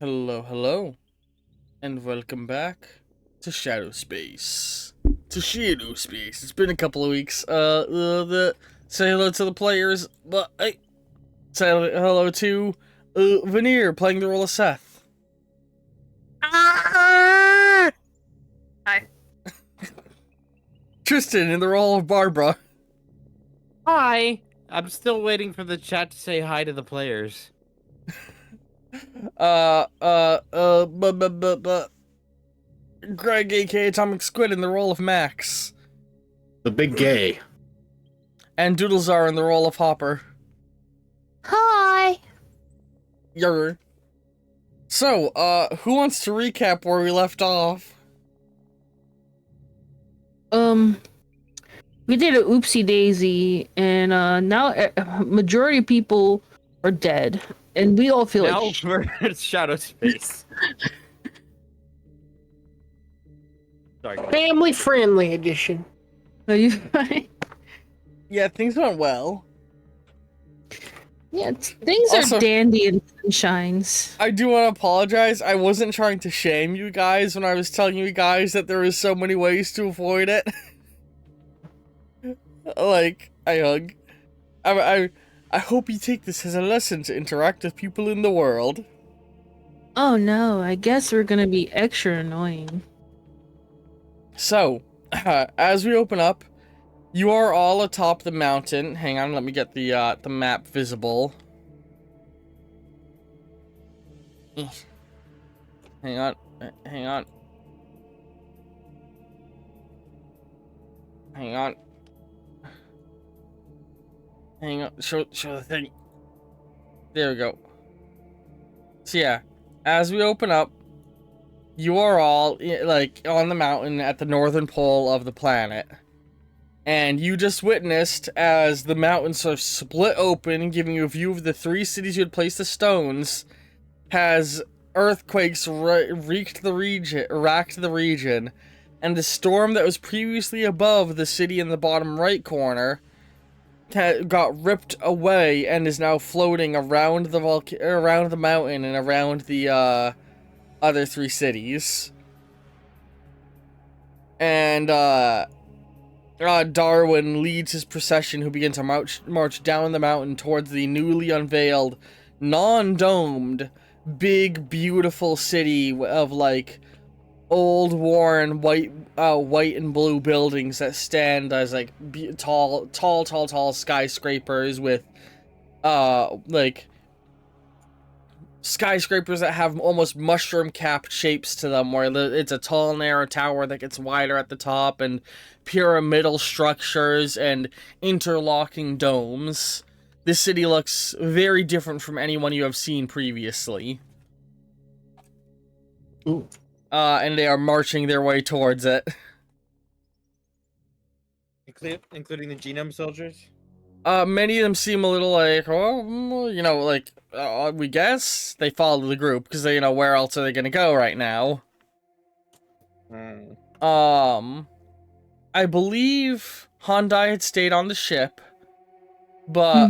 Hello, hello, and welcome back to Shadow Space. It's been a couple of weeks. Say hello to the players, but say hello to Veneer playing the role of Seth. Hi. Tristan in the role of Barbara. Hi. I'm still waiting for the chat to say hi to the players. Greg, aka Atomic Squid, in the role of Max, The big gay. and Doodlezar in the role of Hopper. Hi. Yer. So, who wants to recap where we left off? We did a oopsie daisy, and now majority of people are dead, and we all feel Now like for Shadow Space. Sorry, guys. Family friendly edition. Are you fine? Yeah, things went well. Yeah, things Also- are dandy and sunshines. I do want to apologize. I wasn't trying to shame you guys when I was telling you guys that there was so many ways to avoid it. Like, I hug. I hope you take this as a lesson to interact with people in the world. Oh no, I guess we're gonna be extra annoying. So, as we open up, you are all atop the mountain. Hang on, let me get the map visible. Hang on, hang on. Hang on. Hang on, show the thing. There we go. So yeah, as we open up, you are all like on the mountain at the northern pole of the planet. And you just witnessed as the mountain sort of split open, giving you a view of the three cities you had placed the stones, has earthquakes racked the region, and the storm that was previously above the city in the bottom right corner got ripped away and is now floating around the mountain and around the other three cities. And Darwin leads his procession, who begin to march down the mountain towards the newly unveiled, non-domed, big, beautiful city of like old, worn, white and blue buildings that stand as like tall skyscrapers with like skyscrapers that have almost mushroom-capped shapes to them, where it's a tall, narrow tower that gets wider at the top, and pyramidal structures and interlocking domes. This city looks very different from anyone you have seen previously. Ooh. And they are marching their way towards it. Including the genome soldiers? Many of them seem a little like, oh, you know, like, we guess they follow the group, because they, you know, where else are they gonna go right now? I believe Hyundai had stayed on the ship, but,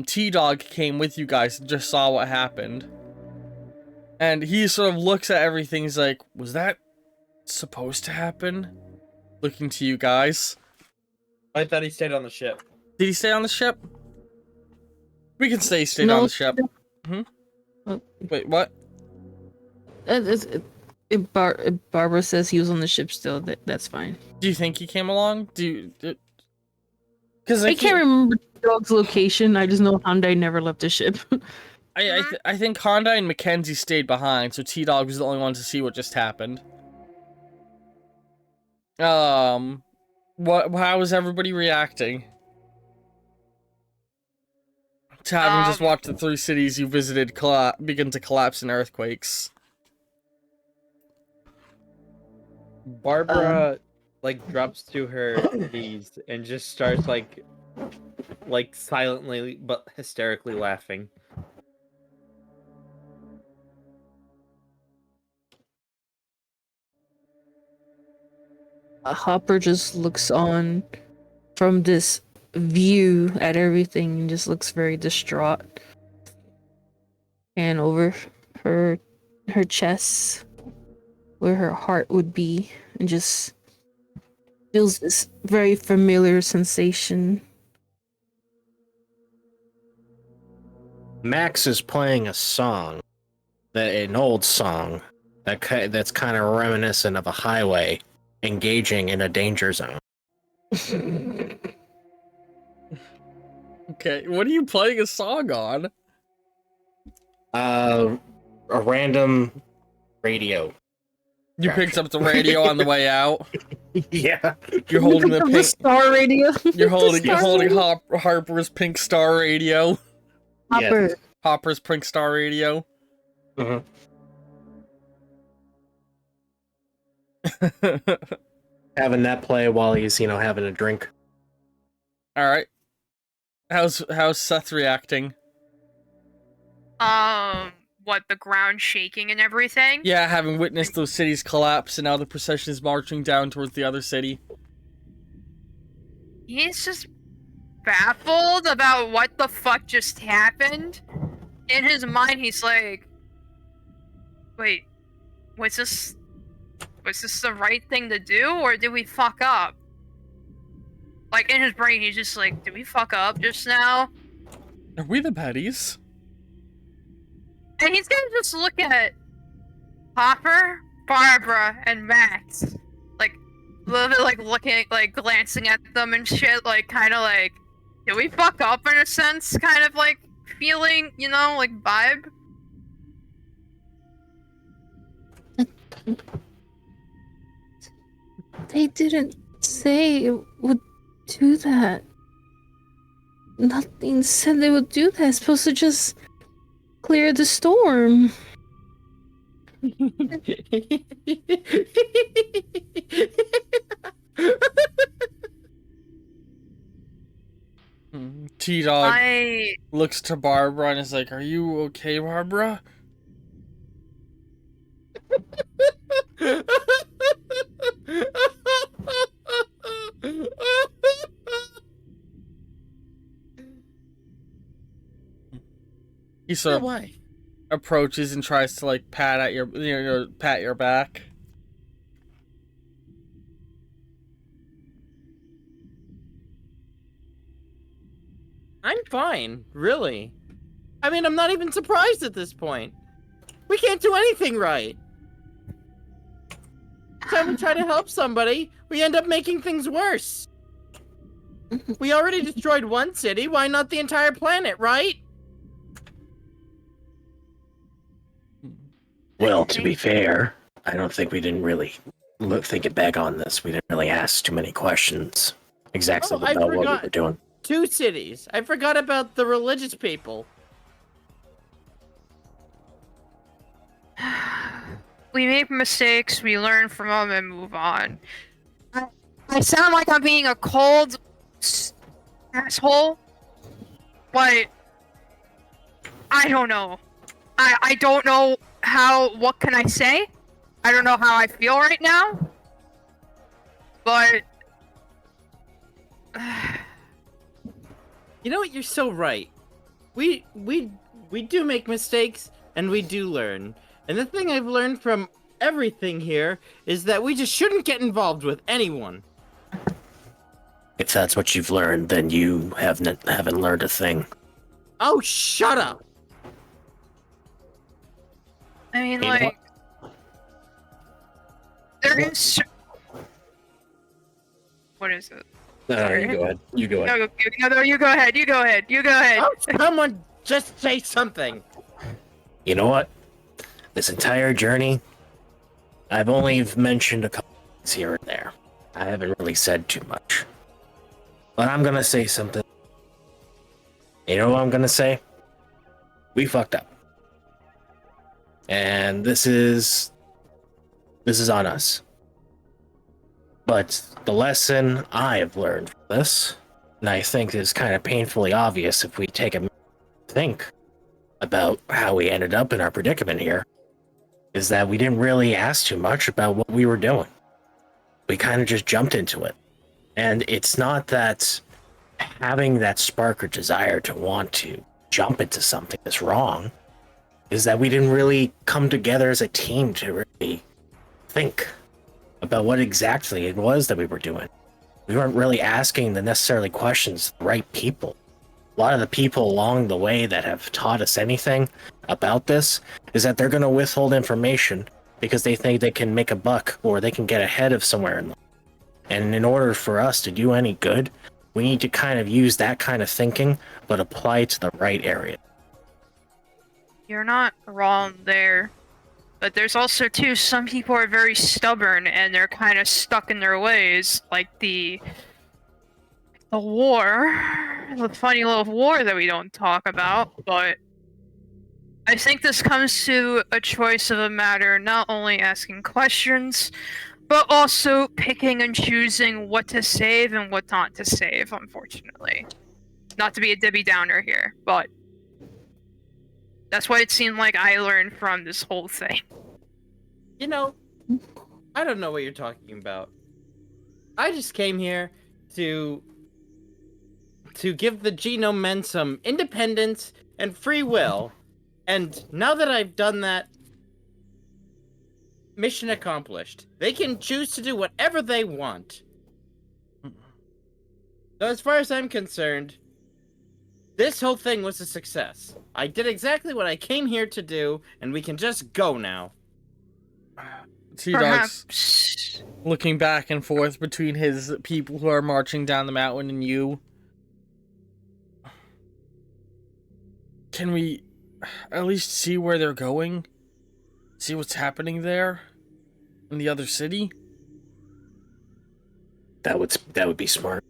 T-Dog came with you guys and just saw what happened. And he sort of looks at everything, he's like, was that supposed to happen? Looking to you guys. I thought he stayed on the ship. Did he stay on the ship? We can say he stayed No. on the ship. Wait, what? Barbara says he was on the ship still. That's fine. Do you think he came along? Because I can't remember the dog's location. I just know Hyundai never left the ship. I think Honda and Mackenzie stayed behind, so T-Dog was the only one to see what just happened. How is everybody reacting to having just watched the three cities you visited begin to collapse in earthquakes? Barbara like drops to her knees and just starts like silently but hysterically laughing. Hopper just looks on from this view at everything and just looks very distraught. And over her chest where her heart would be, and just feels this very familiar sensation. Max is playing a song, an old song that's kind of reminiscent of a highway engaging in a danger zone. Okay, what are you playing a song on? A random radio. You picked up the radio on the way out. Yeah. You're holding the the pink. star radio. You're holding Star Harper's Pink Star Radio. Hopper. Yes. Hopper's Pink Star Radio. Mhm. Having that play while he's, having a drink. All right. How's Seth reacting? What, the ground shaking and everything? Yeah, having witnessed those cities collapse and now the procession is marching down towards the other city. He's just baffled about what the fuck just happened. In his mind, he's like, wait, was this the right thing to do, or did we fuck up? Like, in his brain, he's just like, did we fuck up just now? Are we the baddies? And he's gonna just look at Hopper, Barbara, and Max. Like, a little bit like looking, like glancing at them and shit, like kind of like, did we fuck up in a sense? Kind of like feeling, like vibe. They didn't say it would do that. Nothing said they would do that. It's supposed to just clear the storm. T-Dog I looks to Barbara and is like, "Are you okay, Barbara?" He sort of Why? approaches and tries to like pat at your, pat your back. I'm fine, really. I mean, I'm not even surprised at this point. We can't do anything right. Every time we try to help somebody, we end up making things worse. We already destroyed one city, why not the entire planet, right? Well, to be fair, I don't think we didn't really think it back on this. We didn't really ask too many questions exactly Oh, I about what we forgot. were doing. 2 cities. I forgot about the religious people. we make mistakes, we learn from them, and move on. I sound like I'm being a cold asshole, but I don't know. I don't know what can I say? I don't know how I feel right now, but You know what? You're so right. We do make mistakes, and we do learn. And the thing I've learned from everything here is that we just shouldn't get involved with anyone. If that's what you've learned, then you haven't learned a thing. Oh, shut up! I mean, You know like, there is. What is it? You go ahead. You go ahead. No, you go ahead. You go ahead. You go ahead. Oh, someone just say something! You know what? This entire journey, I've only mentioned a couple things here and there. I haven't really said too much. But I'm gonna say something. You know what I'm gonna say? We fucked up. And this is on us. But the lesson I have learned from this, and I think is kind of painfully obvious if we take a minute to think about how we ended up in our predicament here, is that we didn't really ask too much about what we were doing. We kind of just jumped into it. And it's not that having that spark or desire to want to jump into something is wrong. is that we didn't really come together as a team to really think about what exactly it was that we were doing. We weren't really asking the necessarily questions to the right people. A lot of the people along the way that have taught us anything about this is that they're going to withhold information because they think they can make a buck or they can get ahead of somewhere in life. And in order for us to do any good, we need to kind of use that kind of thinking, but apply it to the right area. You're not wrong there. But there's also, too, some people are very stubborn and they're kind of stuck in their ways. Like the war. The funny little war that we don't talk about. But I think this comes to a choice of a matter not only asking questions, but also picking and choosing what to save and what not to save, unfortunately. Not to be a Debbie Downer here, but that's what it seemed like I learned from this whole thing. You know, I don't know what you're talking about. I just came here to give the Genome Men some independence and free will. And now that I've done that, mission accomplished. They can choose to do whatever they want. So as far as I'm concerned, this whole thing was a success. I did exactly what I came here to do, and we can just go now. T-Dog's Perhaps. looking back and forth between his people who are marching down the mountain and you. Can we at least see where they're going? See what's happening there? In the other city? That would be smart.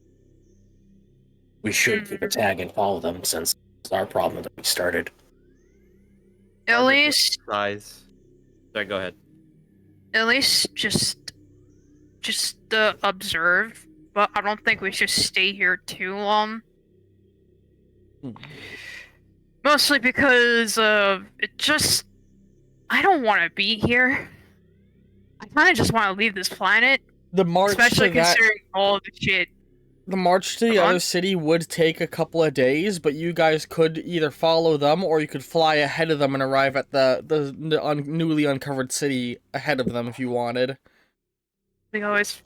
We should keep a tag and follow them since it's our problem that we started. At least, Size. Sorry, go ahead. at least just observe. But I don't think we should stay here too long. Mostly because it just, I don't want to be here. I kind of just want to leave this planet, The march especially to that, considering all the shit. the march to the Come other on. city would take a couple of days, but you guys could either follow them or you could fly ahead of them and arrive at the newly uncovered city ahead of them if you wanted. We can always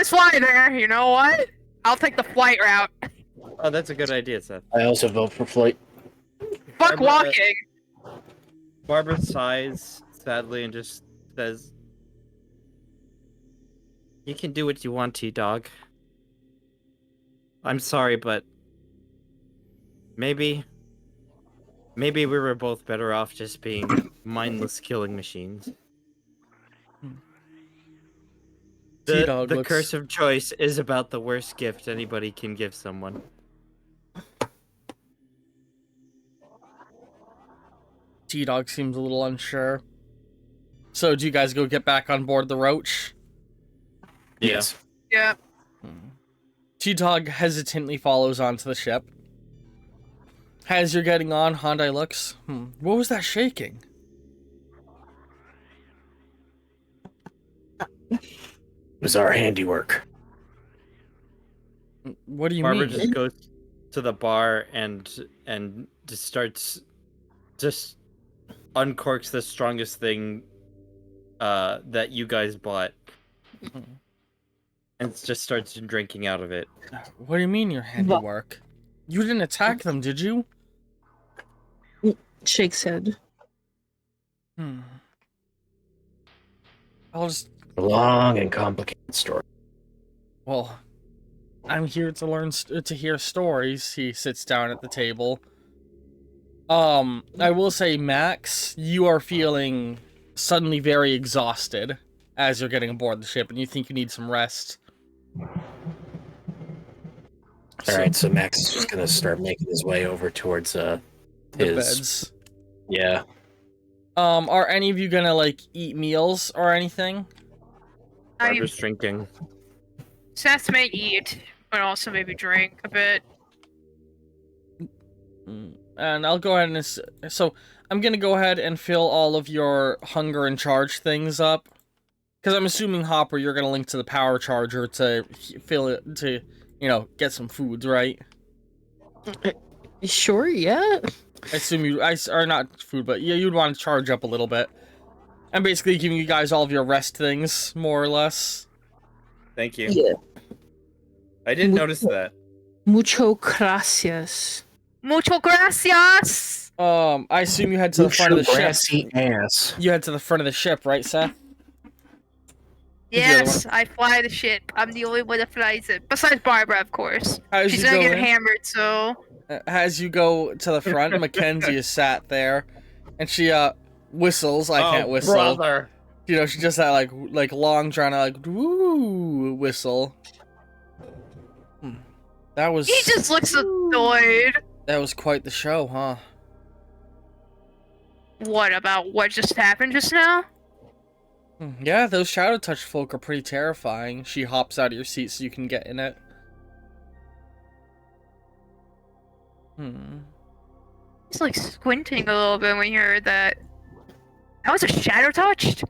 fly there. You know what? I'll take the flight route. Oh, that's a good idea, Seth. I also vote for flight. Fuck Barbara- walking. Barbara sighs sadly and just says, "You can do what you want, T-Dog. I'm sorry, but maybe we were both better off just being mindless killing machines." T-Dog The looks- curse of choice is about the worst gift anybody can give someone. T-Dog seems a little unsure. So do you guys go get back on board the Roach? Yes. Yeah. T-Dog hesitantly follows onto the ship. As you're getting on, Hyundai looks, what was that shaking? It was our handiwork. What do you Barbara mean? just goes to the bar and just starts uncorks the strongest thing that you guys bought and just starts drinking out of it. What do you mean your handiwork? You didn't attack them, did you? Shakes head. I'll just... A long and complicated story. Well, I'm here to learn, to hear stories. He sits down at the table. I will say, Max, you are feeling suddenly very exhausted as you're getting aboard the ship, and you think you need some rest. Alright, so Max is just gonna start making his way over towards The his beds. Yeah. Are any of you gonna, like, eat meals or anything? Barbara's drinking. Seth may eat, but also maybe drink a bit. And I'll go ahead and... So, I'm gonna go ahead and fill all of your hunger and charge things up. Because I'm assuming, Hopper, you're gonna link to the power charger to fill it, to, you know, get some foods, right? Sure, yeah. I assume or not food, but yeah, you'd want to charge up a little bit. I'm basically giving you guys all of your rest things, more or less. Thank you. Yeah. I did notice that. Mucho gracias. Mucho gracias. I assume you head to the front of the ship. Grassy ass. You head to the front of the ship, right, Seth? Yes, I fly the ship. I'm the only one that flies it. Besides Barbara, of course. As She's you gonna go get in- hammered, so. As you go to the front, Mackenzie is sat there, and she whistles. I can't whistle. Brother. You know, she just that like long drawn out like woo whistle. That was He just looks annoyed. that was quite the show, huh? What about what just happened just now? Yeah, those Shadow Touch folk are pretty terrifying. She hops out of your seat so you can get in it. He's like squinting a little bit when you heard that. That was a shadow touched?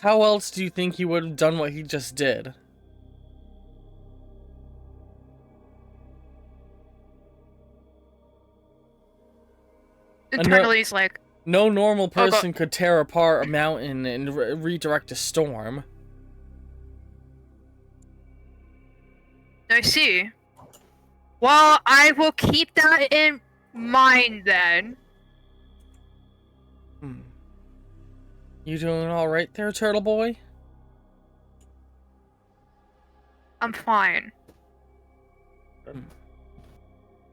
How else do you think he would have done what he just did? Internally, he's like, No normal Oh, but- person could tear apart a mountain and redirect a storm. I see. Well, I will keep that in mind then. You doing all right there, Turtle Boy? I'm fine.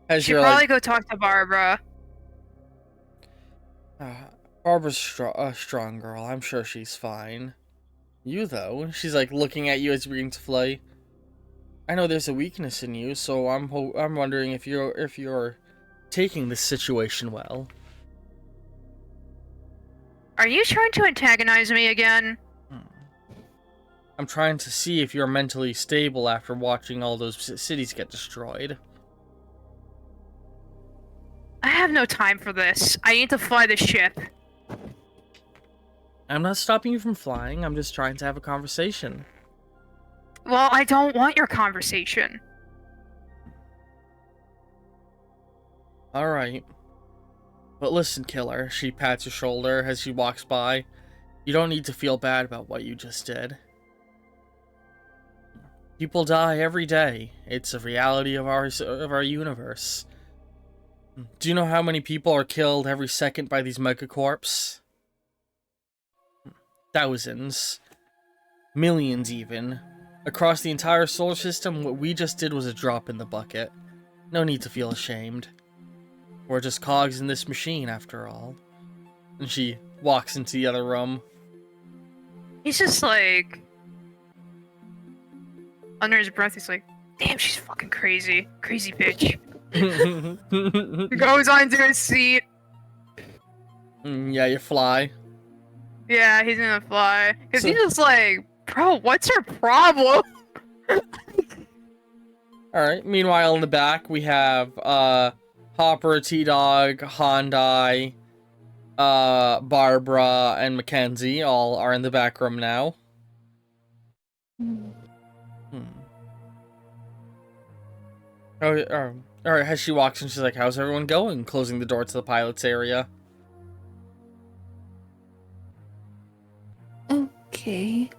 As Should you're probably like, go talk to Barbara. Barbara's a strong girl. I'm sure she's fine. You though, she's like looking at you as you're beginning to fly. I know there's a weakness in you, so I'm wondering if you're taking this situation well. Are you trying to antagonize me again? I'm trying to see if you're mentally stable after watching all those cities get destroyed. I have no time for this. I need to fly the ship. I'm not stopping you from flying. I'm just trying to have a conversation. Well, I don't want your conversation. All right. But listen, killer. She pats your shoulder as she walks by. You don't need to feel bad about what you just did. People die every day. It's a reality of our universe. Do you know how many people are killed every second by these megacorps? Thousands. Millions, even. Across the entire solar system, what we just did was a drop in the bucket. No need to feel ashamed. We're just cogs in this machine, after all. And she walks into the other room. He's just like... Under his breath, he's like, damn, she's fucking crazy. Crazy bitch. Goes onto his seat. Yeah, you fly. Yeah, he's gonna fly. Because So- he's just like, bro, what's your problem? Alright, meanwhile in the back, we have, Hopper, T-Dog, Hyundai, Barbara, and Mackenzie all are in the back room now. Alright, as she walks in, she's like, how's everyone going? Closing the door to the pilot's area. Okay.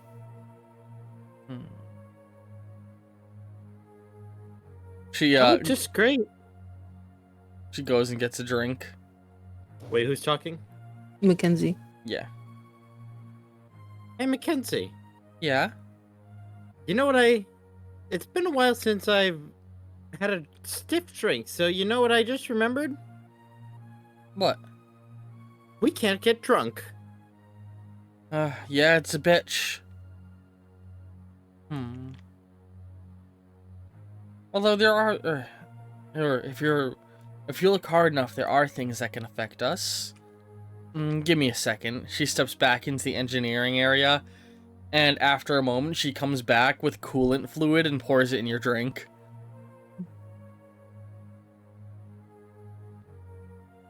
She, Just great. she goes and gets a drink. Wait, who's talking? Mackenzie. Yeah. Hey, Mackenzie. Yeah? You know what It's been a while since I've had a stiff drink, so you know what I just remembered? What? We can't get drunk. Yeah, it's a bitch. Although there are, if you look hard enough, there are things that can affect us. Give me a second. She steps back into the engineering area, and after a moment, she comes back with coolant fluid and pours it in your drink.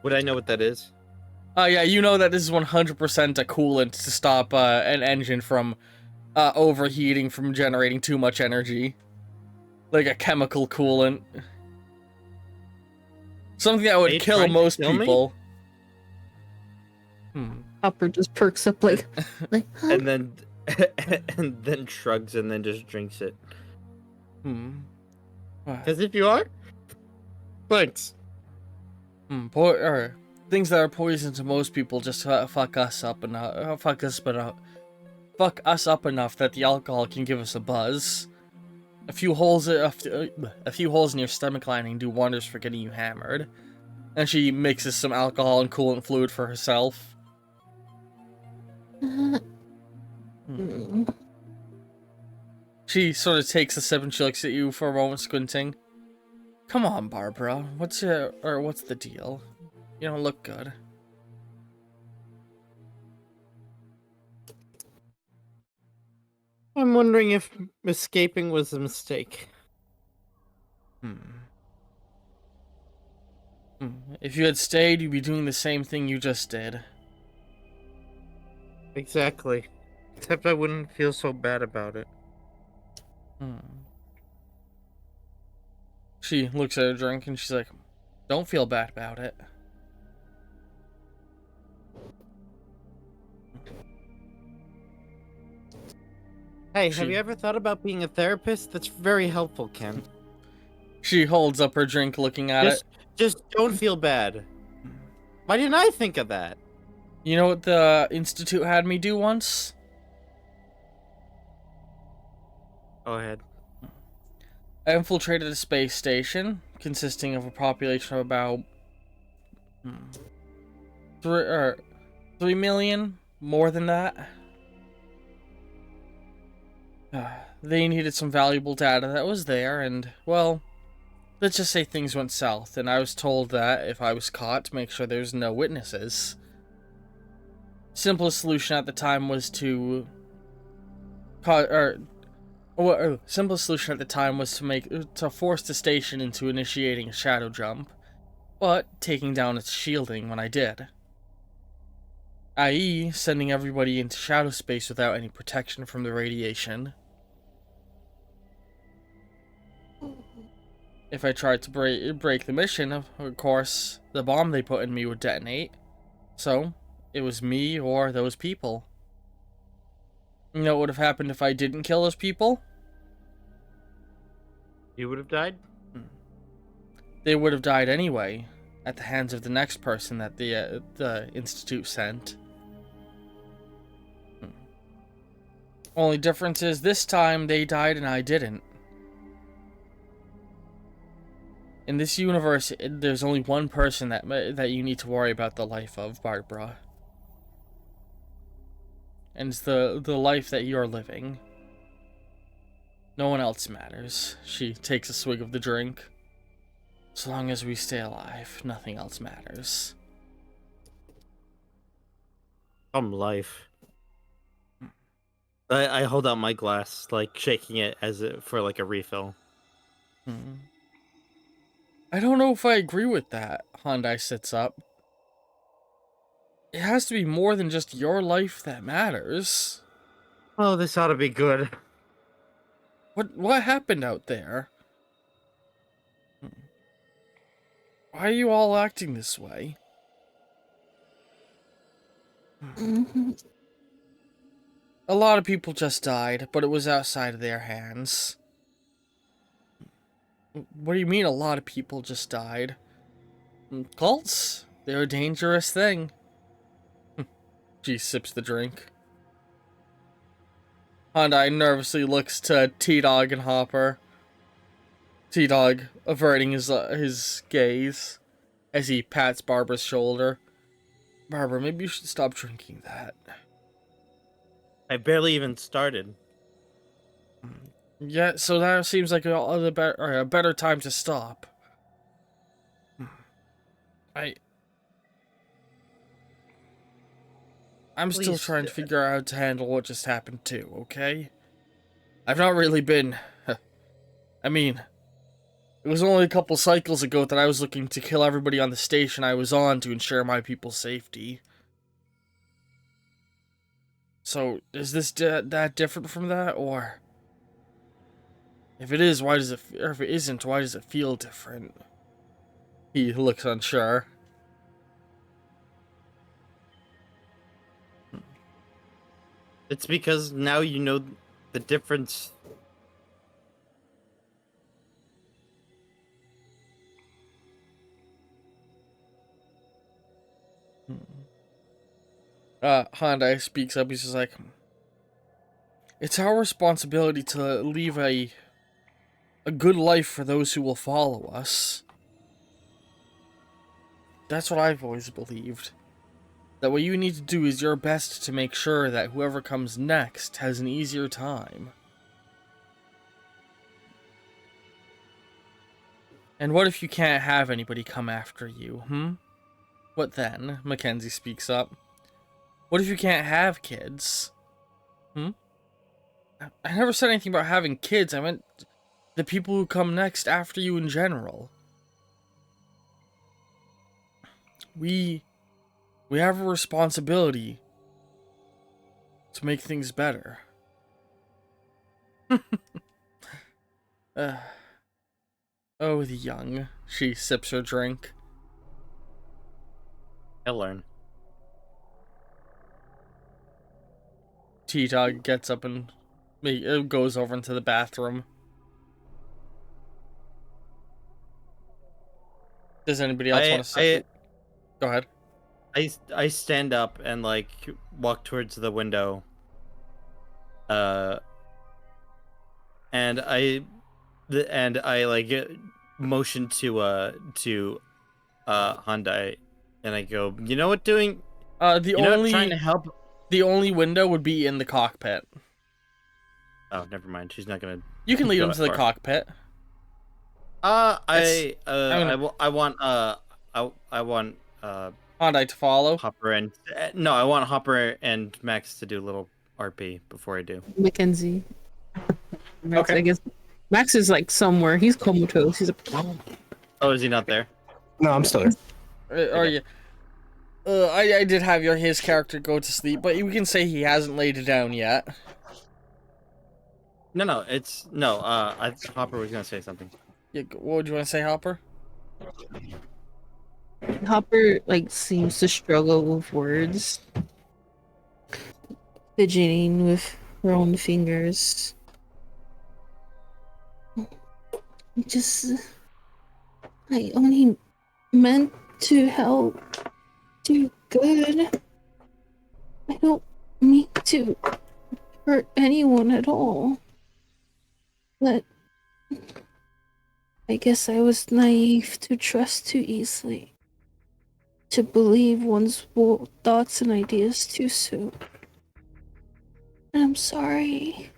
Would I know what that is? Yeah, you know that this is 100% a coolant to stop an engine from overheating from generating too much energy. Like a chemical coolant. Something that would Are you kill trying to most kill me? people. Hopper just perks up like huh? And then and then shrugs and then just drinks it. What? Because if you are, thanks. Things that are poison to most people just fuck us up enough. Fuck us up enough that the alcohol can give us a buzz. A few holes in your stomach lining do wonders for getting you hammered. And she mixes some alcohol and coolant fluid for herself. She sort of takes a sip and she looks at you for a moment, squinting. Come on, Barbara. What's the deal? You don't look good. I'm wondering if escaping was a mistake. If you had stayed, you'd be doing the same thing you just did. Exactly. Except I wouldn't feel so bad about it. She looks at her drink and she's like, don't feel bad about it. Hey, have you ever thought about being a therapist? That's very helpful, Ken. She holds up her drink looking at it. Just don't feel bad. Why didn't I think of that? You know what the Institute had me do once? Go ahead. I infiltrated a space station consisting of a population of about 3 million, more than that. They needed some valuable data that was there, and, well, let's just say things went south, and I was told that if I was caught, to make sure there's no witnesses. Simplest solution at the time was to simplest solution at the time was to force the station into initiating a shadow jump, but taking down its shielding when I did. i.e., sending everybody into shadow space without any protection from the radiation. If I tried to break the mission, of course, the bomb they put in me would detonate. So, it was me or those people. You know what would have happened if I didn't kill those people? You would have died? They would have died anyway, at the hands of the next person that the Institute sent. Only difference is this time they died and I didn't. In this universe, there's only one person that you need to worry about the life of, Barbara. And it's the life that you're living. No one else matters. She takes a swig of the drink. As long as we stay alive, nothing else matters. Life. I hold out my glass, like shaking it for like a refill. I don't know if I agree with that. Hyundai sits up. It has to be more than just your life that matters. Oh, this ought to be good. What happened out there? Why are you all acting this way? A lot of people just died, but it was outside of their hands. What do you mean a lot of people just died? Cults? They're a dangerous thing. She sips the drink. Hyundai nervously looks to T-Dog and Hopper. T-Dog averting his gaze as he pats Barbara's shoulder. Barbara, maybe you should stop drinking that. I barely even started. Yeah, so that seems like a better time to stop. I'm still Please, trying to figure out how to handle what just happened too, okay? I've not really been... I mean, it was only a couple cycles ago that I was looking to kill everybody on the station I was on to ensure my people's safety. So, is this that different from that, or... If it is, why does it... Or if it isn't, why does it feel different? He looks unsure. It's because now you know the difference. Hyundai speaks up. He's just like, it's our responsibility to leave a good life for those who will follow us. That's what I've always believed. That what you need to do is your best to make sure that whoever comes next has an easier time. And what if you can't have anybody come after you, What then? Mackenzie speaks up. What if you can't have kids? I never said anything about having kids. I meant the people who come next after you in general. We have a responsibility to make things better. Oh, the young. She sips her drink. I'll learn. T-Dog gets up and goes over into the bathroom. Does anybody else want to say? Go ahead. I stand up and like walk towards the window. And I like motion to Hyundai, and I go, you know what, doing? Trying to help. The only window would be in the cockpit. Oh, never mind. She's not gonna. You can lead him to the cockpit. I want Hyundai to follow. Hopper and no, I want Hopper and Max to do a little RP before I do. Mackenzie. Max, Okay. I guess Max is like somewhere. He's comatose. He's a. Oh, is he not there? No, I'm still there. Are you? I did have his character go to sleep, but we can say he hasn't laid it down yet. No, it's no. Hopper was gonna say something. Yeah, what would you want to say, Hopper? Hopper like seems to struggle with words, fidgeting with her own fingers. I only meant to help, do good. I don't mean to hurt anyone at all. But I guess I was naive to trust too easily. To believe one's bold thoughts and ideas too soon. And I'm sorry.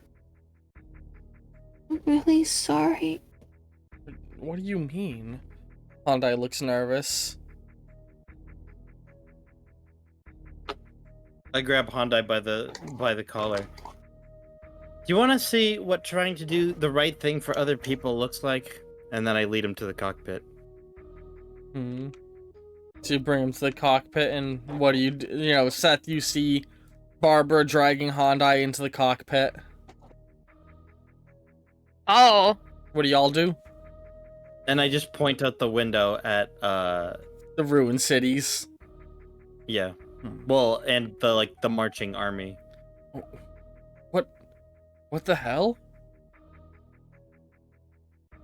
I'm really sorry. What do you mean? Hyundai looks nervous. I grab Hyundai by the collar. Do you want to see what trying to do the right thing for other people looks like? And then I lead him to the cockpit. So you bring him to the cockpit, and what do you do? You know, Seth, you see Barbara dragging Hyundai into the cockpit. Oh. What do y'all do? And I just point out the window at The ruined cities. yeah. Well, and the marching army. What the hell?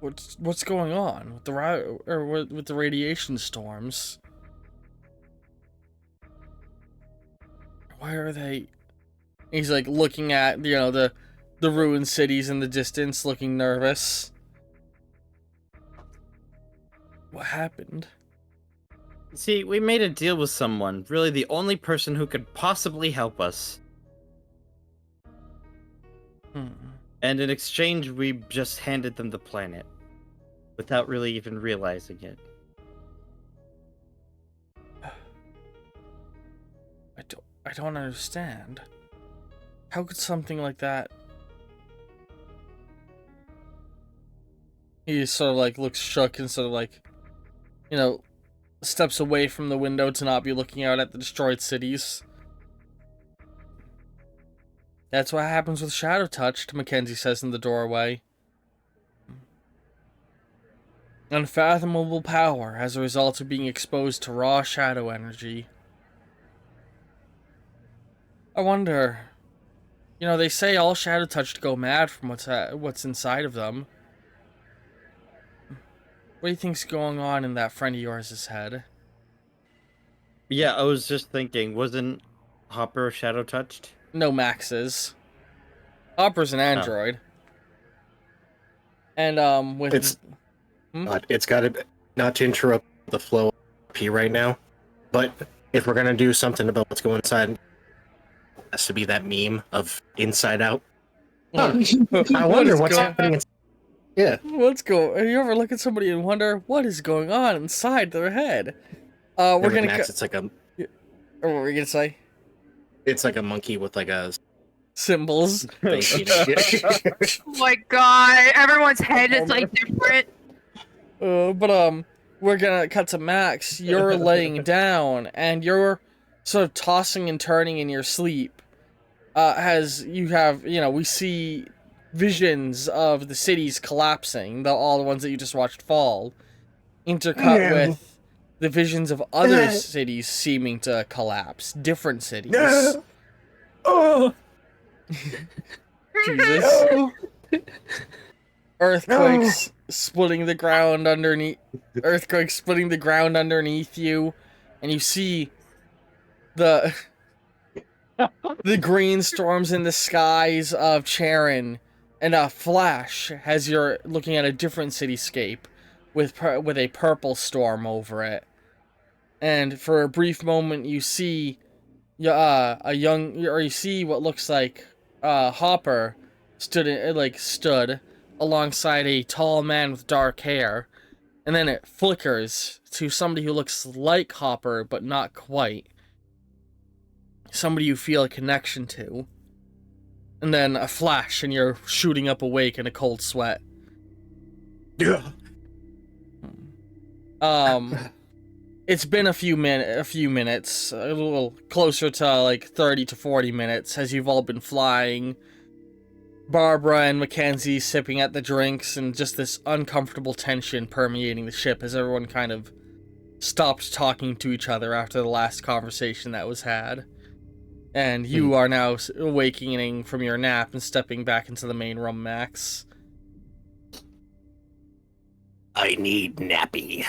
What's going on with with the radiation storms? Why are they? He's like looking at the ruined cities in the distance, looking nervous. What happened? See, we made a deal with someone, really the only person who could possibly help us. And in exchange, we just handed them the planet. Without really even realizing it. I don't understand. How could something like that? He sort of like looks shook and sort of like, steps away from the window to not be looking out at the destroyed cities. That's what happens with Shadow Touch, Mackenzie says in the doorway. Unfathomable power as a result of being exposed to raw shadow energy. I wonder... You know, they say all shadow touched go mad from what's inside of them. What do you think's going on in that friend of yours' head? Yeah, I was just thinking, wasn't Hopper shadow touched? No, Max's. Hopper's an android. And, with... It's it's got to, not to interrupt the flow of P right now, but if we're going to do something about what's going inside, it has to be that meme of Inside Out. I wonder what's happening. Yeah. Let's go. You ever look at somebody and wonder what is going on inside their head? We're With gonna. Max, it's like a. Or what were you gonna say? It's like a monkey with like a Symbols. thing eating shit. Oh my god, everyone's head is like different. But we're gonna cut to Max. You're laying down and you're sort of tossing and turning in your sleep. We see visions of the cities collapsing, all the ones that you just watched fall, intercut with the visions of other cities seeming to collapse, different cities. Oh, Jesus. Earthquakes splitting the ground underneath. Earthquakes splitting the ground underneath you, and you see the green storms in the skies of Charon, and a flash as you're looking at a different cityscape with a purple storm over it. And for a brief moment, you see you see what looks like Hopper stood alongside a tall man with dark hair, and then it flickers to somebody who looks like Hopper but not quite. Somebody you feel a connection to. And then a flash and you're shooting up awake in a cold sweat. It's been a few minutes, a little closer to like 30 to 40 minutes as you've all been flying. Barbara and Mackenzie sipping at the drinks, and just this uncomfortable tension permeating the ship as everyone kind of stopped talking to each other after the last conversation that was had. And you are now awakening from your nap and stepping back into the main room, Max. I need nappy.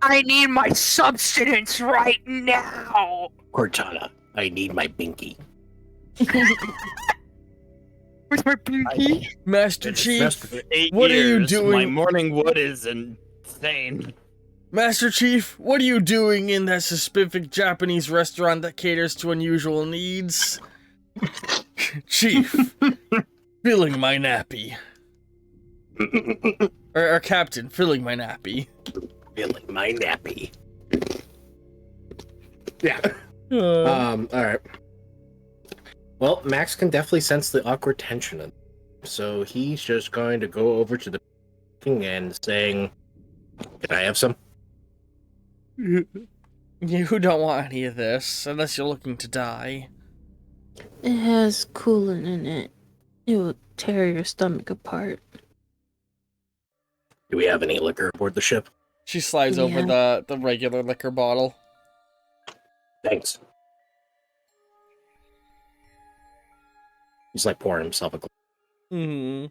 I need my substance right now. Cortana, I need my binky. Where's my pinky? Master Chief, For 8 what are you years, doing? My morning wood is insane. Master Chief, what are you doing in that specific Japanese restaurant that caters to unusual needs? Chief, filling my nappy. or Captain, filling my nappy. Filling my nappy. Yeah. Alright. Well, Max can definitely sense the awkward tension, so he's just going to go over to the and saying, "Can I have some?" You don't want any of this, unless you're looking to die. It has coolant in it. It will tear your stomach apart. Do we have any liquor aboard the ship? She slides over the regular liquor bottle. Thanks. He's like pouring himself a glass. Mm-hmm.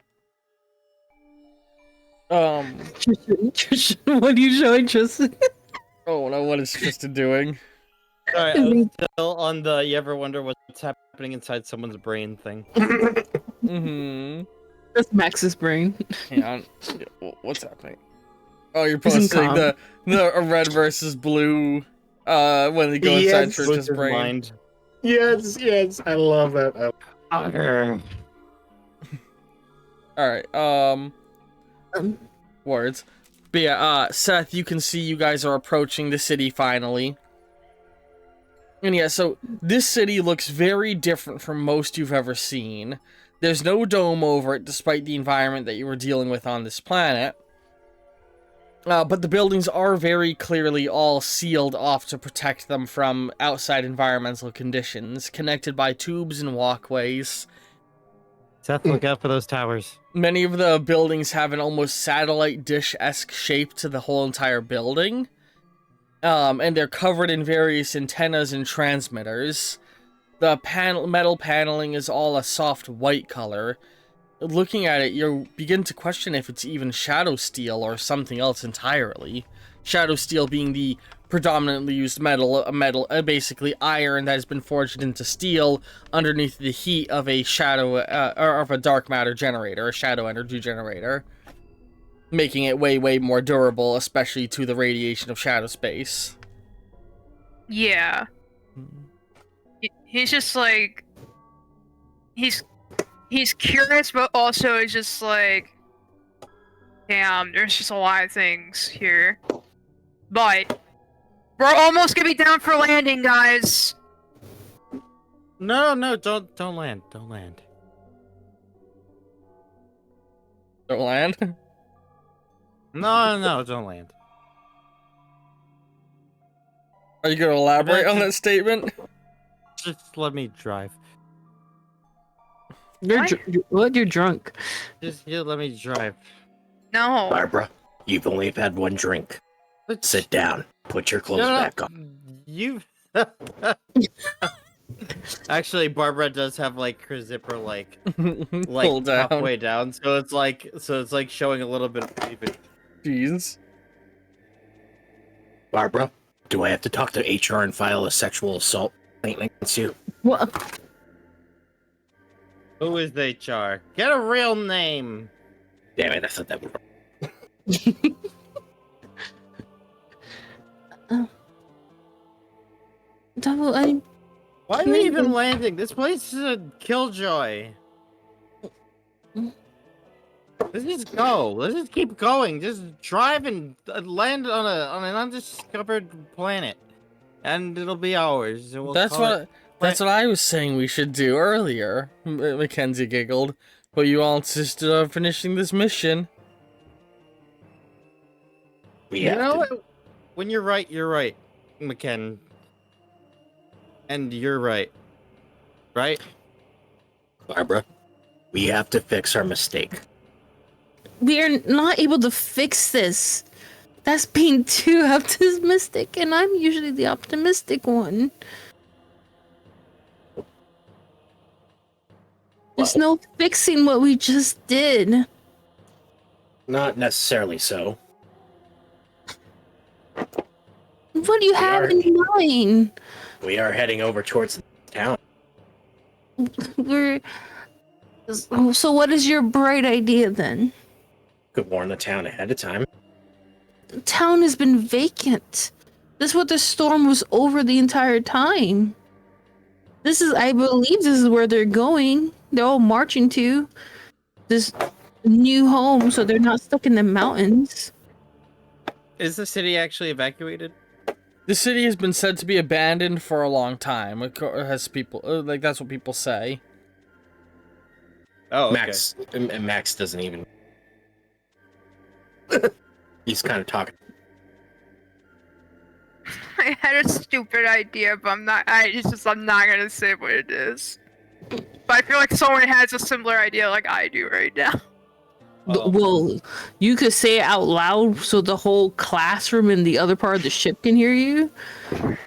Tristan, what are you showing, Tristan? Oh no, what is Tristan doing? Alright, I'm still on the you ever wonder what's happening inside someone's brain thing. Mm-hmm. That's Max's brain. Hang on. What's happening? Oh, you're He's in posting calm. the red versus blue when they go inside Yes. Tristan's brain. Yes, I love that. Alright, words. But yeah, Seth, you can see you guys are approaching the city finally. And yeah, so this city looks very different from most you've ever seen. There's no dome over it, despite the environment that you were dealing with on this planet. But the buildings are very clearly all sealed off to protect them from outside environmental conditions, connected by tubes and walkways. Seth, look out for those towers. Many of the buildings have an almost satellite dish-esque shape to the whole entire building. And they're covered in various antennas and transmitters. The metal paneling is all a soft white color. Looking at it, you begin to question if it's even shadow steel or something else entirely. Shadow steel being the predominantly used metal, basically iron that has been forged into steel underneath the heat of a shadow, or of a dark matter generator, a shadow energy generator, making it way, way more durable, especially to the radiation of shadow space. Yeah. He's just like, he's curious, but also is just like, damn, there's just a lot of things here. But we're almost gonna be down for landing, guys. No, don't land. Don't land. Don't land? No, don't land. Are you gonna elaborate on that statement? Just let me drive. You're drunk. Just let me drive. No. Barbara, you've only had one drink. Sit down. Put your clothes back on. You. Actually, Barbara does have like her zipper like Pull down. halfway down, so it's like showing a little bit of cleavage. Jeez. Barbara, do I have to talk to HR and file a sexual assault complaint against you? What? Who is HR? Get a real name. Damn it, I thought that would. Double, Why are we even landing? This place is a killjoy. Let's just go. Let's just keep going. Just drive and land on an undiscovered planet, and it'll be ours. And we'll That's call it- what I was saying we should do earlier. Mackenzie giggled, but you all insisted on finishing this mission. We You have know to. what? When you're right, McKen. And you're right. Right? Barbara, we have to fix our mistake. we are not able to fix this. That's being too optimistic, and I'm usually the optimistic one. There's no fixing what we just did. Not necessarily so. What do you have in mind? We are heading over towards the town. We're. So, what is your bright idea then? Could warn the town ahead of time. The town has been vacant. This is what the storm was over the entire time. I believe this is where they're going. They're all marching to this new home, so they're not stuck in the mountains. Is the city actually evacuated? The city has been said to be abandoned for a long time. It has people like that's what people say. Oh, okay. Max doesn't even. He's kind of talking. I had a stupid idea, but I'm not gonna say what it is. But I feel like someone has a similar idea like I do right now. Well, you could say it out loud so the whole classroom in the other part of the ship can hear you. I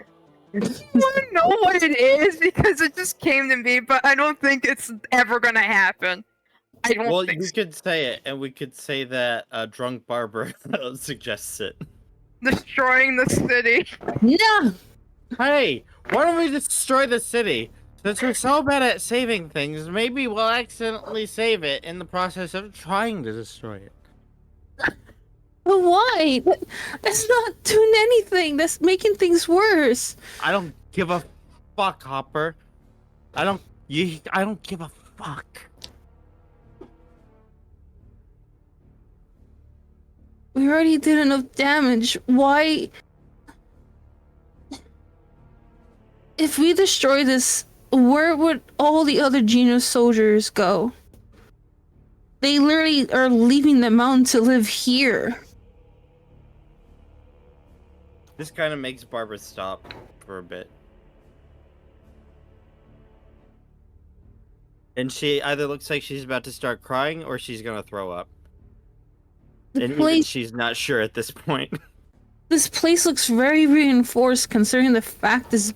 don't know what it is because it just came to me, but I don't think it's ever gonna happen. I don't Well, think you so. could say it, and we could say that drunk Barbara suggests it. Destroying the city. No! Hey, why don't we destroy the city? Since we're so bad at saving things, maybe we'll accidentally save it in the process of trying to destroy it. But why? That's not doing anything. That's making things worse. I don't give a fuck, Hopper. I don't give a fuck. We already did enough damage. Why? If we destroy this, where would all the other Genos soldiers go? They literally are leaving the mountain to live here. This kind of makes Barbara stop for a bit. And she either looks like she's about to start crying or she's gonna throw up. The And even place, she's not sure at this point. this place looks very reinforced considering the fact it's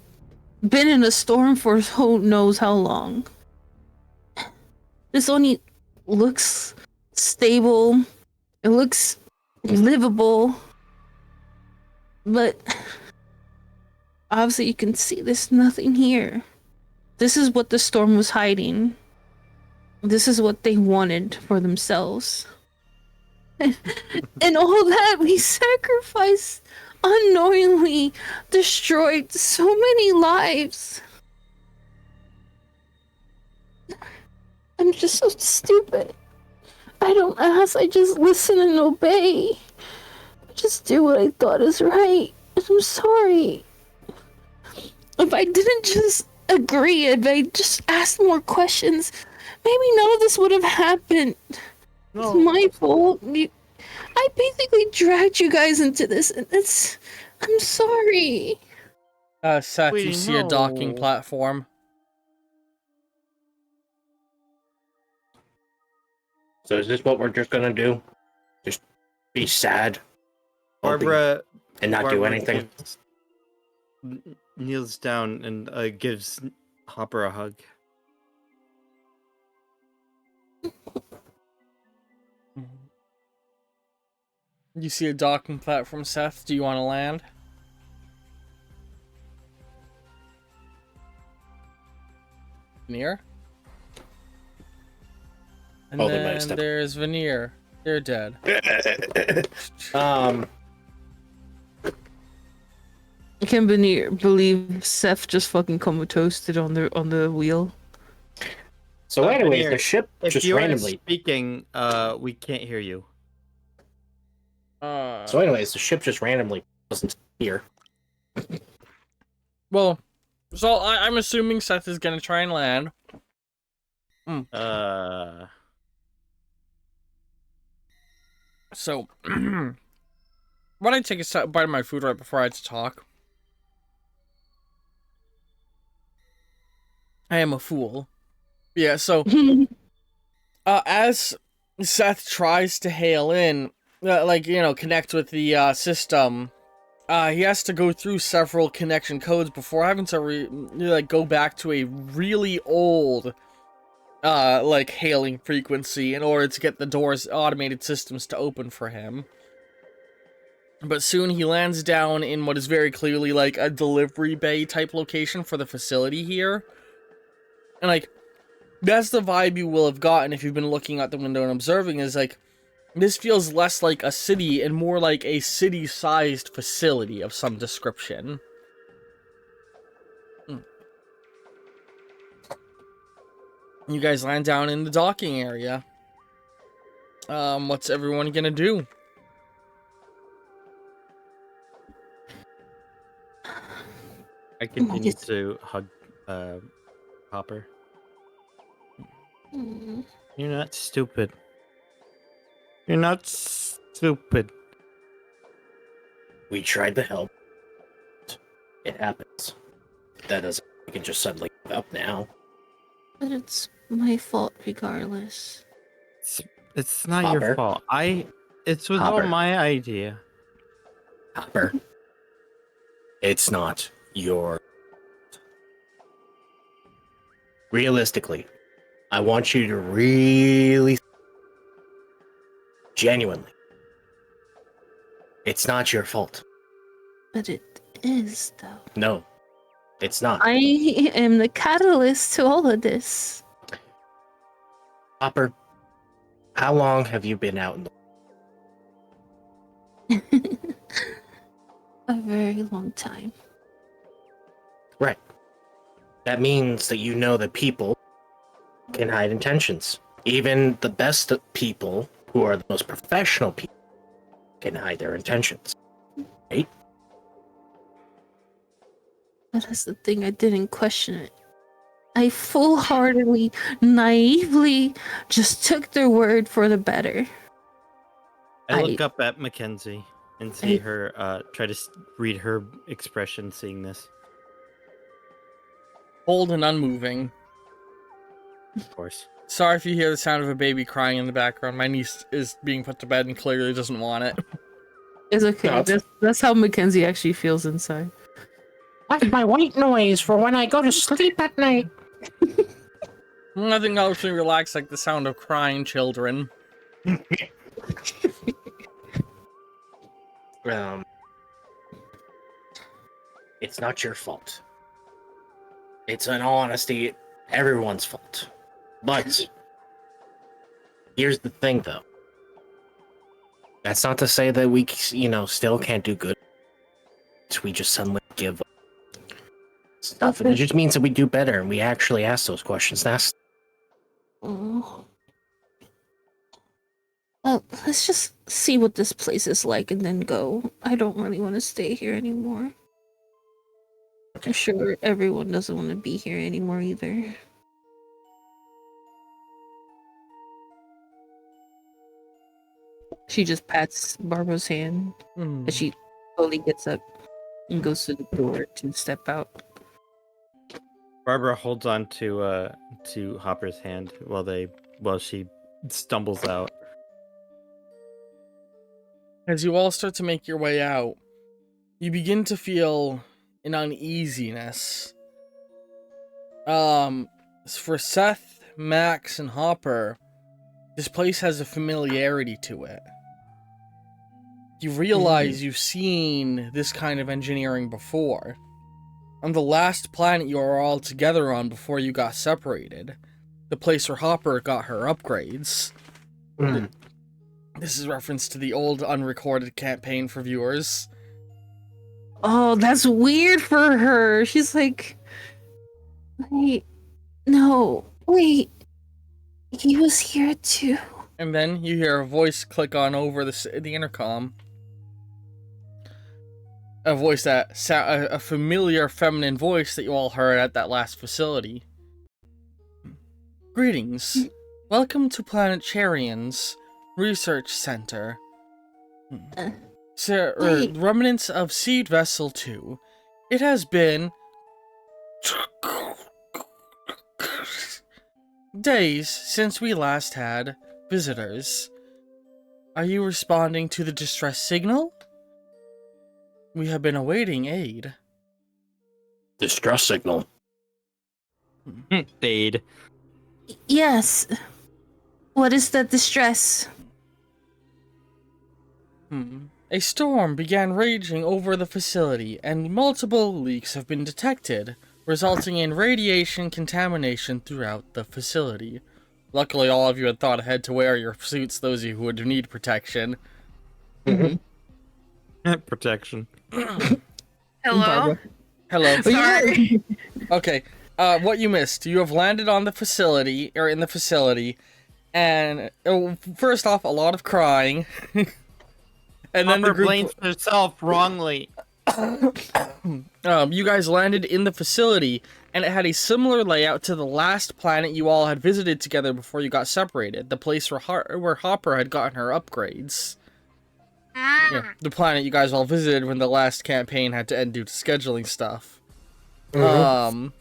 been in a storm for who knows how long. This only looks stable. It looks livable. But obviously you can see there's nothing here. This is what the storm was hiding. This is what they wanted for themselves. And all that we sacrificed, unknowingly destroyed so many lives. I'm just so stupid. I don't ask, I just listen and obey. Just do what I thought is right. I'm sorry. If I didn't just agree, if I just asked more questions, maybe none of this would have happened. It's my fault. I basically dragged you guys into this, and I'm sorry. Seth, you Wait, see a docking no. platform. So is this what we're just gonna do? Just be sad? Barbara And not do Barbara anything? kneels down and gives Hopper a hug. You see a docking platform, Seth. Do you want to land? Veneer? And Hold it, then step. there's Veneer. They're dead. I can't believe Seth just fucking comatose on the wheel. So anyways, Veneer, the ship If just you are randomly... speaking, we can't hear you. So anyways, the ship just randomly wasn't here. Well, so I'm assuming Seth is gonna try and land. So, why don't I take a bite of my food right before I had to talk? I am a fool. Yeah, so, as Seth tries to hail in, connect with the system, he has to go through several connection codes before having to go back to a really old hailing frequency in order to get the doors automated systems to open for him. But soon he lands down in what is very clearly like a delivery bay type location for the facility here. And that's the vibe you will have gotten if you've been looking out the window and observing, is this feels less like a city and more like a city-sized facility of some description. You guys land down in the docking area. What's everyone gonna do? I continue to hug Hopper. You're not stupid. You're not stupid. We tried to help. It happens. That doesn't mean we can just suddenly give up now. But it's my fault regardless. It's not Hopper. your fault. It was all Hopper. my idea. Hopper. It's not your... Realistically, I want you to really... Genuinely. It's not your fault. But it is, though. No, it's not. I am the catalyst to all of this. Hopper, how long have you been out in the... A very long time. Right. That means that you know that people can hide intentions. Even the best people, who are the most professional people, can hide their intentions. Right? But that's the thing, I didn't question it. I full-heartedly, naively just took their word for the better. I look up at Mackenzie and see I- her try to read her expression seeing this. Cold and unmoving. Of course. Sorry if you hear the sound of a baby crying in the background. My niece is being put to bed and clearly doesn't want it. It's okay. No, That's how Mackenzie actually feels inside. What's my white noise for when I go to sleep at night? Nothing helps me relax like the sound of crying children. It's not your fault. It's, in all honesty, everyone's fault. But here's the thing, though. That's not to say that we, still can't do good. We just suddenly give up stuff. And it just means that we do better and we actually ask those questions. That's Oh. Let's just see what this place is like and then go. I don't really want to stay here anymore. I'm sure everyone doesn't want to be here anymore either. She just pats Barbara's hand as she slowly gets up and goes to the door to step out. Barbara holds on to Hopper's hand while she stumbles out. As you all start to make your way out, you begin to feel an uneasiness. For Seth, Max, and Hopper, this place has a familiarity to it. You realize you've seen this kind of engineering before. On the last planet you were all together on before you got separated, the place where Hopper got her upgrades. This is reference to the old unrecorded campaign for viewers. Oh, that's weird for her. She's like, Wait. No. Wait. He was here too. And then you hear a voice click on over the intercom. A voice that a familiar feminine voice that you all heard at that last facility. Greetings. Welcome to Planet Charian's Research Center. Wait. Remnants of Seed Vessel 2. It has been days since we last had visitors. Are you responding to the distress signal? We have been awaiting aid. distress signal. Aid. Yes. What is the distress? A storm began raging over the facility, and multiple leaks have been detected, resulting in radiation contamination throughout the facility. Luckily, all of you had thought ahead to wear your suits, those of you who would need protection. Protection. Hello? Hello. Sorry. Okay, what you missed. You have landed on the facility, or in the facility, and first off, a lot of crying. And then the Hopper group, blames herself wrongly. you guys landed in the facility, and it had a similar layout to the last planet you all had visited together before you got separated. The place where Hopper had gotten her upgrades. Yeah, the planet you guys all visited when the last campaign had to end due to scheduling stuff. And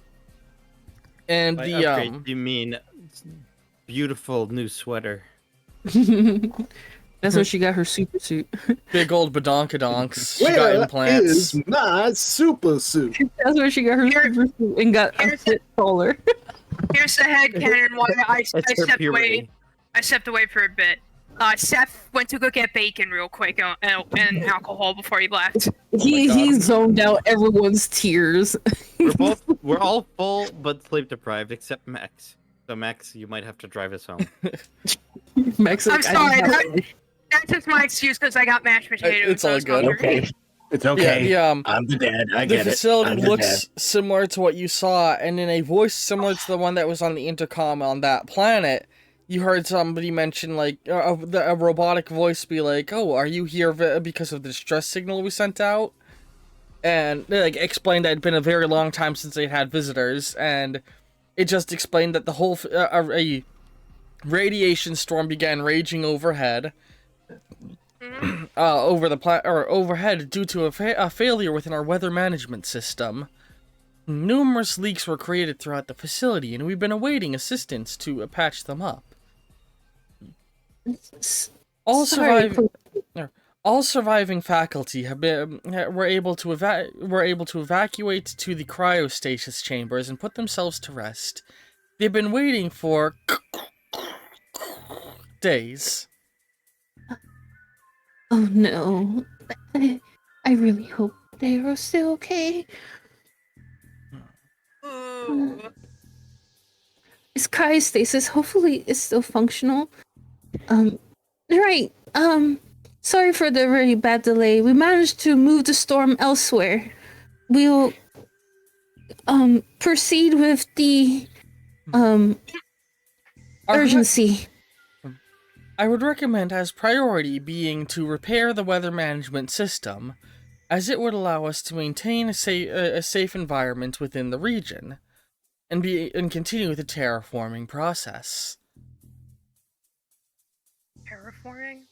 By the upgrade, you mean beautiful new sweater. that's where she got her super suit. big old badonkadonks. She got Where implants. is my super suit? That's where she got her super suit and got a Here's fit taller. Here's the headcanon why I It's her stepped puberty. away. I stepped away for a bit. Seth went to go get bacon real quick and alcohol before he left. He zoned out everyone's tears. We're all full but sleep deprived except Max. So Max, you might have to drive us home. Max, I'm like, sorry. That's just my excuse because I got mashed potatoes. It's all I was good. hungry. Okay. It's okay. Yeah, I'm the dad. I the get it. facility I'm the looks similar to what you saw, and in a voice similar to the one that was on the intercom on that planet, you heard somebody mention, like, a robotic voice be like, "Oh, are you here because of the distress signal we sent out?" And they, like, explained that it'd been a very long time since they'd had visitors, and it just explained that the whole a radiation storm began raging overhead. Overhead due to a failure within our weather management system. Numerous leaks were created throughout the facility, and we've been awaiting assistance to patch them up. All Sorry, all surviving faculty were able to evacuate to the cryostasis chambers and put themselves to rest. They've been waiting for days. Oh no. I really hope they are still okay. Is cryostasis hopefully is still functional? Right. Sorry for the really bad delay. We managed to move the storm elsewhere. We'll proceed with the urgency. I would recommend as priority being to repair the weather management system, as it would allow us to maintain a safe environment within the region, and continue the terraforming process. Terraforming?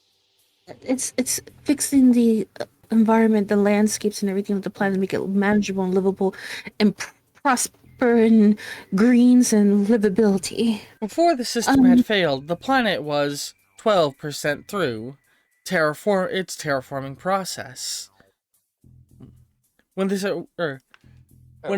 It's fixing the environment, the landscapes, and everything of the planet, make it manageable and livable, and prosper in greens and livability. Before the system had failed, the planet was 12% through its terraforming process. When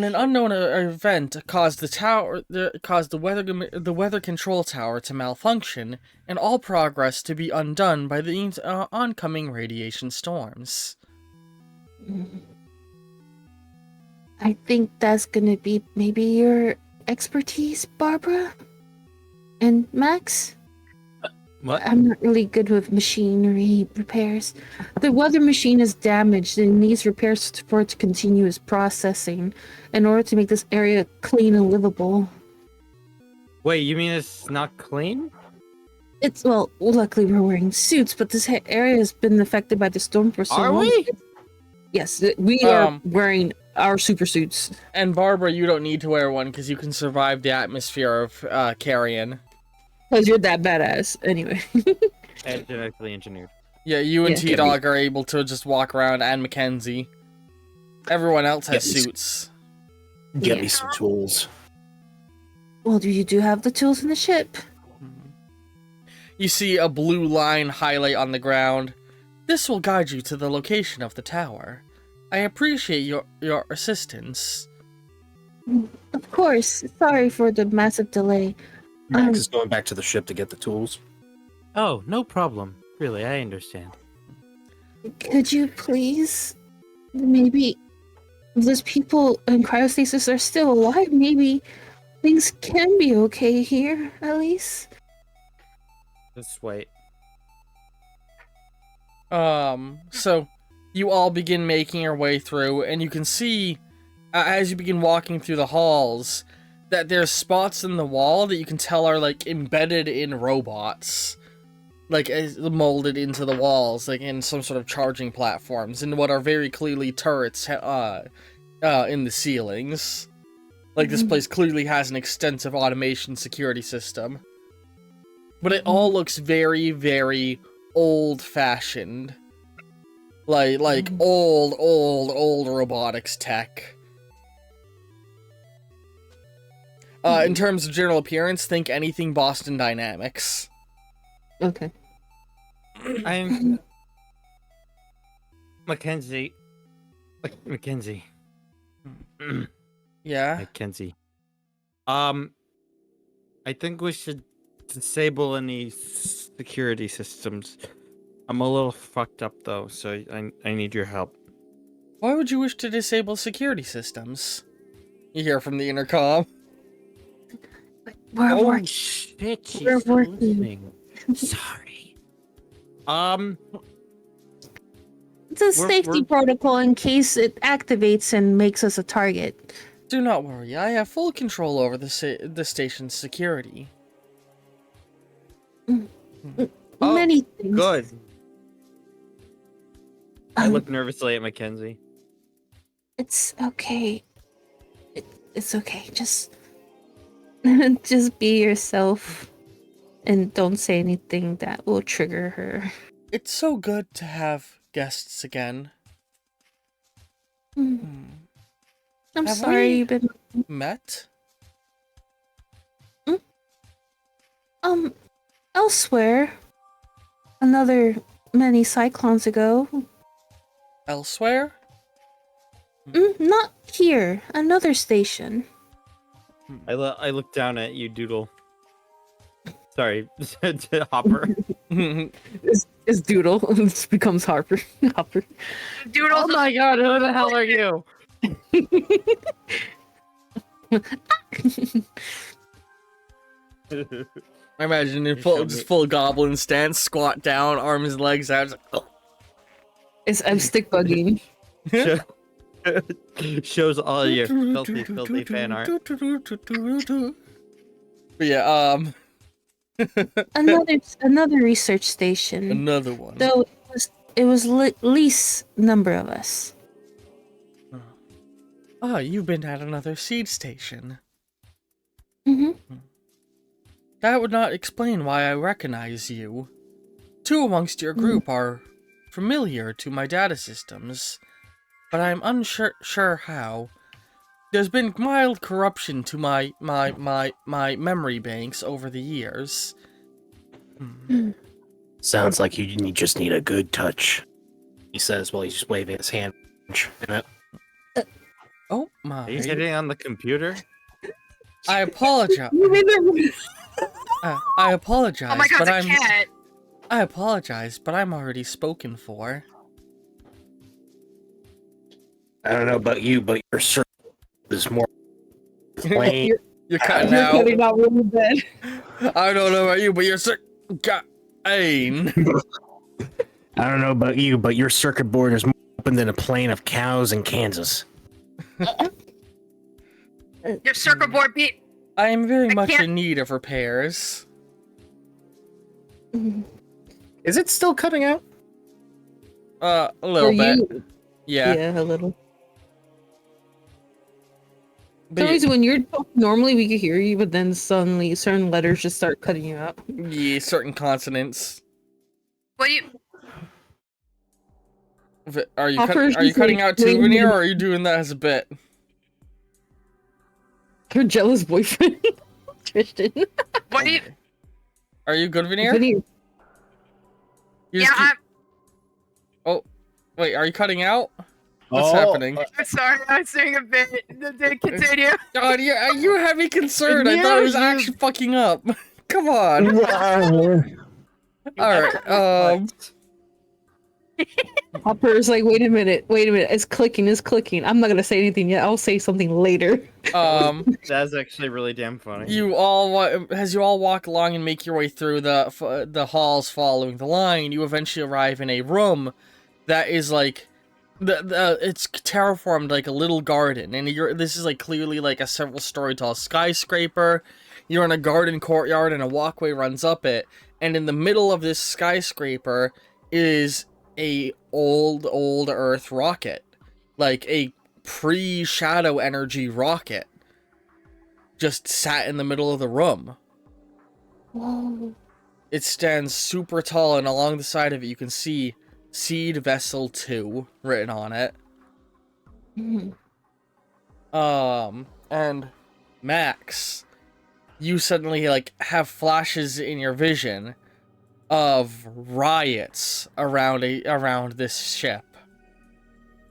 an unknown event caused the weather control tower to malfunction, and all progress to be undone by the oncoming radiation storms. I think that's gonna be maybe your expertise, Barbara and Max. What? I'm not really good with machinery repairs. The weather machine is damaged and needs repairs for it to continue its processing in order to make this area clean and livable. Wait, you mean it's not clean? It's, well, luckily we're wearing suits, but this area has been affected by the storm for so long. Are we? Yes, we are wearing our super suits. And Barbara, you don't need to wear one because you can survive the atmosphere of Carrion. Because you're that badass, anyway. And genetically engineered. Yeah, you and Yeah. T-Dog are able to just walk around, and Mackenzie. Everyone else has Yes. suits. Get Yeah. me some tools. Well, you do have the tools in the ship. You see a blue line highlight on the ground. This will guide you to the location of the tower. I appreciate your assistance. Of course. Sorry for the massive delay. Max is going back to the ship to get the tools. Oh, no problem. Really, I understand. Could you please, maybe, if those people in cryostasis are still alive, maybe things can be okay here, at least? Just wait. So you all begin making your way through, and you can see, as you begin walking through the halls, that there's spots in the wall that you can tell are, like, embedded in robots. Like, molded into the walls, like, in some sort of charging platforms, and what are very clearly turrets, in the ceilings. Like, this place clearly has an extensive automation security system. But it all looks very, very old-fashioned. Like old robotics tech. In terms of general appearance, think anything Boston Dynamics. Okay. I'm Mackenzie. Mackenzie. Yeah? Mackenzie. I think we should disable any security systems. I'm a little fucked up though, so I need your help. Why would you wish to disable security systems? You hear from the intercom. We're working. shit, she's We're working. listening. Sorry. It's a safety we're- protocol in case it activates and makes us a target. Do not worry, I have full control over the station's security. Oh, Many things. Good. I Um, look nervously at Mackenzie. It's okay. It's okay. Just just be yourself and don't say anything that will trigger her. It's so good to have guests again. Mm. I'm Have sorry we- you've been Met? elsewhere. Another many cyclones ago. Elsewhere? Not here. Another station. I look down at you, Doodle. Sorry, Hopper. It's Doodle. This becomes Harper. Hopper. Doodle. Oh my god, who the hell are you? I imagine in You full, showed just me. full goblin stance, squat down, arms and legs out. Just like, I'm stick bugging. Shows all your filthy, filthy fan art. But yeah, Another research station. another one. Though it was least number of us. Oh, you've been at another seed station. Mm-hmm. That would not explain why I recognize you. Two amongst your group are familiar to my data systems, but I'm unsure how. There's been mild corruption to my memory banks over the years. Sounds like you just need a good touch. He says while he's just waving his hand. Oh my! Are you hitting on the computer? I apologize. I apologize, Oh my god, but it's a cat. I apologize, but I'm already spoken for. I don't know about you, but your circle is more plain. You're cutting You're out. cutting out really bad. I don't know about you, but you're Ain. I don't know about you, but your circuit board is more open than a plain of cows in Kansas. Your circuit board beat. I am very I much can't- in need of repairs. Is it still cutting out? A little For bit. you, Yeah. a little. For But some reason, when you're talking normally, we could hear you, but then suddenly certain letters just start cutting you out. yeah, certain consonants. What do you? Are you Hopper's are you just cutting like out too, waiting Veneer, to- or are you doing that as a bit? Her jealous boyfriend, Tristan. What do you? Are you good, Veneer? Veneer. You Yeah, just keep- Wait, are you cutting out? What's Oh, happening? I'm sorry. I was doing a bit. Continue. God, you had me concerned. I thought it was Veneer, you- actually fucking up. Come on. All right. Hopper's like, wait a minute, it's clicking. I'm not gonna say anything yet. I'll say something later. That's actually really damn funny. You all walk along and make your way through the halls following the line, you eventually arrive in a room that is like it's terraformed like a little garden, and this is like clearly like a several story tall skyscraper. You're in a garden courtyard and a walkway runs up it, and in the middle of this skyscraper is a old Earth rocket, like a pre-shadow energy rocket, just sat in the middle of the room. Whoa. It stands super tall, and along the side of it you can see Seed Vessel 2 written on it. Mhm. And Max, you suddenly like have flashes in your vision of riots around this ship.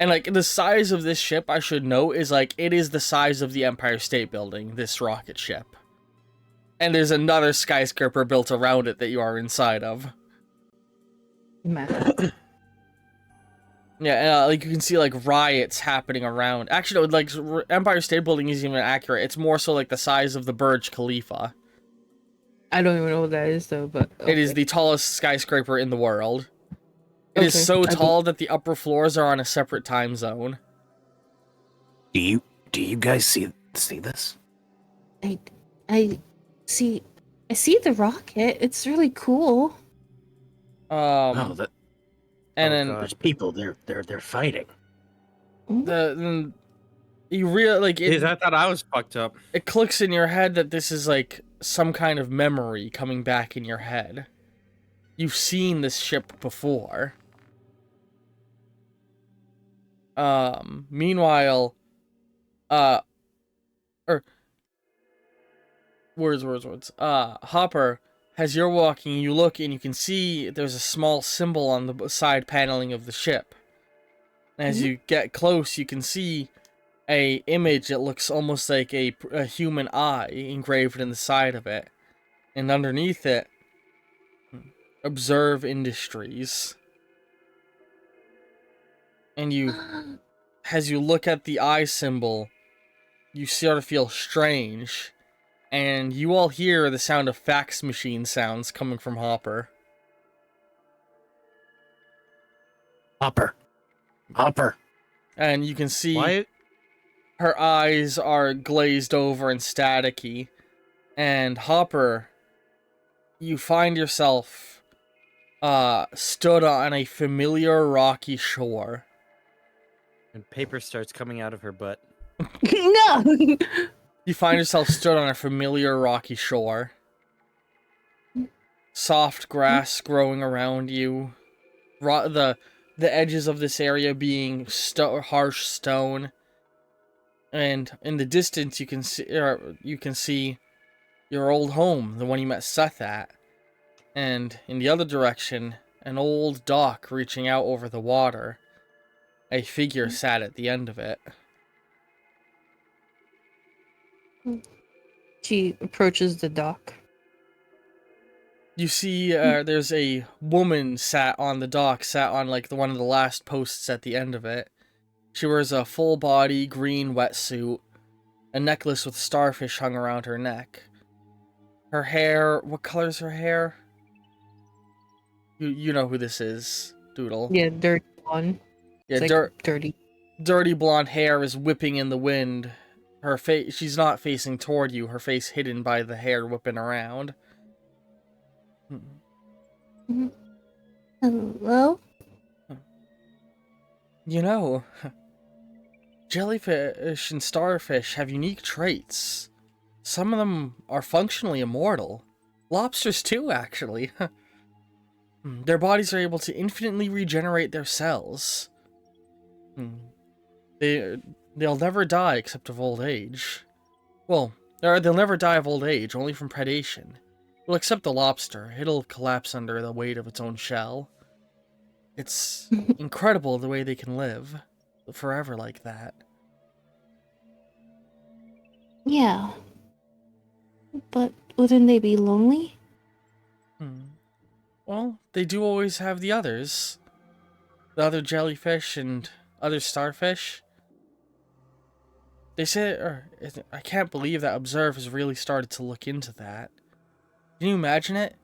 And like the size of this ship, I should note, is like it is the size of the Empire State Building, this rocket ship. And there's another skyscraper built around it that you are inside of. Math. Yeah, like you can see like riots happening around. Actually, no, like Empire State Building isn't even accurate. It's more so like the size of the Burj Khalifa. I don't even know what that is though, but It is okay. the tallest skyscraper in the world. It is Okay, so I don't- tall that the upper floors are on a separate time zone. Do you guys see this? I see the rocket. It's really cool. Oh, that And Oh, then God. there's people. They're fighting. then you like Jeez, it. I thought I was fucked up. It clicks in your head that this is like some kind of memory coming back in your head. You've seen this ship before. Meanwhile, or words. Hopper, as you're walking, you look and you can see there's a small symbol on the side paneling of the ship. And as you get close, you can see a image that looks almost like a human eye engraved in the side of it. And underneath it, Observe Industries. And as you look at the eye symbol, you sort of feel strange. And you all hear the sound of fax machine sounds coming from Hopper. Hopper. And you can see Why? her eyes are glazed over and staticky. And Hopper, you find yourself stood on a familiar rocky shore. And paper starts coming out of her butt. No! You find yourself stood on a familiar rocky shore. Soft grass growing around you. The edges of this area being harsh stone. And in the distance you can see your old home, the one you met Seth at. And in the other direction, an old dock reaching out over the water. A figure sat at the end of it. She approaches the dock. You see, there's a woman sat on the dock, sat on like one of the last posts at the end of it. She wears a full body green wetsuit, a necklace with starfish hung around her neck. Her hair, what color is her hair? You know who this is, Doodle. Yeah, dirty blonde. Yeah, It's like dirty. dirty blonde hair is whipping in the wind. Her face, she's not facing toward you, her face hidden by the hair whipping around. Hello? You know, jellyfish and starfish have unique traits. Some of them are functionally immortal. Lobsters too, actually. Their bodies are able to infinitely regenerate their cells. They'll never die except of old age. Well, they'll never die of old age, only from predation. Well, except the lobster. It'll collapse under the weight of its own shell. It's incredible the way they can live forever like that. Yeah. But wouldn't they be lonely? Well, they do always have the others. The other jellyfish and other starfish. They say, I can't believe that Observe has really started to look into that. Can you imagine it?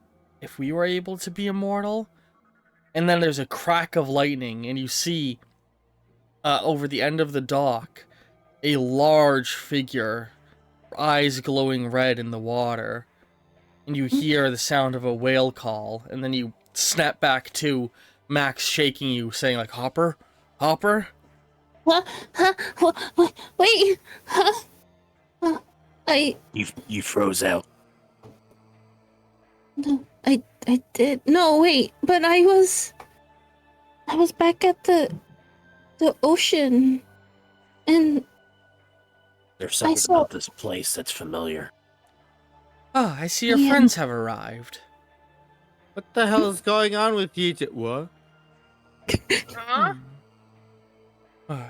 If we were able to be immortal? And then there's a crack of lightning, and you see, over the end of the dock, a large figure, eyes glowing red in the water. And you hear the sound of a whale call, and then you snap back to Max shaking you, saying like, Hopper? Hopper? What? Wait! Huh? You froze out. No, I did. No, wait, but I was back at the ocean, and There's something saw- about this place that's familiar. Ah, I see your Yeah. friends have arrived. What the hell is going on with you two? What? Huh?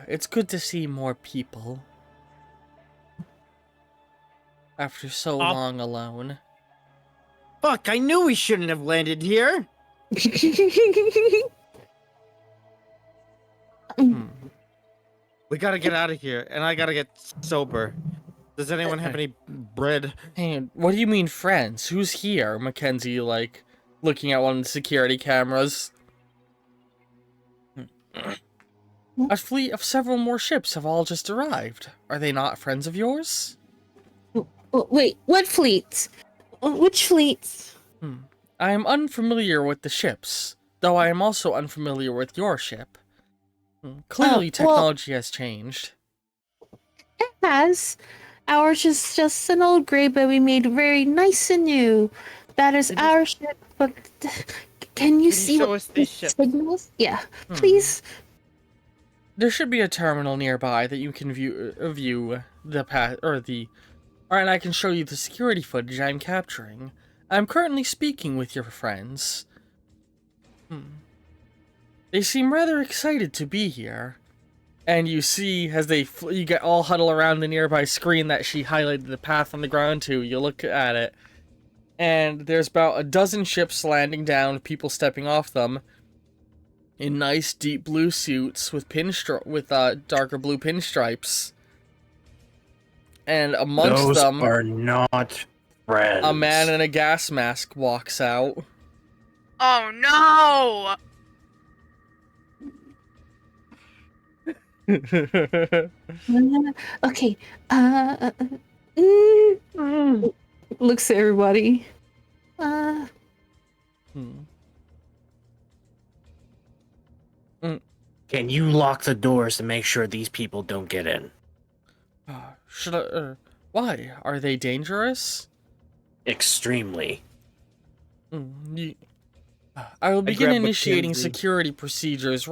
It's good to see more people. After so long alone. Fuck, I knew we shouldn't have landed here. We gotta get out of here, and I gotta get sober. Does anyone have any bread? Hey, what do you mean friends? Who's here? Mackenzie, like, looking at one of the security cameras. A fleet of several more ships have all just arrived. Are they not friends of yours? Wait, what fleets? Which fleets? I am unfamiliar with the ships, though I am also unfamiliar with your ship. Clearly, well- technology has changed. It has. Ours is just an old gray, but we made very nice and new. That is our ship, but can you see show what us these the ships? signals? Yeah, please. There should be a terminal nearby that you can view the path or the. Alright, I can show you the security footage I'm capturing. I'm currently speaking with your friends. They seem rather excited to be here. And you see, as you get all huddle around the nearby screen that she highlighted the path on the ground to, you look at it, and there's about a dozen ships landing down, people stepping off them, in nice deep blue suits with darker blue pinstripes. And amongst Those them, are not friends. a man in a gas mask walks out. Oh no! Okay. Looks at everybody. Can you lock the doors to make sure these people don't get in? Should I? Why? Are they dangerous? Extremely. I will begin grab initiating Mackenzie. security procedures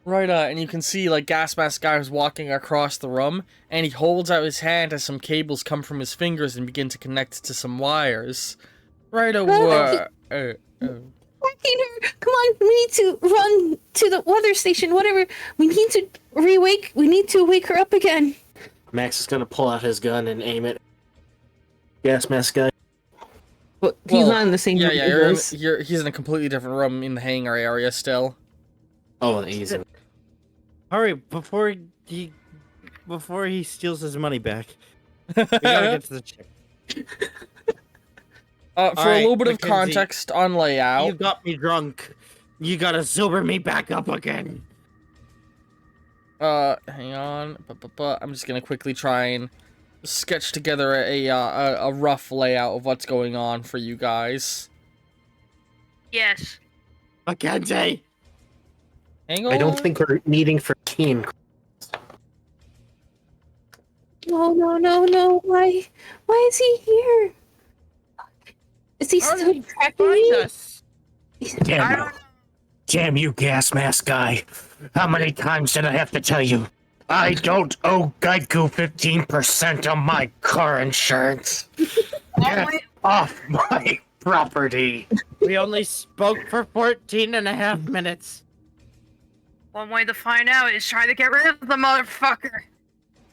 and you can see like gas mask guy is walking across the room, and he holds out his hand as some cables come from his fingers and begin to connect to some wires. Right away. Come on, we need to run to the weather station. Whatever. We need to We need to wake her up again. Max is gonna pull out his gun and aim it. Gas mask guy. But he's not in the same room as us. He's in a completely different room in the hangar area still. Oh, easy. Hurry, before he steals his money back. We gotta get to the chip. For a Alright, little bit of Mackenzie, context on layout. You got me drunk. You gotta sober me back up again. Hang on. I'm just gonna quickly try and sketch together a rough layout of what's going on for you guys. Yes. Mackenzie! Hang on. I don't think we're meeting for team. No. Why is he here? Is he How still did he tracking find me? us? Damn you, gas mask guy. How many times did I have to tell you? I don't owe Geico 15% of my car insurance. Get off my property. We only spoke for 14 and a half minutes. One way to find out is try to get rid of the motherfucker.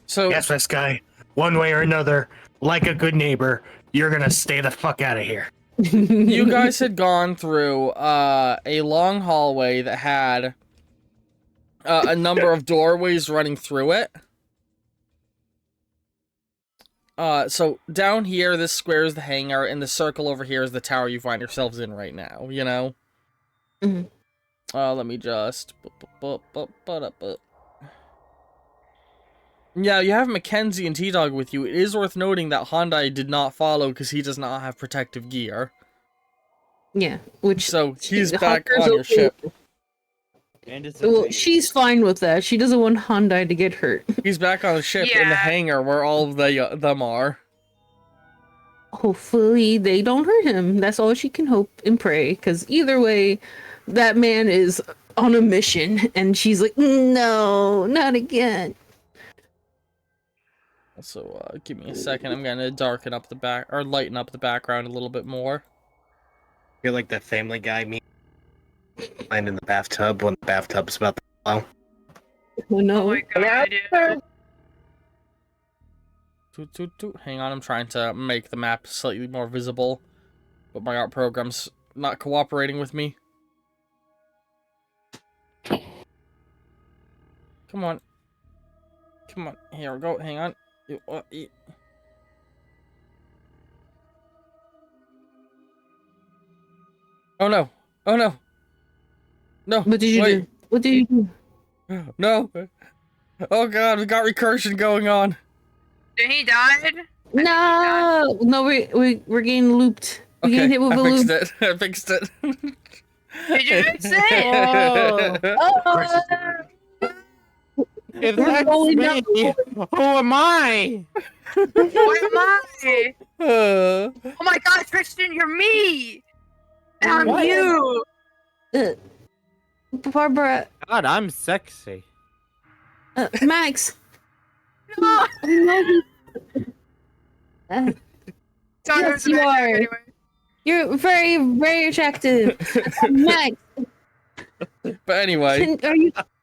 So Gas mask guy, one way or another, like a good neighbor, you're gonna stay the fuck out of here. you guys had gone through a long hallway that had a number of doorways running through it. So down here, this square is the hangar, and the circle over here is the tower you find yourselves in right now, you know? Mhm. Let me just... Yeah, you have Mackenzie and T-Dog with you. It is worth noting that Hyundai did not follow because he does not have protective gear. Yeah, which So he's the back Hunter's on your okay. ship. And it's Well, she's fine with that. She doesn't want Hyundai to get hurt. He's back on the ship in the Yeah. hangar where all of them are. Hopefully they don't hurt him. That's all she can hope and pray. Because either way, that man is on a mission, and she's like, no, not again. So, give me a second. I'm gonna darken up the back, or lighten up the background a little bit more. You're like that Family Guy meme. Lying in the bathtub when the bathtub's about to blow. Oh no. Oh my god, yeah. Hang on, I'm trying to make the map slightly more visible, but my art program's not cooperating with me. Come on. Come on. Here we go. Hang on. Oh no. Oh no. No. What did you wait. do? What did you do? No. Oh god, we got recursion going on. Did he died? No, we're getting looped. We're Okay, getting hit with I a loop. fixed it. I fixed it. Did you fix it? If We're that's going me, down. who am I? What am I? Oh my god, Christian, you're me! And I'm What? you! Uh, Barbara, God, I'm sexy. Max. No! I know Sorry, Yes, it was you imaginary are. anyway. you're very, very attractive. Max, But anyway,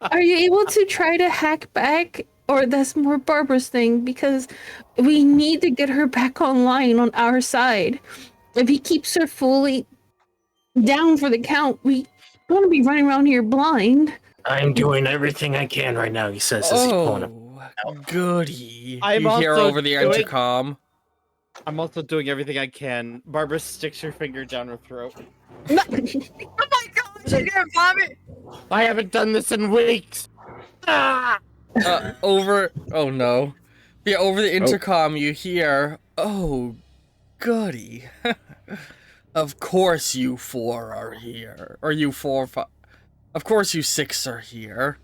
are you able to try to hack back? Or that's more Barbara's thing because we need to get her back online on our side. If he keeps her fully down for the count, we want to be running around here blind. I'm doing everything I can right now, he says as he's pulling up. goody. I'm You hear also over the doing- intercom. I'm also doing everything I can. Barbara sticks her finger down her throat. Oh my god, she's gonna vomit! I haven't done this in weeks. Ah! Oh no. Yeah, over the intercom you hear, oh, goody. Of course you 4 are here. Or you 4, 5. Of course you 6 are here.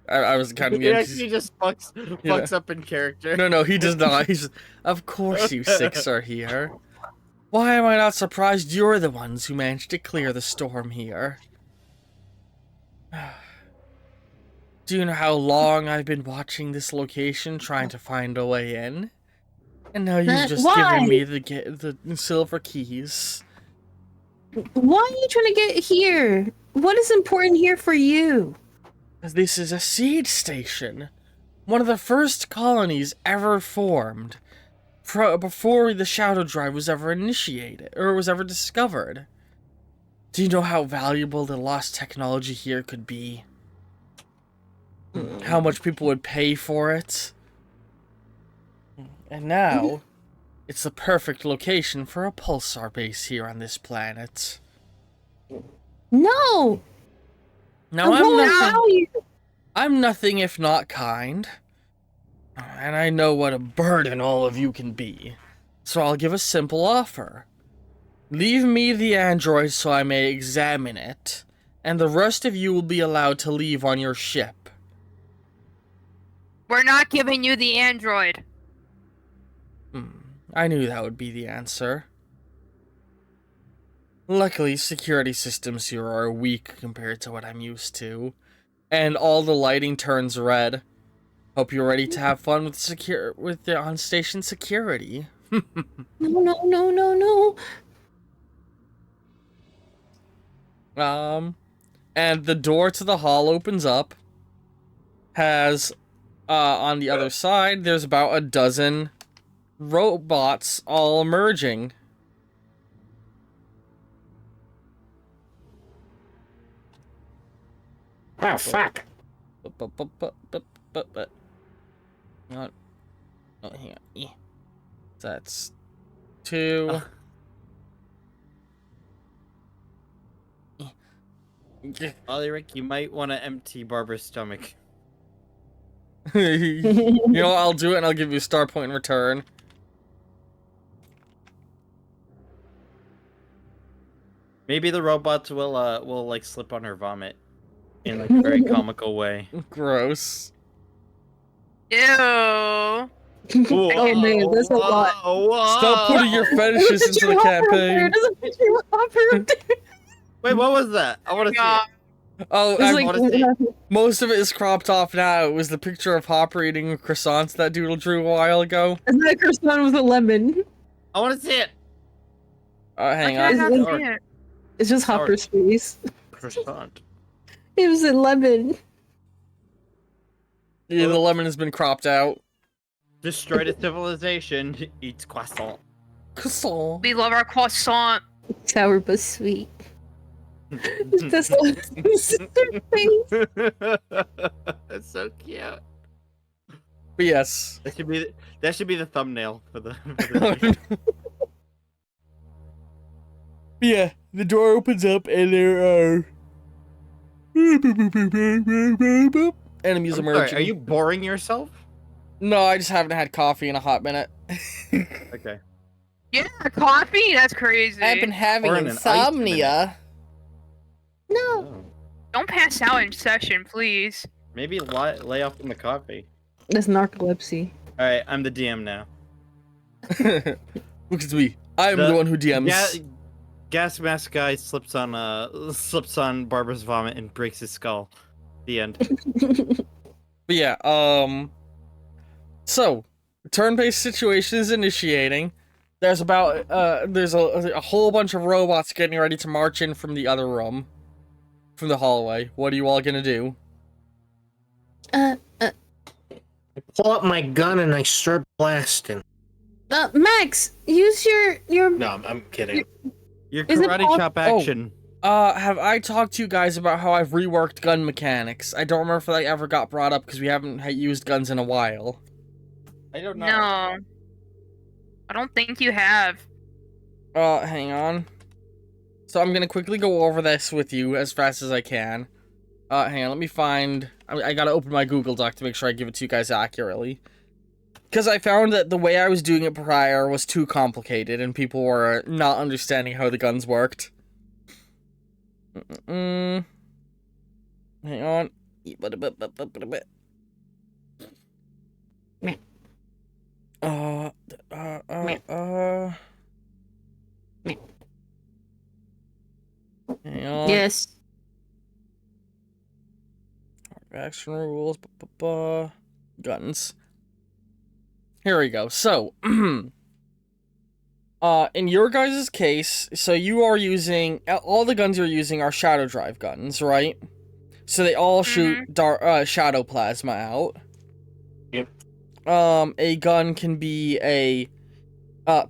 I was kind of... He actually just fucks up in character. No, he does not. He's... Of course you 6 are here. Why am I not surprised you're the ones who managed to clear the storm here? Do you know how long I've been watching this location, trying to find a way in? And now you've just Why? given me the silver keys. Why are you trying to get here? What is important here for you? This is a seed station. One of the first colonies ever formed. Before the Shadow Drive was ever initiated, or was ever discovered. Do you know how valuable the lost technology here could be? How much people would pay for it? And now, it's the perfect location for a pulsar base here on this planet. No! Now, I won't allow you. I'm nothing if not kind. And I know what a burden all of you can be. So I'll give a simple offer. Leave me the android so I may examine it, and the rest of you will be allowed to leave on your ship. We're not giving you the android. I knew that would be the answer. Luckily, security systems here are weak compared to what I'm used to. And all the lighting turns red. Hope you're ready to have fun with the on-station security. No. And the door to the hall opens up. Has, on the other side, there's about a dozen robots all emerging. Oh, fuck. Not. Oh, hang on. Yeah. That's 2. Rick, you might want to empty Barbara's stomach. You know what, I'll do it and I'll give you a star point in return. Maybe the robots will like slip on her vomit in like a very comical way. Gross. Ew. Oh man, that's a lot. Stop putting your fetishes into the campaign. There's a picture of Hopper up there. Wait, what was that? I want to see God. it. Oh, It's like, most of it is cropped off now. It was the picture of Hopper eating croissants that Doodle drew a while ago. isn't that croissant with a lemon? I want to see it. Hang I on. can't Sorry. see it. It's just Sour. Hopper's face. Croissant. It was a lemon. Yeah, the lemon has been cropped out. Destroyed a civilization. Eats croissant. Croissant. We love our croissant. Sour but sweet. That's the face. That's so cute. But yes. That should be the thumbnail for the. For the Yeah, the door opens up and there are enemies I'm emerging. sorry, are you boring yourself? No, I just haven't had coffee in a hot minute. Okay. Yeah, coffee? That's crazy. I've been having Or in an ice insomnia. No. Oh. Don't pass out in session, please. Maybe lay off from the coffee. That's narcolepsy. All right, I'm the DM now. Look at me. I am the one who DMs. gas mask guy slips on Barbara's vomit and breaks his skull. The end. But yeah, so turn-based situation is initiating. There's a whole bunch of robots getting ready to march in from the other room, from the hallway. What are you all gonna do? I pull out my gun and I start blasting. Max, use your. No, I'm kidding. Your Is it karate pos- chop action. Have I talked to you guys about how I've reworked gun mechanics? I don't remember if that ever got brought up because we haven't used guns in a while. I don't know. No. I don't think you have. Hang on. So I'm gonna quickly go over this with you as fast as I can. Hang on, let me find... I gotta open my Google Doc to make sure I give it to you guys accurately. Because I found that the way I was doing it prior was too complicated, and people were not understanding how the guns worked. Hang on. Hang on. Yes. Action rules. Guns. Here we go. So, in your guys' case, so you are using all the guns you're using are shadow drive guns, right? So they all shoot shadow plasma out. Yep. A gun can be a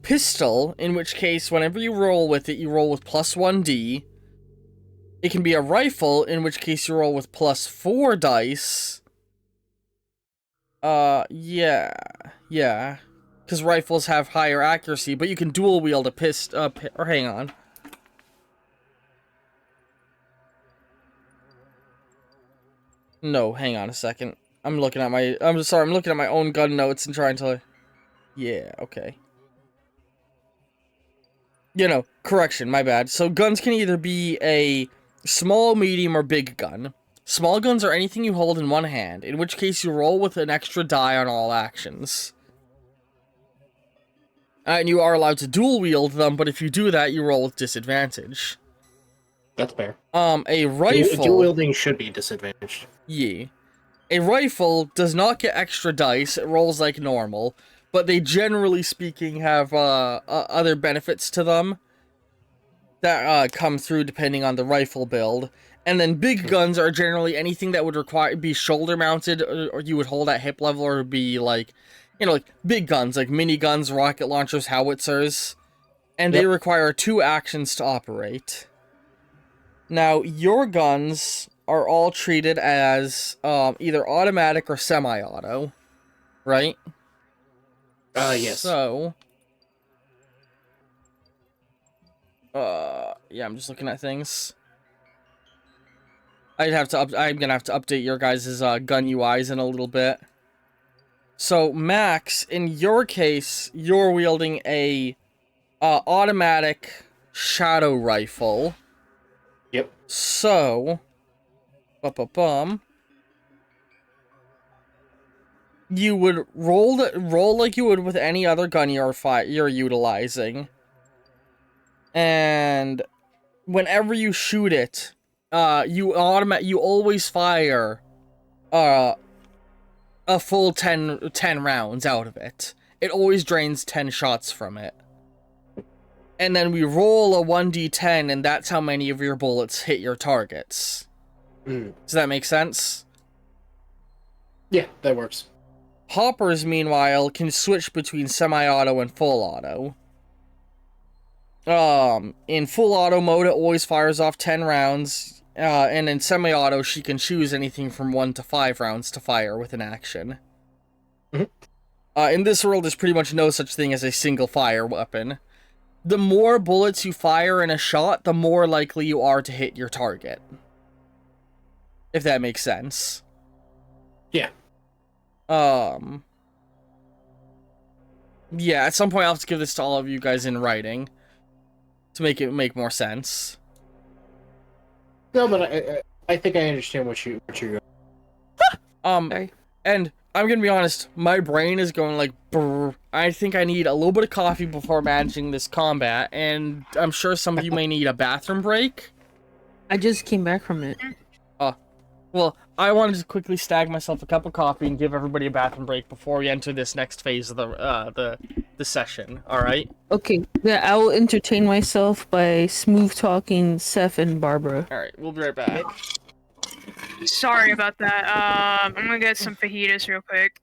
pistol, in which case, whenever you roll with it, you roll with +1d. It can be a rifle, in which case you roll with +4 dice. Yeah. Because rifles have higher accuracy, but you can dual wield a pistol. Or hang on. No, hang on a second. I'm looking at my own gun notes and trying to... Yeah, okay. Correction, my bad. So guns can either be a small, medium, or big gun. Small guns are anything you hold in one hand, in which case you roll with an extra die on all actions. And you are allowed to dual wield them, but if you do that, you roll with disadvantage. That's fair. A rifle... Dual wielding should be disadvantaged. Yeah. A rifle does not get extra dice, it rolls like normal, but they generally speaking have other benefits to them that come through depending on the rifle build. And then big guns are generally anything that would be shoulder mounted, or you would hold at hip level, or be like, like big guns, like miniguns, rocket launchers, howitzers. And they require 2 actions to operate. Now, your guns are all treated as either automatic or semi-auto, right? Yes. So, yeah, I'm just looking at things. I'm gonna have to update your guys' gun UIs in a little bit. So, Max, in your case, you're wielding a automatic shadow rifle. Yep. So, you would roll like you would with any other gun you're utilizing, and whenever you shoot it, you always fire a full 10 rounds out of it. It always drains 10 shots from it. And then we roll a 1d10, and that's how many of your bullets hit your targets. Does that make sense? Yeah, that works. Hoppers, meanwhile, can switch between semi-auto and full auto. In full auto mode, it always fires off 10 rounds, and in semi-auto, she can choose anything from 1 to 5 rounds to fire with an action. In this world, there's pretty much no such thing as a single fire weapon. The more bullets you fire in a shot, the more likely you are to hit your target. If that makes sense. Yeah. Yeah, at some point I'll have to give this to all of you guys in writing to make it make more sense. No, but I think I understand what you're going. And I'm gonna be honest. My brain is going like, brr. I think I need a little bit of coffee before managing this combat, and I'm sure some of you may need a bathroom break. I just came back from it. Well, I wanted to quickly stag myself a cup of coffee and give everybody a bathroom break before we enter this next phase of the session. All right. Okay, yeah, I will entertain myself by smooth talking Seth and Barbara. All right. We'll be right back. Sorry about that. I'm gonna get some fajitas real quick.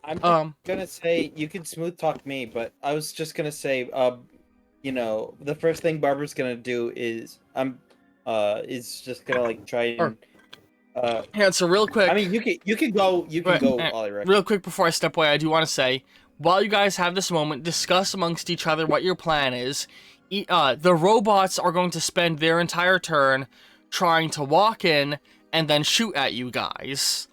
I'm gonna say you can smooth talk me, but I was just gonna say, you know, the first thing Barbara's gonna do is just gonna like try and Yeah. So real quick. I mean, you can go Ollie. Real quick before I step away, I do want to say, while you guys have this moment, discuss amongst each other what your plan is. The robots are going to spend their entire turn trying to walk in and then shoot at you guys.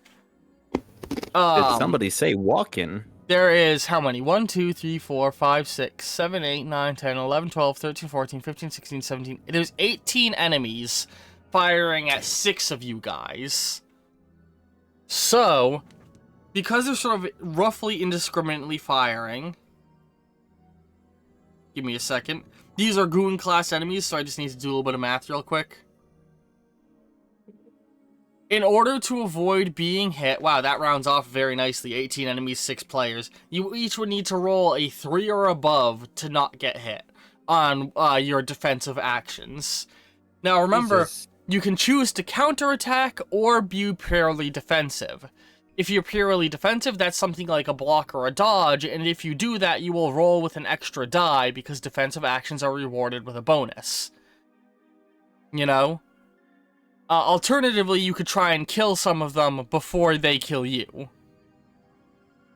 Did somebody say walk in? There is how many? 1, 2, 3, 4, 5, 6, 7, 8, 9, 10, 11, 12, 13, 14, 15, 16, 17. There's 18 enemies firing at 6 of you guys. So, because they're sort of roughly indiscriminately firing, give me a second. These are Goon class enemies, so I just need to do a little bit of math real quick. In order to avoid being hit, wow, that rounds off very nicely. 18 enemies, 6 players. You each would need to roll a 3 or above to not get hit on your defensive actions. Now remember, Jesus. you can choose to counterattack or be purely defensive. If you're purely defensive, that's something like a block or a dodge, and if you do that, you will roll with an extra die because defensive actions are rewarded with a bonus. You know? Alternatively, you could try and kill some of them before they kill you.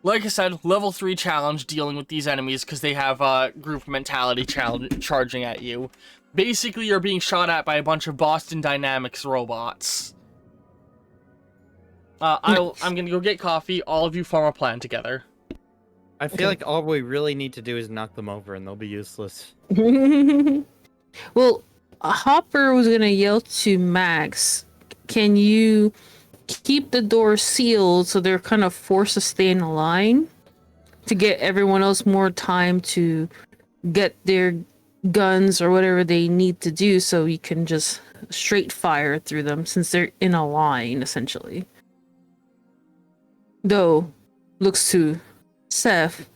Like I said, level 3 challenge dealing with these enemies because they have group mentality charging at you. Basically, you're being shot at by a bunch of Boston Dynamics robots. I'm gonna go get coffee. All of you form a plan together. I feel like all we really need to do is knock them over, and they'll be useless. Well, Hopper was gonna yell to Max, can you keep the door sealed so they're kind of forced to stay in a line to get everyone else more time to get their guns or whatever they need to do so you can just straight fire through them since they're in a line, essentially. Though, looks to Seth,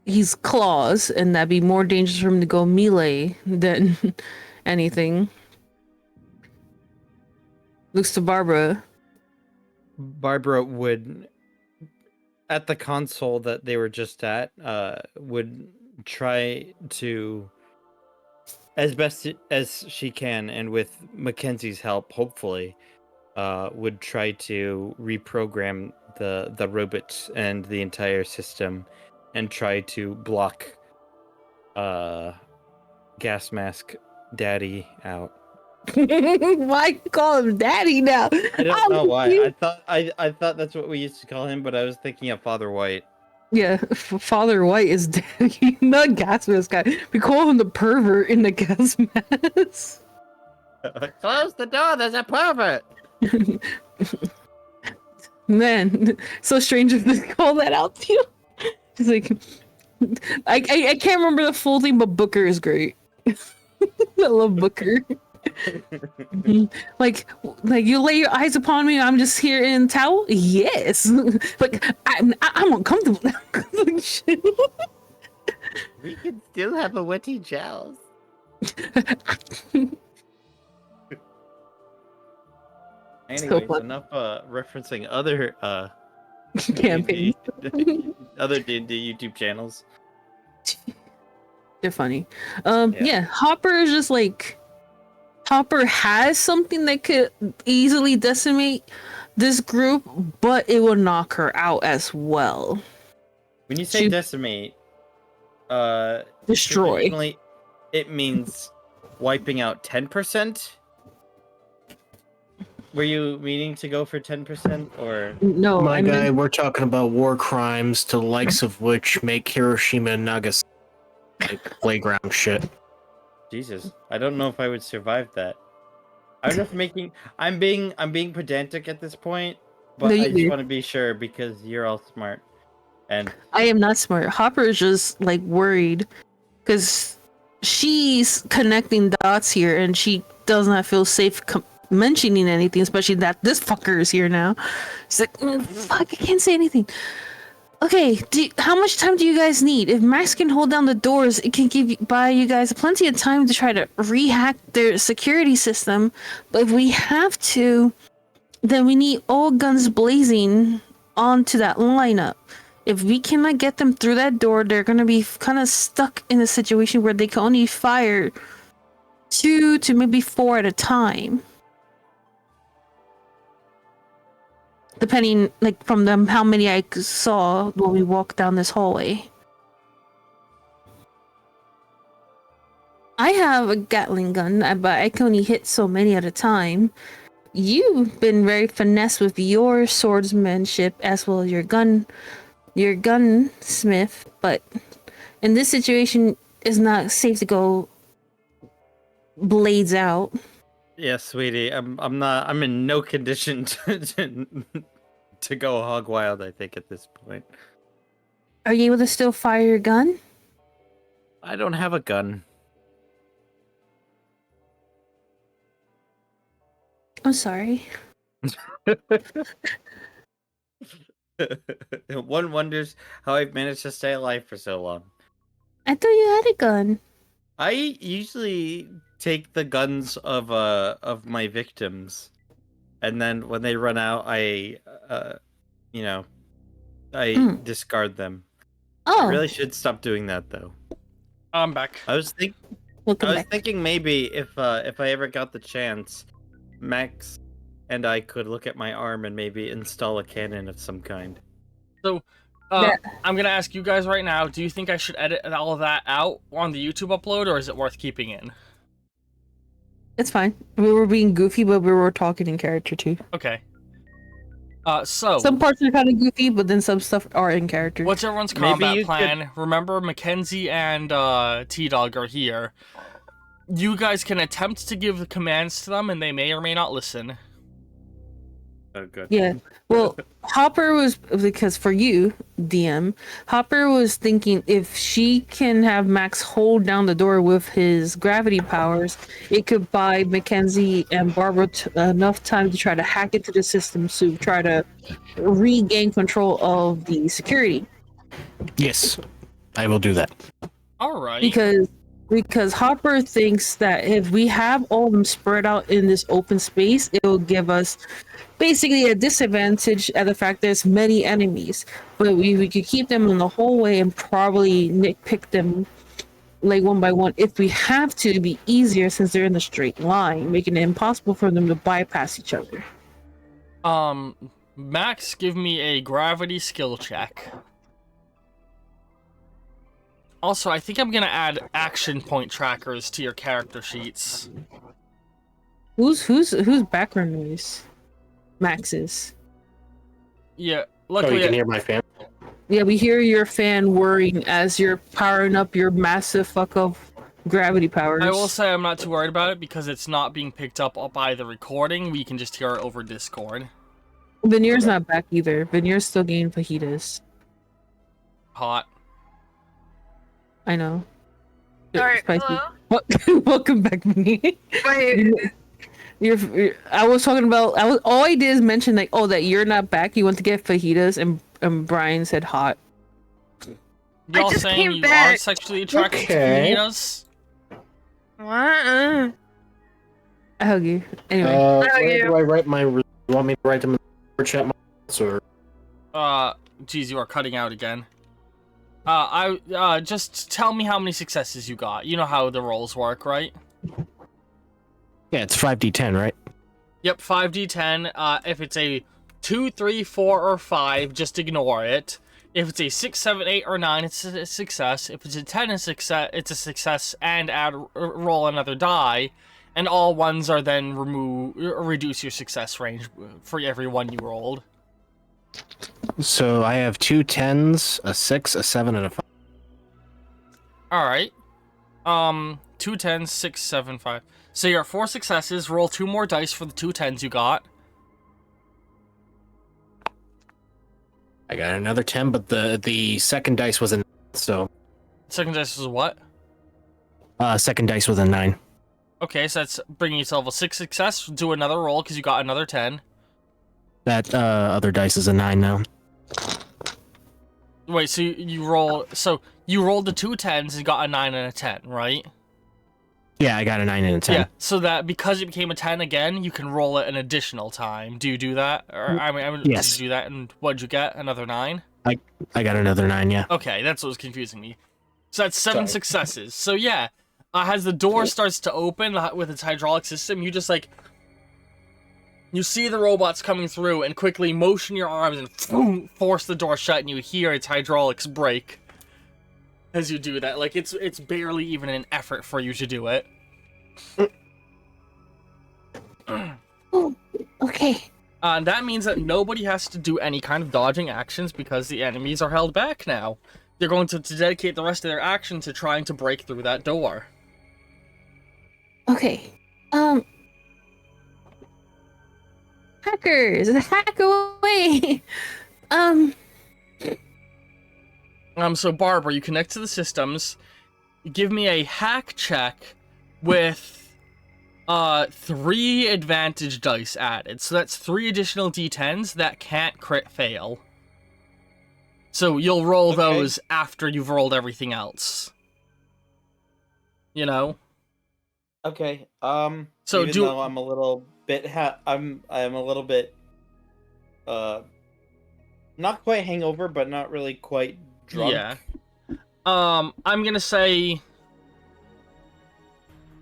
he's claws, and that'd be more dangerous for him to go melee than anything. Looks to Barbara. Barbara would, at the console that they were just at, would try to, as best as she can, and with Mackenzie's help, hopefully, would try to reprogram the robots and the entire system and try to block Gas Mask Daddy out. Why call him Daddy now? I don't know why. I thought that's what we used to call him, but I was thinking of Father White. Yeah, Father White is Daddy, not Gas Mask guy. We call him the pervert in the Gas Mask. Close the door, there's a pervert! Man, so strange if they call that out to you. It's like, I can't remember the full thing, but Booker is great. I love Booker. like you lay your eyes upon me, I'm just here in towel. Yes, like I'm uncomfortable now. Like, shit. We can still have a wetty jowls. Anyways, fun. enough referencing other Campaigns. other D&D YouTube channels. They're funny. Yeah, Hopper is just like, Hopper has something that could easily decimate this group, but it will knock her out as well. When you say She- decimate, Destroy. traditionally, it means wiping out 10%. Were you meaning to go for 10% or? No, My I guy, meant, we're talking about war crimes to the likes of which make Hiroshima and Nagasaki like playground shit. Jesus, I don't know if I would survive that. I'm just making. I'm being pedantic at this point. but No, I you just do. want to be sure because you're all smart. And I am not smart. Hopper is just like worried because she's connecting dots here and she does not feel safe mentioning anything, especially that this fucker is here now. She's like, fuck, I can't say anything. Okay, how much time do you guys need? If Max can hold down the doors, it can buy you guys plenty of time to try to rehack their security system. But if we have to, then we need all guns blazing onto that lineup. If we cannot get them through that door, they're gonna be kind of stuck in a situation where they can only fire 2 to maybe 4 at a time. Depending, like, from them, how many I saw when we walked down this hallway. I have a Gatling gun, but I can only hit so many at a time. You've been very finesse with your swordsmanship as well as your gunsmith, but in this situation, it's not safe to go blades out. yeah, sweetie, I'm in no condition to go hog wild, I think, at this point. Are you able to still fire your gun? I don't have a gun. I'm sorry. One wonders how I've managed to stay alive for so long. I thought you had a gun. I usually take the guns of my victims, and then when they run out, I discard them. Oh, I really should stop doing that though. I'm back. I was welcome back. thinking maybe if I ever got the chance, Max and I could look at my arm and maybe install a cannon of some kind. So, Yeah. I'm gonna ask you guys right now, do you think I should edit all of that out on the YouTube upload, or is it worth keeping in? It's fine. We were being goofy, but we were talking in character too. Okay. So, Some parts are kind of goofy, but then some stuff are in character. what's everyone's Maybe combat you plan? Remember, Mackenzie and T-Dog are here. You guys can attempt to give the commands to them, and they may or may not listen. Oh, good. Yeah. Well, Hopper was, because for you, DM, Hopper was thinking if she can have Max hold down the door with his gravity powers, it could buy Mackenzie and Barbara enough time to try to hack into the system to try to regain control of the security. Yes, I will do that. All right. Because Hopper thinks that if we have all of them spread out in this open space, it will give us basically a disadvantage at the fact there's many enemies. But we could keep them in the hallway and probably nitpick them like one by one. If we have to, it'd be easier since they're in a straight line, making it impossible for them to bypass each other. Max, give me a gravity skill check. Also, I think I'm gonna add action point trackers to your character sheets. Who's background noise? Max's. Yeah, Oh, you luckily, can hear my fan. Yeah, we hear your fan whirring as you're powering up your massive fuck up gravity powers. I will say I'm not too worried about it because it's not being picked up by the recording. We can just hear it over Discord. Veneer's not back either. Veneer's still getting fajitas. Hot. I know. Alright, Spicy. hello? Welcome back, Veneer. Wait, I was talking about. All I did is mention like, oh, that you're not back. You went to get fajitas, and Brian said hot. Y'all just saying came you are back. sexually attracted Okay. to fajitas? what? I hug you. Anyway, Where do I write my? You want me to write them in the chat, or? Geez, you are cutting out again. Just tell me how many successes you got. You know how the rolls work, right? Yeah, it's 5d10, right? Yep, 5d10. If it's a 2, 3, 4, or 5, just ignore it. If it's a 6, 7, 8, or 9, it's a success. If it's a 10, it's a success, and roll another die. And all ones are then reduce your success range for every one you rolled. So I have 2 10s, a 6, a 7, and a 5. Alright. 2 10s, 6, 7, 5. So you're 4 successes. Roll 2 more dice for the 2 10s you got. I got another 10, but the second dice was a 9, so Second dice was what? second dice was a 9. Okay, so that's bringing you to level 6 success. Do another roll because you got another 10. That other dice is a 9 now. Wait, so you roll. So you rolled the 2 10s and got a 9 and a 10, right? Yeah, I got a 9 and a 10. Yeah. So that because it became a 10 again, you can roll it an additional time. Do you do that? Or I mean, Yes. did you do that? And what'd you get? Another 9? I got another 9, yeah. Okay, that's what was confusing me. So that's 7 Sorry. successes. So yeah, as the door starts to open with its hydraulic system, you just like you see the robots coming through and quickly motion your arms and boom, force the door shut, and you hear its hydraulics break as you do that. Like it's barely even an effort for you to do it. Oh, okay. And that means that nobody has to do any kind of dodging actions because the enemies are held back now. They're going to dedicate the rest of their action to trying to break through that door. Okay. Hackers, hack away. So Barbara, you connect to the systems. Give me a hack check with 3 advantage dice added. So that's 3 additional d10s that can't crit fail. So you'll roll those after you've rolled everything else. You know? Okay. So even though I'm a little bit I'm a little bit not quite hangover, but not really quite drunk. Yeah. I'm gonna say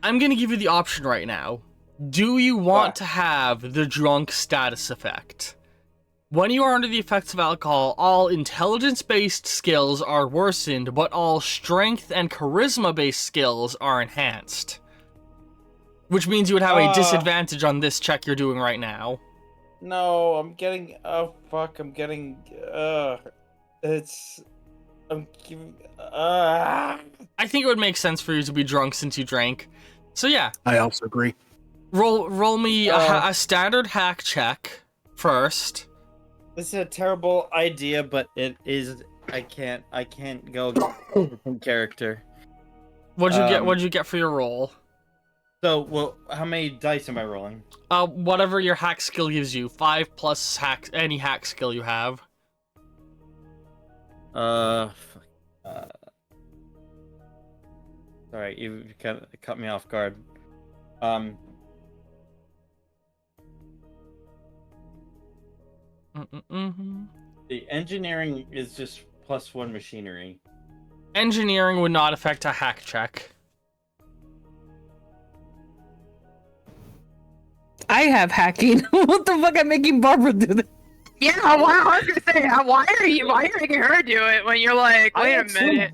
I'm gonna give you the option right now. Do you want What? to have the drunk status effect? When you are under the effects of alcohol, all intelligence-based skills are worsened, but all strength and charisma-based skills are enhanced. Which means you would have a disadvantage on this check you're doing right now. No, I'm getting. Oh fuck! I'm getting. It's. I'm giving. I think it would make sense for you to be drunk since you drank. So yeah, I also agree. roll me a standard hack check first. This is a terrible idea, but it is. I can't go from character. What'd you get? What'd you get for your roll? So, well, how many dice am I rolling? Whatever your hack skill gives you, 5 plus any hack skill you have. Sorry, you cut me off guard. The engineering is just +1 machinery. Engineering would not affect a hack check. I have hacking. What the fuck? I'm making Barbara do that. Yeah, well, I was gonna say, why are you making her do it when you're like, wait a minute?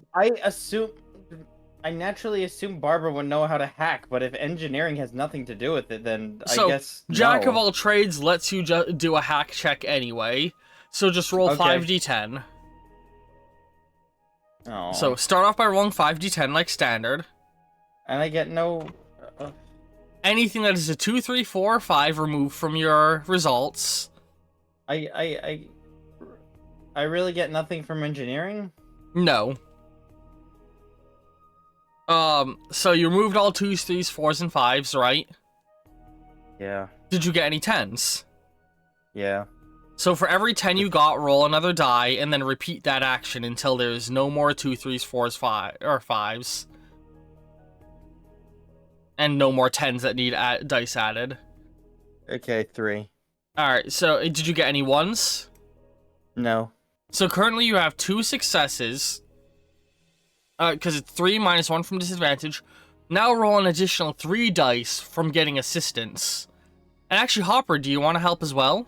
I naturally assume Barbara would know how to hack, but if engineering has nothing to do with it, then So, I guess Jack no. of all trades lets you do a hack check anyway. So just roll Okay. 5d10. Oh. So start off by rolling 5d10 like standard. And I get no. Anything that is a 2, 3, 4, or 5 removed from your results. I really get nothing from engineering. No. So you removed all 2s, 3s, 4s, and 5s, right? Yeah. Did you get any 10s? Yeah. So for every 10 you got, roll another die, and then repeat that action until there's no more 2, 3s, 4s, 5s. And no more 10s that need dice added. Okay, 3. Alright, so did you get any 1s? No. So currently you have 2 successes. Because it's 3 minus 1 from disadvantage. Now roll an additional 3 dice from getting assistance. And actually, Hopper, do you want to help as well?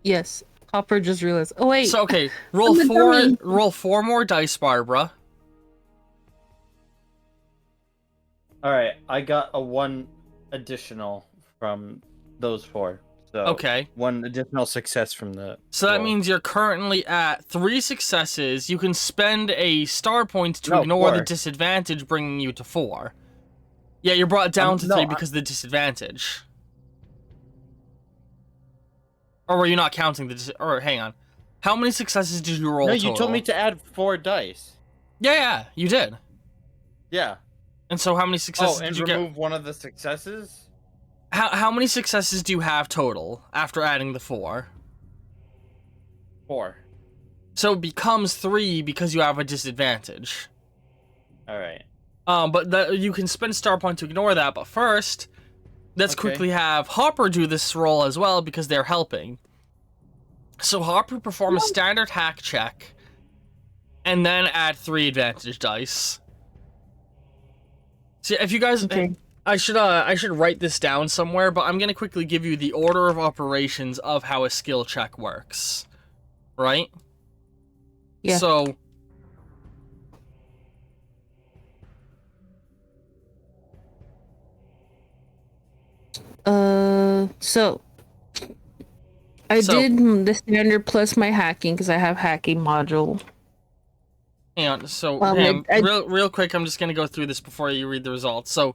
Yes. Hopper just realized. Oh wait. So okay, roll I'm a dummy. roll 4 more dice, Barbara. Alright, I got a 1 additional from those 4. So Okay. 1 additional success from the. So that roll. means you're currently at 3 successes. You can spend a star point to No, ignore the 4. disadvantage, bringing you to 4. Yeah, you're brought down to no, 3 I- because of the or were you not counting the or hang on. How many successes did you roll No, total? you told me to add 4 dice. Yeah, you did. Yeah. And so how many successes Oh, and did you get? remove one of the successes? How many successes do you have total after adding the 4? 4. So it becomes 3 because you have a disadvantage. Alright. But you can spend star point to ignore that. But first, let's Okay. quickly have Hopper do this roll as well because they're helping. So Hopper perform a standard hack check, and then add 3 advantage dice. See, if you guys, Okay. I should write this down somewhere, but I'm gonna quickly give you the order of operations of how a skill check works, right? Yeah. So. So I So- did the standard plus my hacking because I have hacking module. Hang on, so I- real quick, I'm just gonna go through this before you read the results. So,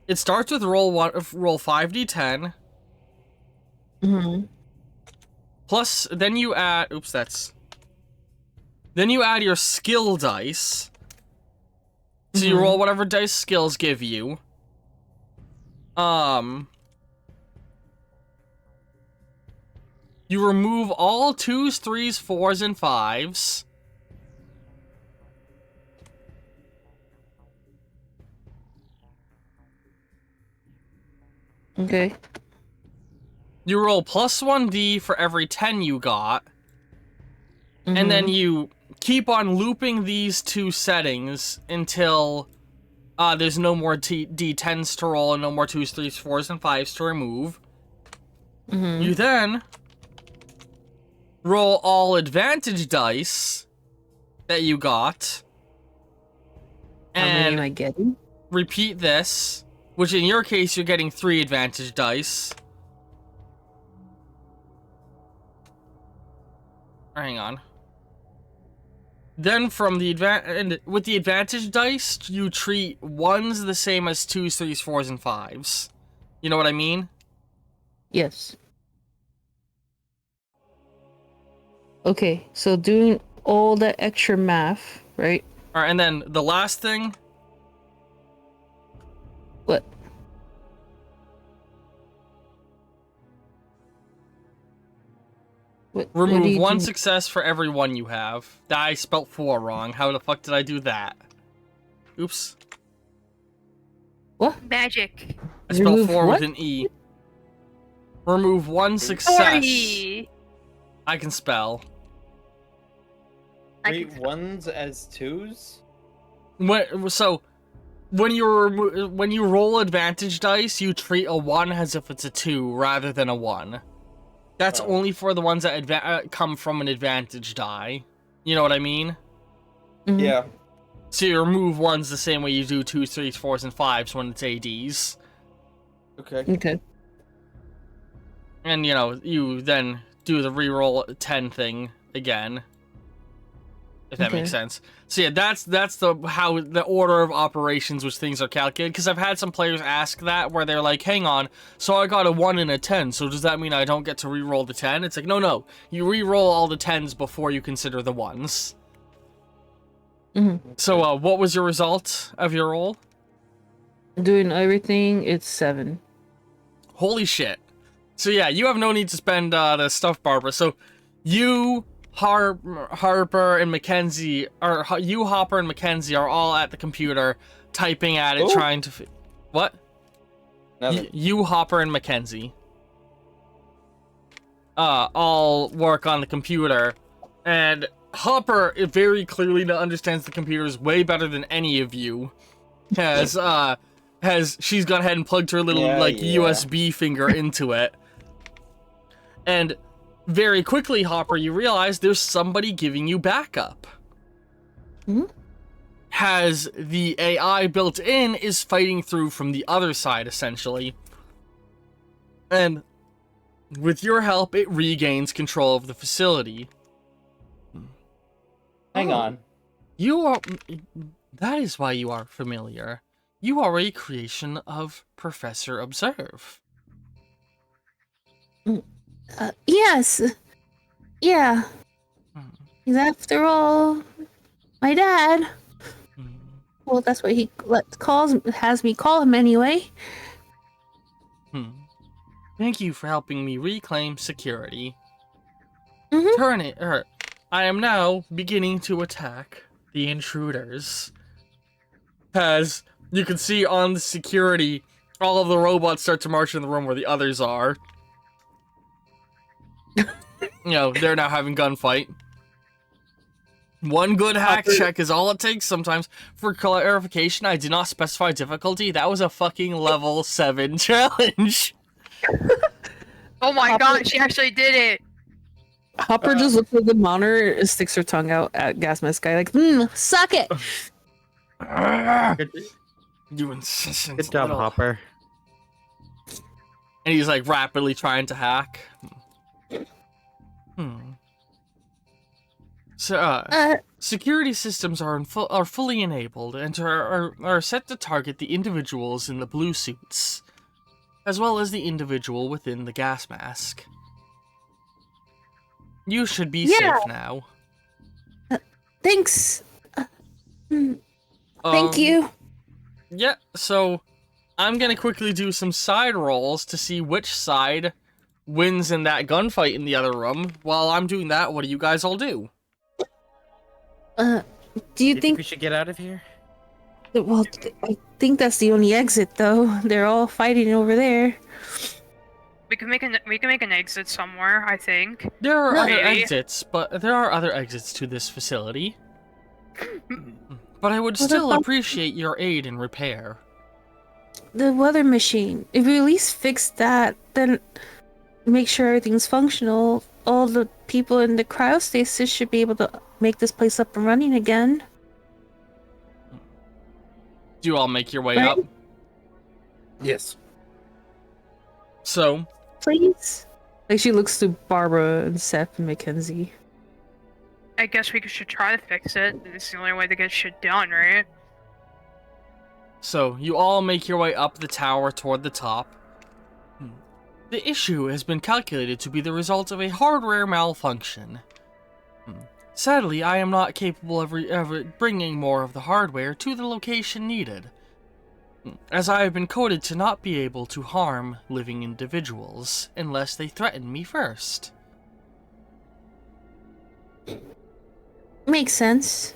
it starts with roll 5d10 Mm-hmm. plus, then you add. Then you add your skill dice. So you roll whatever dice skills give you. You remove all 2s, 3s, 4s, and 5s. Okay. You roll plus 1d for every 10 you got. And then you keep on looping these 2 settings until there's no more d10s to roll and no more 2s, 3s, 4s, and 5s to remove. You then roll all advantage dice that you got. How many am And I getting? repeat this, which in your case you're getting 3 advantage dice. Hang on. Then from the with the advantage dice, you treat 1s the same as 2s, 3s, 4s, and 5s. You know what I mean? Yes. Okay, so doing all that extra math, right? Alright, and then the last thing, What? What do remove you 1 do? success for every 1 you have. I spelt 4 wrong. How the fuck did I do that? Oops. Magic. I spelled Remove 4 what? with an E. Remove 1 success. Sorry. I can spell. I Treat can- 1s as 2s? When you roll advantage dice, you treat a 1 as if it's a 2 rather than a 1. That's Oh. only for the ones that come from an advantage die. You know what I mean? Mhm. Yeah. So you remove 1s the same way you do 2s, 3s, 4s, and 5s when it's ADs. Okay. Okay. And, you then do the reroll 10 thing again. If that makes Okay. sense. So yeah, that's how the order of operations which things are calculated. Because I've had some players ask that where they're like, "Hang on, so I got a 1 and a 10. So does that mean I don't get to re-roll the 10?" It's like, no, you re-roll all the 10s before you consider the 1s. So what was your result of your roll? Doing everything, it's 7. Holy shit! So yeah, you have no need to spend the stuff, Barbara. So you. Harper and Mackenzie, or you, Hopper and Mackenzie, are all at the computer, typing at it, Who? trying to. What? Nothing. You, Hopper, and Mackenzie. All work on the computer, and Hopper very clearly understands the computers way better than any of you. She's gone ahead and plugged her little Yeah. USB finger into it, and. Very quickly, Hopper, you realize there's somebody giving you backup. Has the AI built in is fighting through from the other side, essentially. And with your help, it regains control of the facility. Hang on. That is why you are familiar. You are a creation of Professor Observe. Yes. Yeah. He's after all my dad. Hmm. Well, that's what he has me call him anyway. Hmm. Thank you for helping me reclaim security. Mhm. Turn it. I am now beginning to attack the intruders. As you can see on the security, all of the robots start to march in the room where the others are. They're now having gunfight. One good hack check is all it takes sometimes. For clarification, I did not specify difficulty. That was a fucking level 7 challenge. Oh my Hopper- god, she actually did it. Hopper just looks at the monitor and sticks her tongue out at Gas Mask Guy like, suck it. Good, You insistent good job, little- Hopper. And he's like rapidly trying to hack. So, security systems are fully enabled and are set to target the individuals in the blue suits, as well as the individual within the gas mask. You should be safe now. Thanks. Thank Um, you. Yeah, so I'm gonna quickly do some side rolls to see which side wins in that gunfight in the other room. While I'm doing that, what do you guys all do? Do you You think think? we should get out of here? Well, I think that's the only exit, though. They're all fighting over there. We can make an exit somewhere, I think. There are other Maybe. exits, but there are other exits to this facility. But I would Well, still that's- appreciate your aid in repair. The weather machine. If we at least fix that, then make sure everything's functional. All the people in the cryostasis should be able to make this place up and running again. Do you all make your way Right. up? Yes. So, Please. Like she looks to Barbara and Seth and Mackenzie. I guess we should try to fix it. It's the only way to get shit done, right? you all make your way up the tower toward the top. The issue has been calculated to be the result of a hardware malfunction. Sadly, I am not capable of bringing more of the hardware to the location needed, as I have been coded to not be able to harm living individuals unless they threaten me first. Makes sense.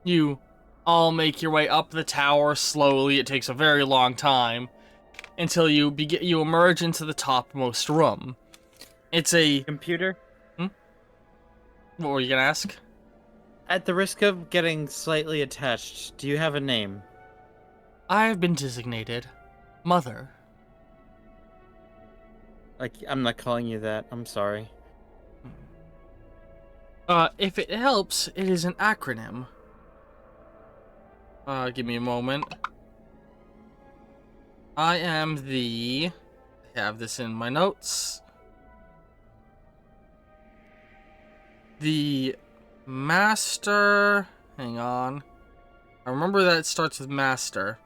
You all make your way up the tower slowly. It takes a very long time until you emerge into the topmost room. It's a... Computer? What were you gonna ask? At the risk of getting slightly attached, do you have a name? I have been designated Mother. Like, I'm not calling you that. I'm sorry. If it helps, it is an acronym. Give me a moment. I am the... I have this in my notes. The Master... Hang on. I remember that it starts with Master.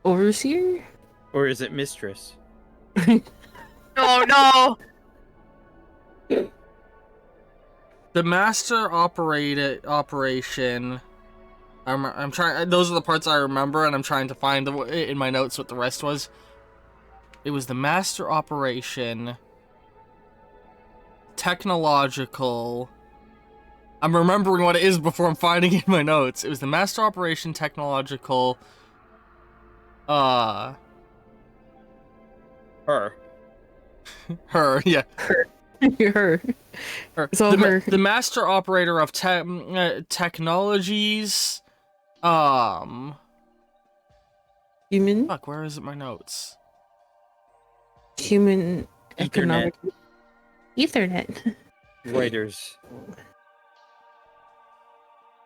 Overseer? Or is it Mistress? Oh no! The Master operation... I'm trying... Those are the parts I remember, and I'm trying to find in my notes what the rest was. It was the Master Operation... Technological... I'm remembering what it is before I'm finding it in my notes. It was the Master Operation Technological... Her. Her, yeah. You're her. Her. It's all her. The Master Operator of Technologies... Human? Fuck, where is it my notes? Human Ethernet. economic... Ethernet. Reuters.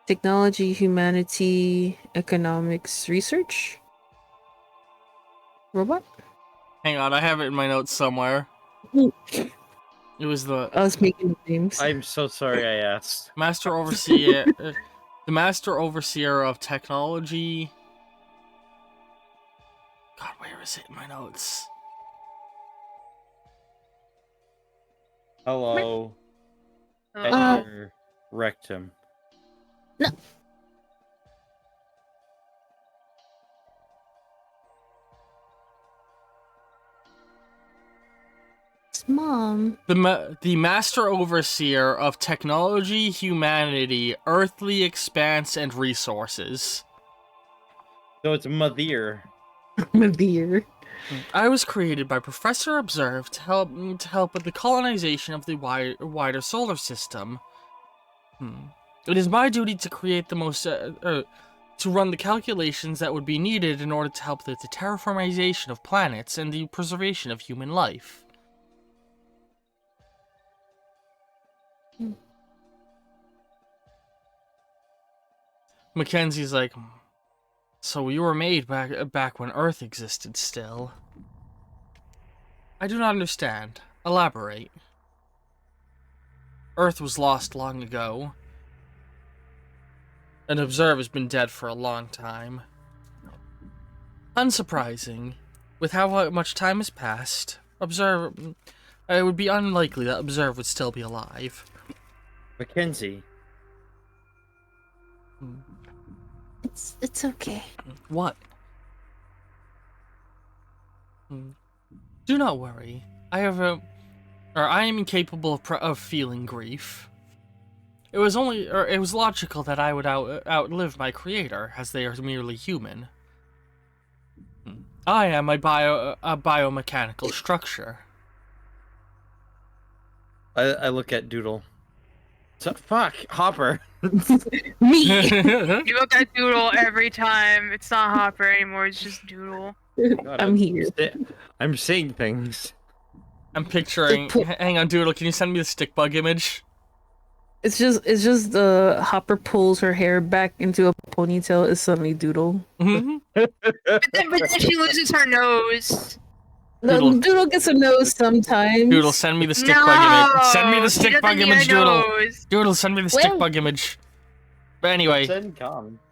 Technology, humanity, economics, research? Robot? Hang on, I have it in my notes somewhere. It was the I was making names. I'm so sorry I asked. Master Overseer... the Master Overseer of Technology... God, where is it in my notes? Hello. Edgar wrecked him. Mom. The Master Overseer of Technology, Humanity, Earthly Expanse, and Resources. So it's Madir. Madir. I was created by Professor Observe to help with the colonization of the wider solar system. It is my duty to create the most, to run the calculations that would be needed in order to help with the terraformation of planets and the preservation of human life. Mackenzie's like, so you were made back when Earth existed still. I do not understand. Elaborate. Earth was lost long ago. And Observe has been dead for a long time. Unsurprising. With how much time has passed, Observe... it would be unlikely that Observe would still be alive. Mackenzie. It's okay. What? Do not worry. I am incapable of feeling grief. It was logical that I would outlive my creator, as they are merely human. I am a biomechanical structure. I look at Doodle. So, fuck, Hopper. Me. You look at Doodle every time. It's not Hopper anymore. It's just Doodle. God, I'm here. I'm seeing things. I'm picturing. Hang on, Doodle. Can you send me the stick bug image? It's just Hopper pulls her hair back into a ponytail. It's suddenly Doodle. But then she loses her nose. Doodle. Doodle gets a nose sometimes. Doodle, send me the stick No, bug image. Send me the she stick doesn't bug need image, a Doodle. nose. Doodle, send me the stick Well- bug image. But anyway,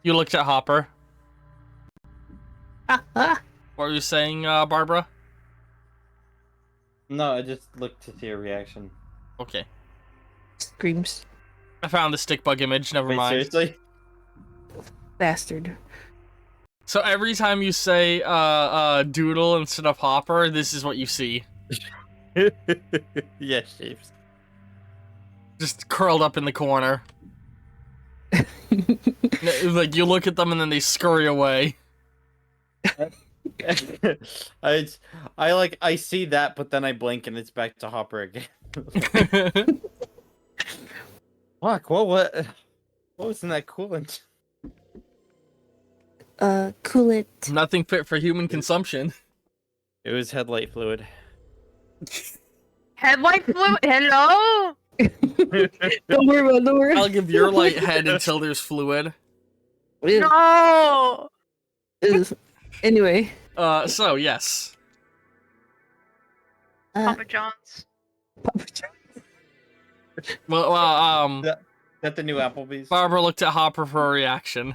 you looked at Hopper. Ah, ah. What were you saying, Barbara? No, I just looked to see a reaction. Okay. Screams. I found the stick bug image, never Wait, mind. seriously? Bastard. So every time you say Doodle instead of Hopper, this is what you see. Yes, Chiefs. Just curled up in the corner. Like, you look at them and then they scurry away. I see that, but then I blink and it's back to Hopper again. Fuck, what was in that coolant? Cool it. Nothing fit for human consumption. It was headlight fluid. Headlight fluid? Hello? Don't worry about it, don't worry. I'll give your light head until there's fluid. No! Anyway. So, yes. Papa John's. Well, Is that the new Applebee's? Barbara looked at Hopper for a reaction.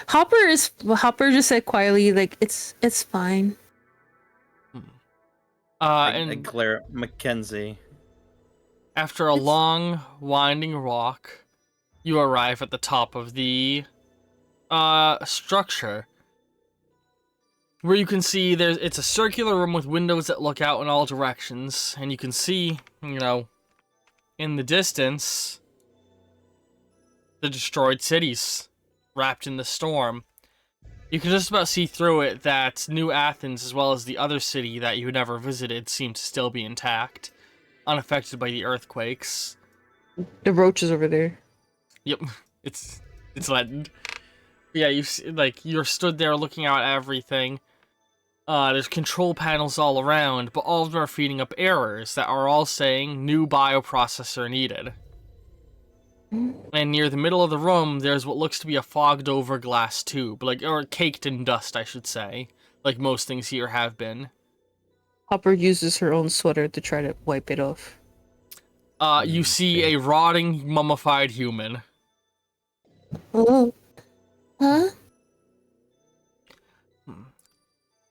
Hopper just said quietly, like, it's fine. I And glare at Mackenzie. after a long, winding walk, you arrive at the top of the structure, where you can see it's a circular room with windows that look out in all directions, and you can see, in the distance, the destroyed cities wrapped in the storm. You can just about see through it that New Athens, as well as the other city that you never visited, seem to still be intact, unaffected by the earthquakes. The roach is over there. Yep, it's Latin. Yeah, you're stood there looking out at everything. There's control panels all around, but all of them are feeding up errors that are all saying new bioprocessor needed. And near the middle of the room, there's what looks to be a fogged over glass tube, or caked in dust, I should say, like most things here have been. Hopper uses her own sweater to try to wipe it off. You see a rotting, mummified human. Oh. Huh?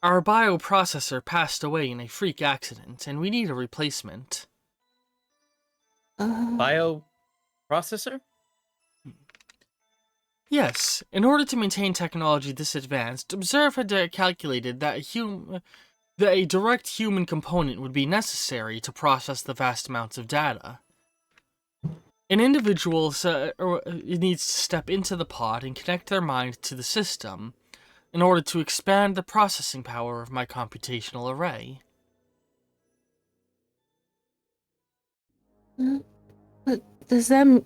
Our bioprocessor passed away in a freak accident, and we need a replacement. Bio processor? Yes, in order to maintain technology this advanced, Observe had calculated that a direct human component would be necessary to process the vast amounts of data. An individual needs to step into the pod and connect their mind to the system in order to expand the processing power of my computational array. But does that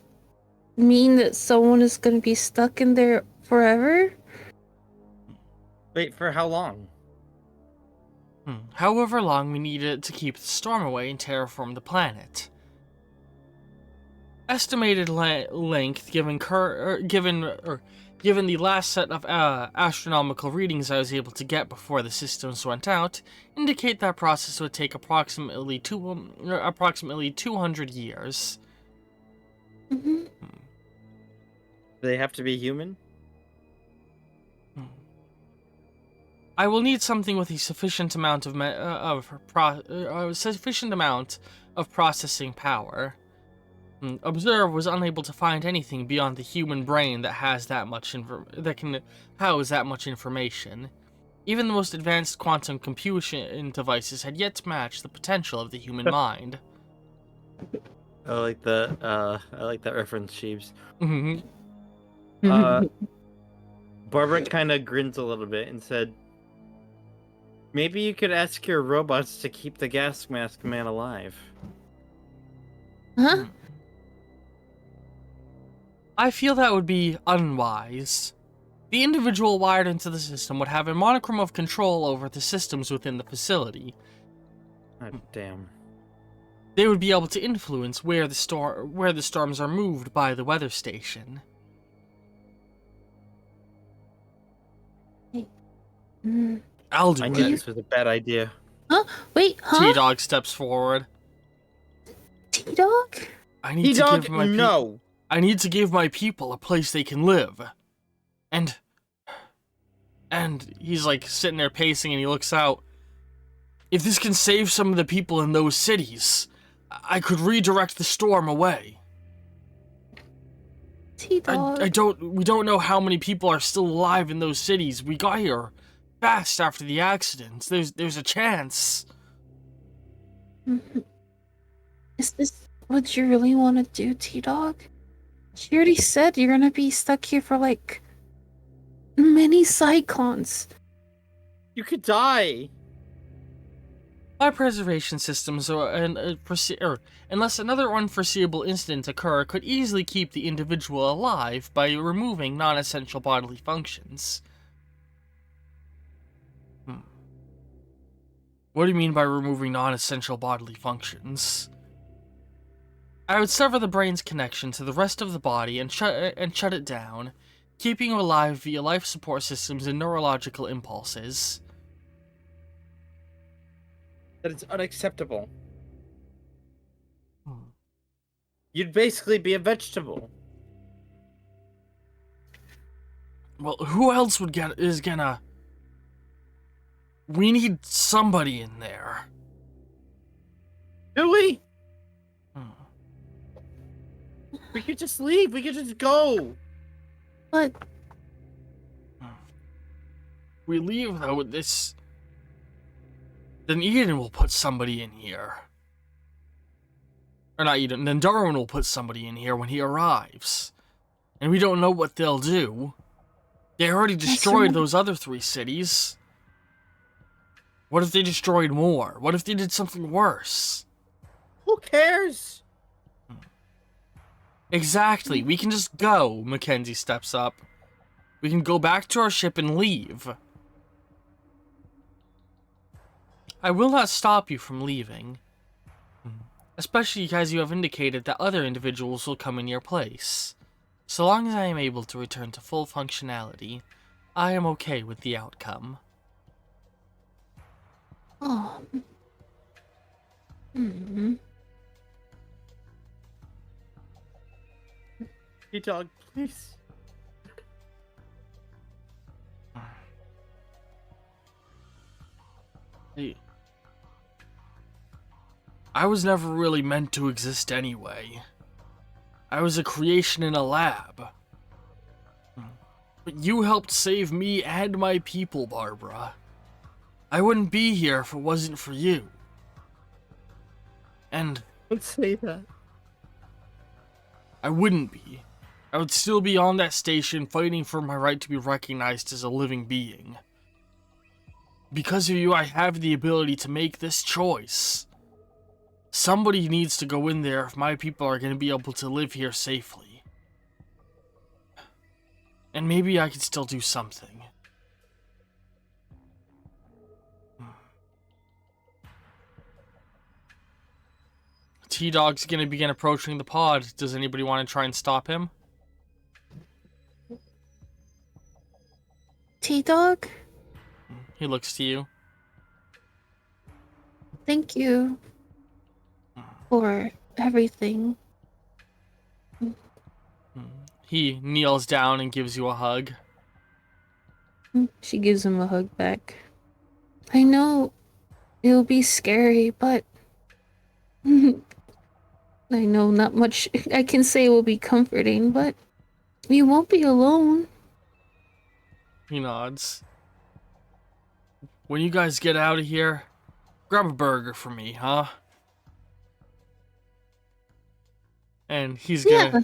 mean that someone is going to be stuck in there forever? Wait, for how long? However long we needed to keep the storm away and terraform the planet. Estimated length given the last set of astronomical readings I was able to get before the systems went out, indicate that process would take approximately 200 years. Mm-hmm. Do they have to be human? I will need something with a sufficient amount of processing power. Observe was unable to find anything beyond the human brain that has that can house that much information. Even the most advanced quantum computing devices had yet to match the potential of the human mind. I like that reference, Sheebs. Mm-hmm. Barbara kind of grins a little bit and said, "Maybe you could ask your robots to keep the gas mask man alive." Huh? I feel that would be unwise. The individual wired into the system would have a monochrome of control over the systems within the facility. Oh, damn. They would be able to influence where the storms are moved by the weather station. Mm. I'll do I it. knew this was a bad idea. Wait, huh? T-Dog steps forward. T-Dog? I need to give my no. I need to give my people a place they can live. And he's like sitting there pacing and he looks out. If this can save some of the people in those cities, I could redirect the storm away. T-Dog. We don't know how many people are still alive in those cities. We got here fast after the accidents. There's a chance. Is this what you really want to do, T-Dog? She already said you're gonna be stuck here for like many cyclones. You could die. My preservation systems, unless another unforeseeable incident occur, could easily keep the individual alive by removing non-essential bodily functions. What do you mean by removing non-essential bodily functions? I would sever the brain's connection to the rest of the body and shut it down, keeping you alive via life support systems and neurological impulses. That is unacceptable. You'd basically be a vegetable. Well, who else is gonna... We need somebody in there. Do we? We could just leave. We could just go. But We leave though with this... Then Eden will put somebody in here. Or not Eden, then Darwin will put somebody in here when he arrives. And we don't know what they'll do. They already destroyed those other 3 cities. What if they destroyed more? What if they did something worse? Who cares? Exactly, we can just go, Mackenzie steps up. We can go back to our ship and leave. I will not stop you from leaving. Especially as you have indicated that other individuals will come in your place. So long as I am able to return to full functionality, I am okay with the outcome. oh. Hmm. Hey, dog, please. I was never really meant to exist anyway. I was a creation in a lab. But you helped save me and my people, Barbara. I wouldn't be here if it wasn't for you. And Don't say that. I wouldn't be. I would still be on that station fighting for my right to be recognized as a living being. Because of you, I have the ability to make this choice. Somebody needs to go in there if my people are going to be able to live here safely. And maybe I can still do something. T-Dog's gonna begin approaching the pod. Does anybody want to try and stop him? T-Dog, He looks to you. thank you for everything. He kneels down and gives you a hug. She gives him a hug back. I know it'll be scary, but I know not much I can say will be comforting, but you won't be alone. He nods. When you guys get out of here, grab a burger for me, huh? And he's gonna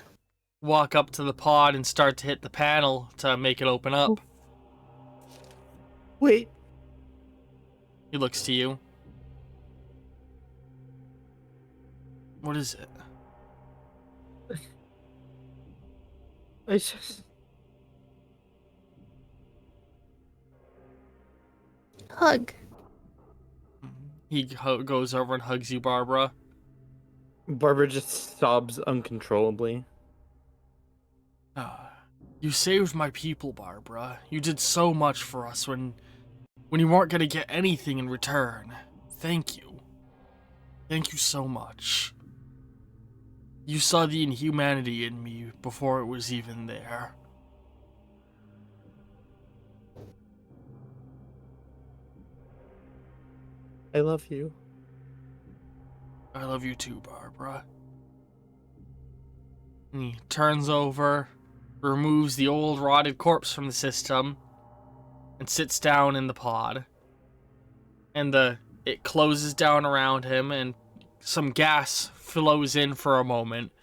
walk up to the pod and start to hit the panel to make it open up. Wait. He looks to you. What is it? I just... Hug. He goes over and hugs you, Barbara. Barbara just sobs uncontrollably. You saved my people, Barbara. You did so much for us when you weren't gonna get anything in return. Thank you. Thank you so much. You saw the inhumanity in me before it was even there. I love you. I love you too, Barbara. And he turns over, removes the old rotted corpse from the system, and sits down in the pod. And it closes down around him, and some gas flows in for a moment.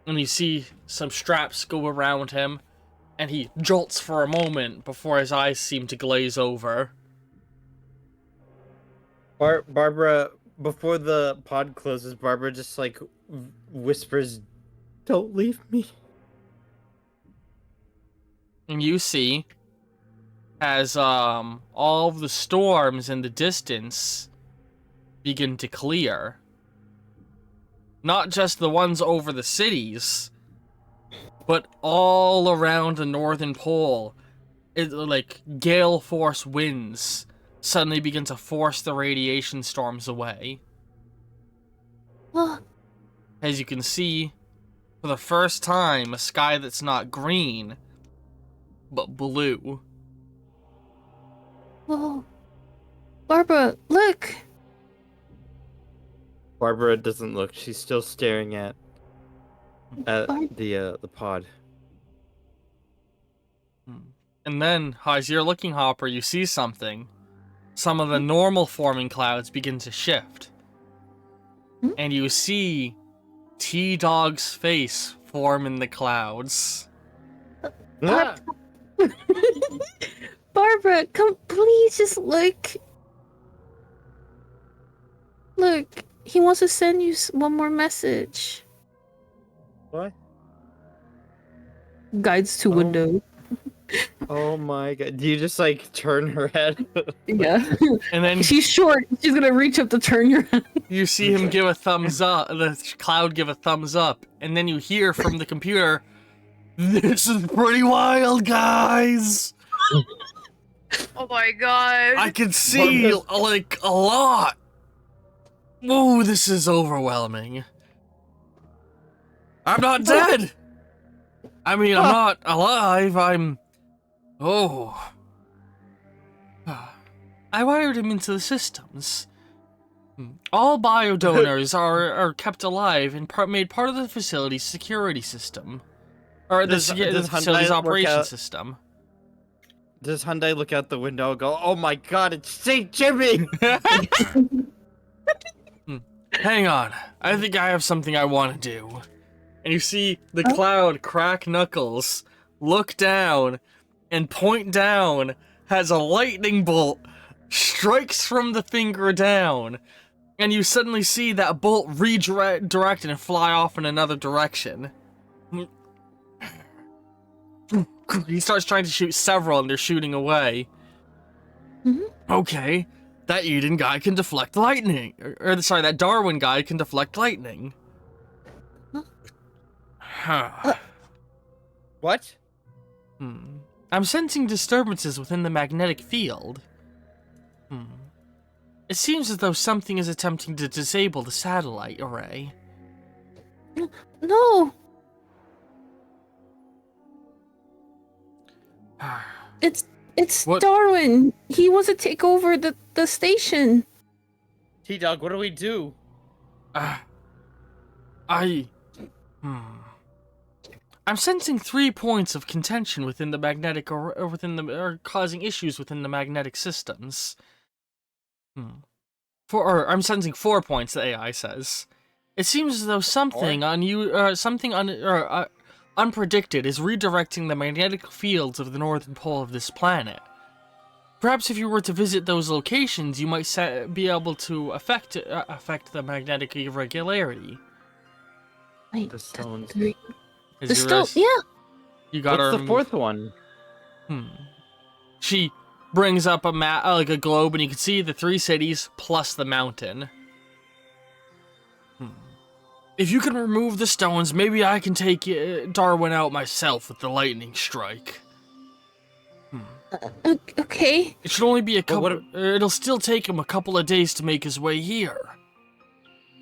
And you see some straps go around him, and he jolts for a moment before his eyes seem to glaze over. Barbara, before the pod closes, Barbara just like whispers, "Don't leave me." And you see, as all of the storms in the distance begin to clear, not just the ones over the cities, but all around the northern pole, like gale force winds suddenly begin to force the radiation storms away. As you can see, for the first time, a sky that's not green, but blue. Whoa. Barbara, look! Barbara doesn't look. She's still staring at the pod. And then, as you're looking, Hopper, you see something. Some of the normal forming clouds begin to shift. And you see T-Dog's face form in the clouds. Ah! Barbara, come, please just look. Look, he wants to send you one more message. What? Guides to window. Oh my god. Do you just like turn her head? Yeah. And then She's short. She's gonna reach up to turn your head. you see him give a thumbs up, the cloud give a thumbs up, and then you hear from the computer, "This is pretty wild, guys! Oh my god. I can see, like, a lot! Ooh, this is overwhelming. I'm not dead! I mean, I'm not alive, I wired him into the systems. All biodonors are kept alive and made part of the facility's security system. Or the Does facility's Hyundai work operation out- system. Does Hyundai look out the window and go, "Oh my God, it's St. Jimmy"? Hang on. I think I have something I want to do. And you see the cloud crack knuckles, look down, and point down, has a lightning bolt, strikes from the finger down, and you suddenly see that bolt redirected and fly off in another direction. He starts trying to shoot several, and they're shooting away. Okay, that Eden guy can deflect lightning. Or sorry, that Darwin guy can deflect lightning. Huh. What? I'm sensing disturbances within the magnetic field. It seems as though something is attempting to disable the satellite array. No, it's What? Darwin. He wants to take over the station. T-Dog, what do we do? I'm sensing 3 points of contention within the magnetic or causing issues within the magnetic systems. I'm sensing 4 points, the AI says. It seems as though something unpredicted is redirecting the magnetic fields of the northern pole of this planet. Perhaps if you were to visit those locations, you might be able to affect the magnetic irregularity. Wait, The stones. three. Is The your stone. rest- Yeah. You got What's her. the fourth one? She brings up a map, like a globe, and you can see the 3 cities plus the mountain. If you can remove the stones, maybe I can take Darwin out myself with the lightning strike. Okay. It should only be a But what couple. It'll still take him a couple of days to make his way here.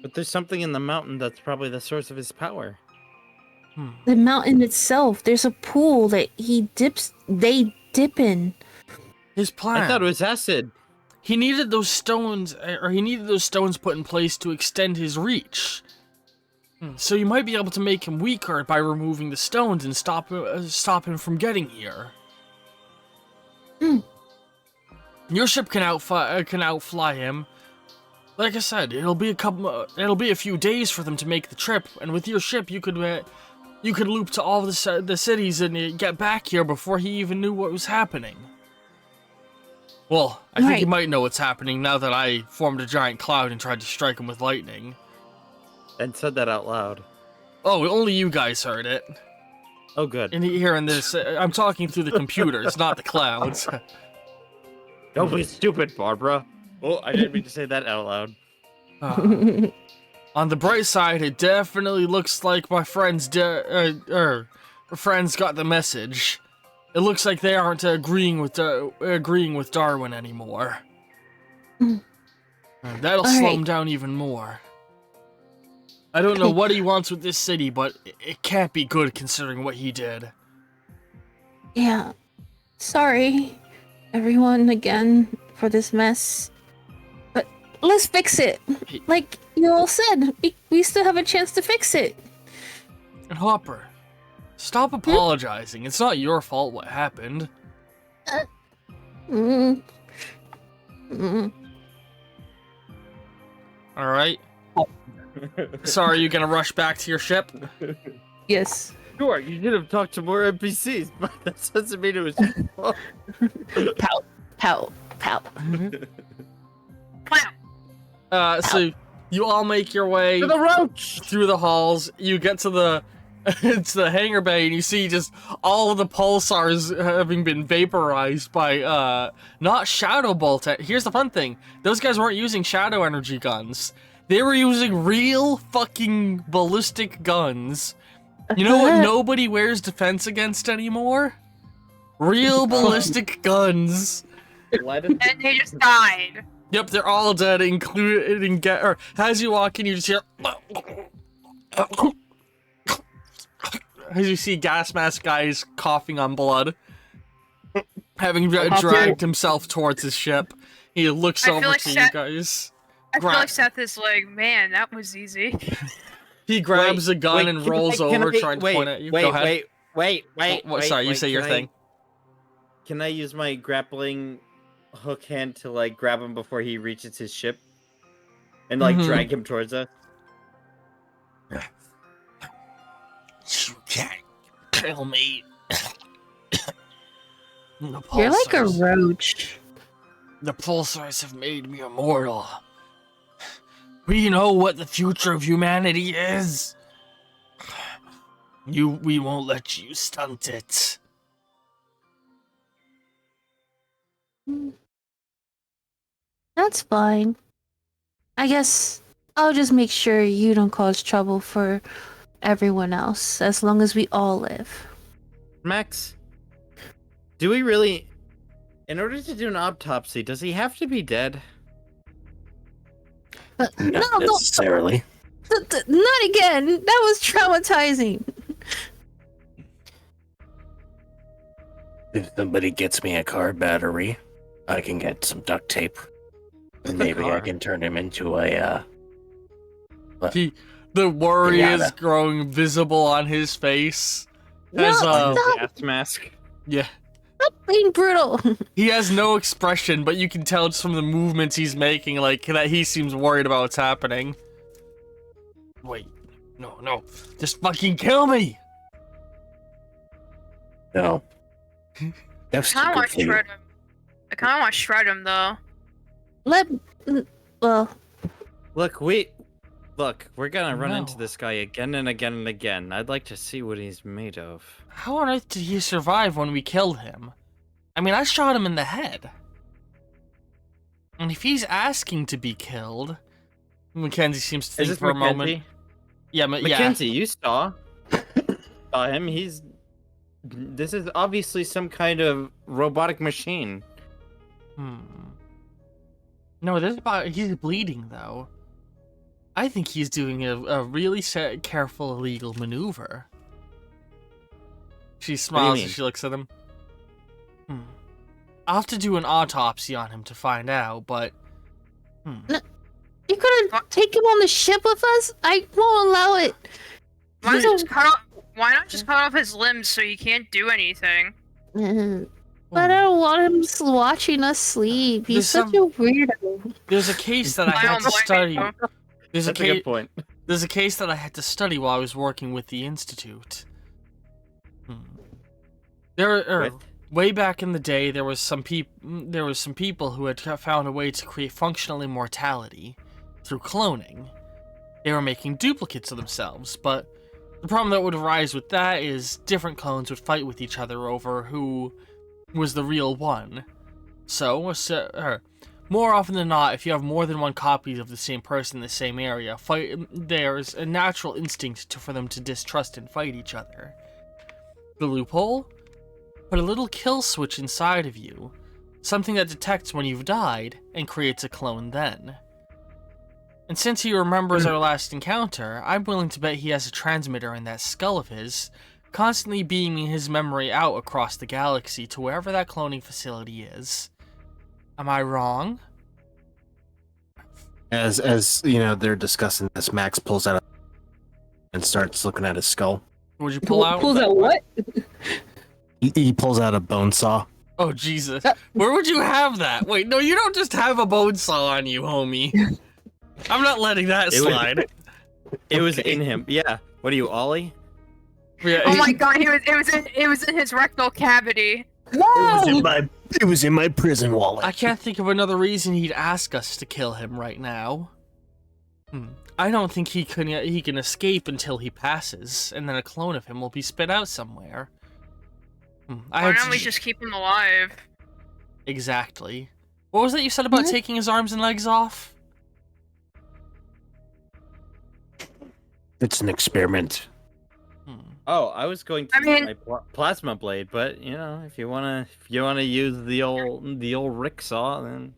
But there's something in the mountain that's probably the source of his power. The mountain itself. There's a pool that they dip in. His plan. I thought it was acid. He needed those stones, put in place to extend his reach. So you might be able to make him weaker by removing the stones and stop him from getting here. Your ship can outfly him. Like I said, it'll be a few days for them to make the trip, and with your ship, you could loop to all the cities and get back here before he even knew what was happening. Well, I think he Right. might know what's happening now that I formed a giant cloud and tried to strike him with lightning. And said that out loud. Oh, only you guys heard it. Oh, good. And hearing this, I'm talking through the computers, not the clouds. Don't be stupid, Barbara. Oh, I didn't mean to say that out loud. On the bright side, it definitely looks like my friends got the message. It looks like they aren't agreeing with Darwin anymore. That'll slow him down even more. I don't know what he wants with this city, but it can't be good considering what he did. Yeah. Sorry, everyone, again, for this mess. But let's fix it. Like you all said, we still have a chance to fix it. And Hopper, stop apologizing. It's not your fault what happened. Mm. Mm. Alright? So are you gonna rush back to your ship? Yes. Sure, you should have talked to more NPCs, but that doesn't mean it was your fault. Pout, pout, pout. So you all make your way To the roach! through the halls. You get to the it's the hangar bay, and you see just all of the pulsars having been vaporized by not Shadow Bolt. Here's the fun thing: those guys weren't using shadow energy guns. They were using real fucking ballistic guns. You know what nobody wears defense against anymore? Real ballistic guns. And they just died. Yep, they're all dead, including as you walk in, you just hear as you see gas mask guys coughing on blood, having dragged himself towards his ship. He looks I feel over like to you guys. I Max looks at this like, man, that was easy. He grabs a gun and can rolls I- can over, I- trying to wait, point at you. Wait, Go ahead. wait. Sorry, you wait, say your can I- thing. Can I use my grappling hook hand to like grab him before he reaches his ship, and like Mhm. drag him towards us? You can't kill me. The You're like a pulsars- roach. The pulsars have made me immortal. We know what the future of humanity is. We won't let you stunt it. That's fine. I guess I'll just make sure you don't cause trouble for everyone else, as long as we all live. Max, do we really? In order to do an autopsy, does he have to be dead? Not No, necessarily. not again. That was traumatizing. If somebody gets me a car battery, I can get some duct tape. And maybe I car? can turn him into a, The worry is Pinata. growing visible on his face. As, No, stop Gas mask. yeah. being brutal. He has no expression, but you can tell just from the movements he's making, like, that he seems worried about what's happening. Wait. No. Just fucking kill me! no. That's I kind of too want good to for you. shred him. I kind of want to shred him though. Well, Look, we're gonna run into No. this guy again and again and again. I'd like to see what he's made of. How on earth did he survive when we killed him? I mean, I shot him in the head. And if he's asking to be killed... Mackenzie seems to Is think this for a moment. Mackenzie? Yeah, Mackenzie, you saw him. This is obviously some kind of robotic machine. No, he's bleeding, though. I think he's doing a really careful illegal maneuver. She smiles mean? as she looks at him. I'll have to do an autopsy on him to find out, but... you could have taken him on the ship with us. I won't allow it. Why not So- just cut off his limbs so he can't do anything? But I don't want him watching us sleep. He's There's such a weirdo. There's a case that I I had don't to blame study. you. There's That's a a case. good point. There's a case that I had to study while I was working with the institute. With? Way back in the day, there was some people who had found a way to create functional immortality through cloning. They were making duplicates of themselves, but the problem that would arise with that is different clones would fight with each other over who was the real one. So, more often than not, if you have more than one copy of the same person in the same area, there's a natural instinct for them to distrust and fight each other. The loophole? Put a little kill switch inside of you, something that detects when you've died and creates a clone then. And since he remembers our last encounter, I'm willing to bet he has a transmitter in that skull of his, constantly beaming his memory out across the galaxy to wherever that cloning facility is. Am I wrong? As you know, they're discussing this. Max pulls out and starts looking at his skull. Would you pull out? Pulls out what? He pulls out a bone saw. Oh, Jesus. Where would you have that? Wait, no, you don't just have a bone saw on you, homie. I'm not letting that It was- slide. It was in him. Yeah. What are you, Ollie? Yeah, Oh my god, it was in his rectal cavity. It was in my prison wallet. I can't think of another reason he'd ask us to kill him right now. I don't think he can escape until he passes, and then a clone of him will be spit out somewhere. Why don't we just keep him alive? Exactly. What was that you said about taking his arms and legs off? It's an experiment. Oh, I was going to I use mean- my plasma blade, but you know, if you wanna use the old Rick saw, then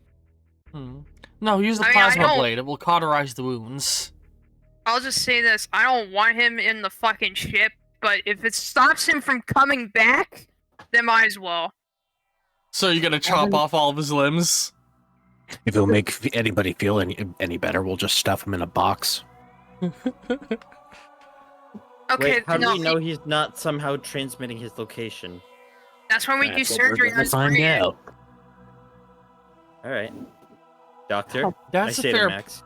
No, use the I mean, plasma I don't- blade. It will cauterize the wounds. I'll just say this: I don't want him in the fucking ship, but if it stops him from coming back, then might as well. So you're gonna chop off all of his limbs? If it'll make anybody feel any better, we'll just stuff him in a box. Okay, Wait, how do no, we know he's not somehow transmitting his location? that's when we do That's what we're surgery gonna on find Brian. out. All right, doctor. I That's a say to fair. Max.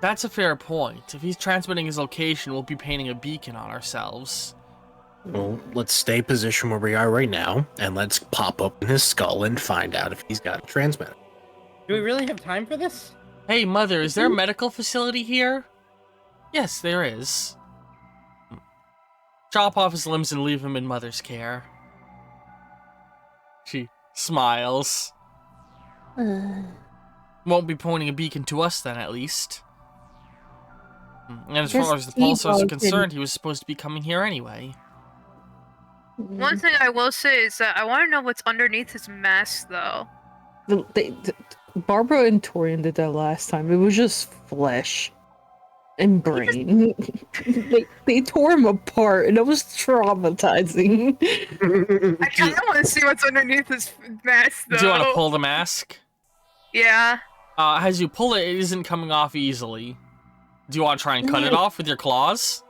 That's a fair point. If he's transmitting his location, we'll be painting a beacon on ourselves. Well, let's stay positioned where we are right now, and let's pop up in his skull and find out if he's got a transmitter. Do we really have time for this? Hey, Mother, is there a medical facility here? Yes, there is. Chop off his limbs and leave him in Mother's care. She smiles. Won't be pointing a beacon to us then, at least. And as far as the pulsars are concerned, he was supposed to be coming here anyway. One thing I will say is that I want to know what's underneath his mask, though. Barbara and Torian did that last time. It was just flesh and brain. they tore him apart, and it was traumatizing. I kind of want to see what's underneath his mask, though. Do you want to pull the mask? Yeah. As you pull it, it isn't coming off easily. Do you want to try and cut it off with your claws?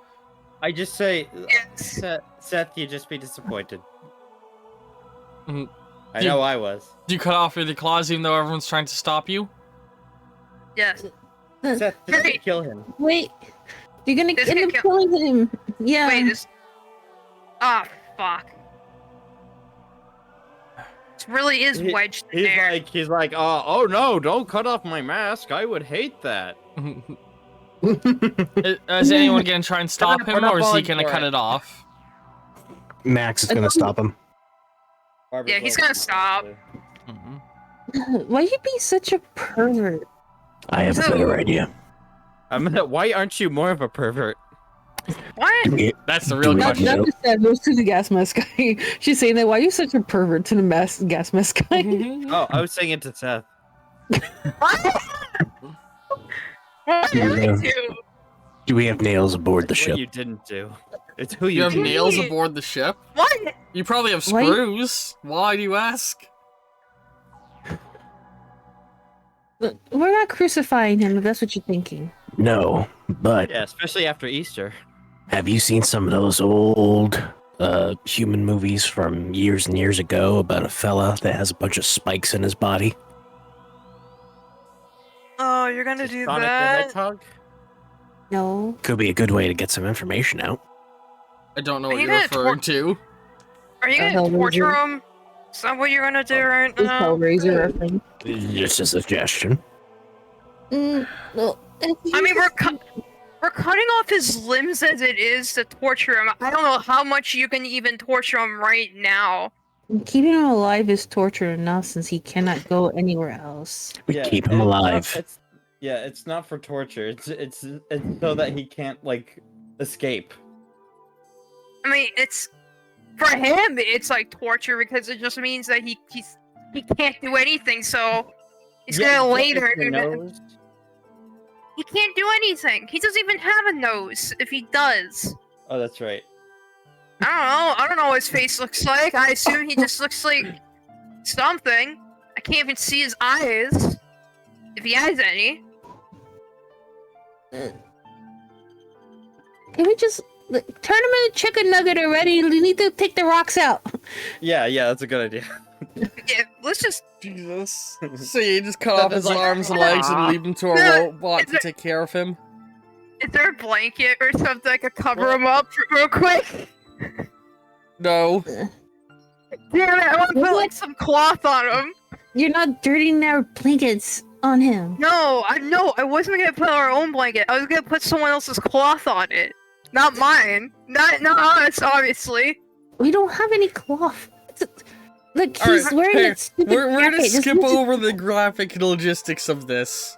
I just say, Yes. Seth, you'd just be disappointed. Mhm. I know I was. Do you cut off with your claws even though everyone's trying to stop you? Yes. Seth, just kill him. Wait, you're gonna This end can up killing him. Yeah. Wait, this. Ah, fuck. This really is wedged in there. He's like, oh no, don't cut off my mask. I would hate that. Is anyone gonna try and stop We're him, not or is he falling gonna for cut it. it off? Max is gonna stop him. Yeah, he's gonna stop. Mhm. Why you be such a pervert? I have a better idea. Why aren't you more of a pervert? What? That's the real Do we- question. Not just that, goes to the gas mask guy. She's saying that, why are you such a pervert to the gas mask guy? Oh, I was saying it to Seth. What? What did I do? Do we have nails aboard the What ship? you didn't do. It's who You you have did. nails aboard the ship? What? You probably have Why- screws. Why do you ask? We're not crucifying him, if that's what you're thinking. No, but Yeah, especially after Easter. have you seen some of those old human movies from years and years ago about a fella that has a bunch of spikes in his body? Oh, you're gonna do Sonic the that? Hedgehog? No. Could be a good way to get some information out. I don't know Are what you you're gonna referring to. Are you The gonna Hellraiser. torture him? Is that what you're gonna do right It's now? Hellraiser reference. Just a suggestion. No. I mean, we're cutting off his limbs as it is to torture him. I don't know how much you can even torture him right now. Keeping him alive is torture enough since he cannot go anywhere else. We keep him alive. It's not for torture. It's so that he can't like escape. I mean, it's for him. It's like torture because it just means that he can't do anything. So he's Yeah, gonna but lay there. it's the nose. He can't do anything. He doesn't even have a nose. If he does, Oh, that's right. I don't know what his face looks like. I assume he just looks like something. I can't even see his eyes, if he has any. Can we just turn him into chicken nugget already? We need to take the rocks out. Yeah, that's a good idea. Yeah, let's just. Jesus. So you just cut That off is his like- arms and legs and leave him to a Yeah, robot is to it- take care of him? Is there a blanket or something I could cover him up real quick? No. Damn it! I want to put like some cloth on him. You're not dirtying our blankets on him. No, I wasn't gonna put our own blanket. I was gonna put someone else's cloth on it, not mine. Not us, obviously. We don't have any cloth. Look, All he's right, wearing here, that stupid We're gonna jacket. Just skip use it- over the graphic logistics of this.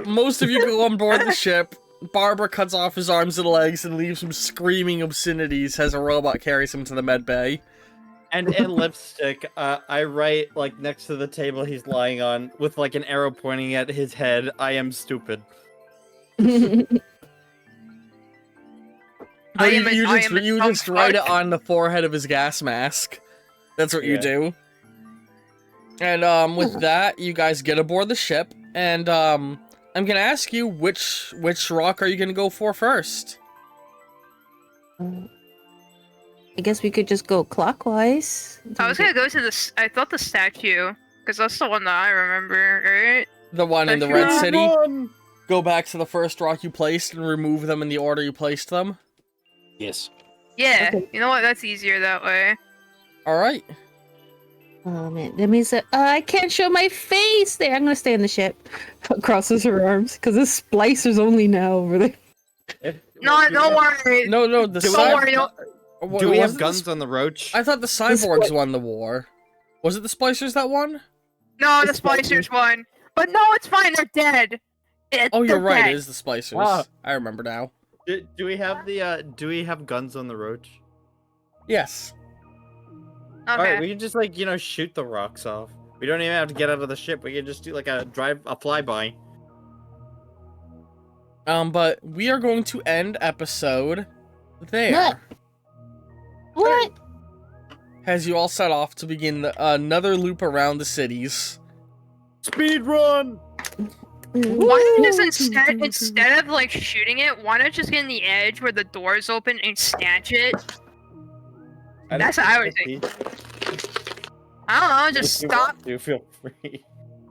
Most of you go on board the ship. Barbara cuts off his arms and legs and leaves him screaming obscenities as a robot carries him to the med bay. And in lipstick, I write like next to the table he's lying on with like an arrow pointing at his head. I am stupid. No, I you, am a- you I just, am a you dumb just write it fuck. on the forehead of his gas mask. That's what you Yeah. do. And with that, you guys get aboard the ship, and I'm gonna ask you which rock are you gonna go for first? I guess we could just go clockwise. I was gonna go to the. I thought the statue, because that's the one that I remember, right? The one in the Statue Red of City. Go back to the first rock you placed and remove them in the order you placed them. Yes. Yeah, Okay. you know what? That's easier that way. All right. Oh man, that means that I can't show my face there. I'm gonna stay in the ship. Crosses her arms because the splicer's only now over there. No, don't worry. No, the Do we Don't have- worry. What- Do we was have it the guns on the roach? I thought the cyborgs won the war. Was it the splicers that won? No, the It's fine. splicers won. But no, it's fine. They're dead. Oh, you're They're right. dead. It is the splicers. Ah. I remember now. Do we have the do we have guns on the roach? Yes. Okay. Alright, we can just like, shoot the rocks off. We don't even have to get out of the ship. We can just do like a flyby. But we are going to end episode there. What? As you all set off to begin another loop around the cities. Speed run! Why not just instead of like shooting it, why not just get in the edge where the doors open and snatch it? That's what I would think. I don't know, just stop. Do feel free.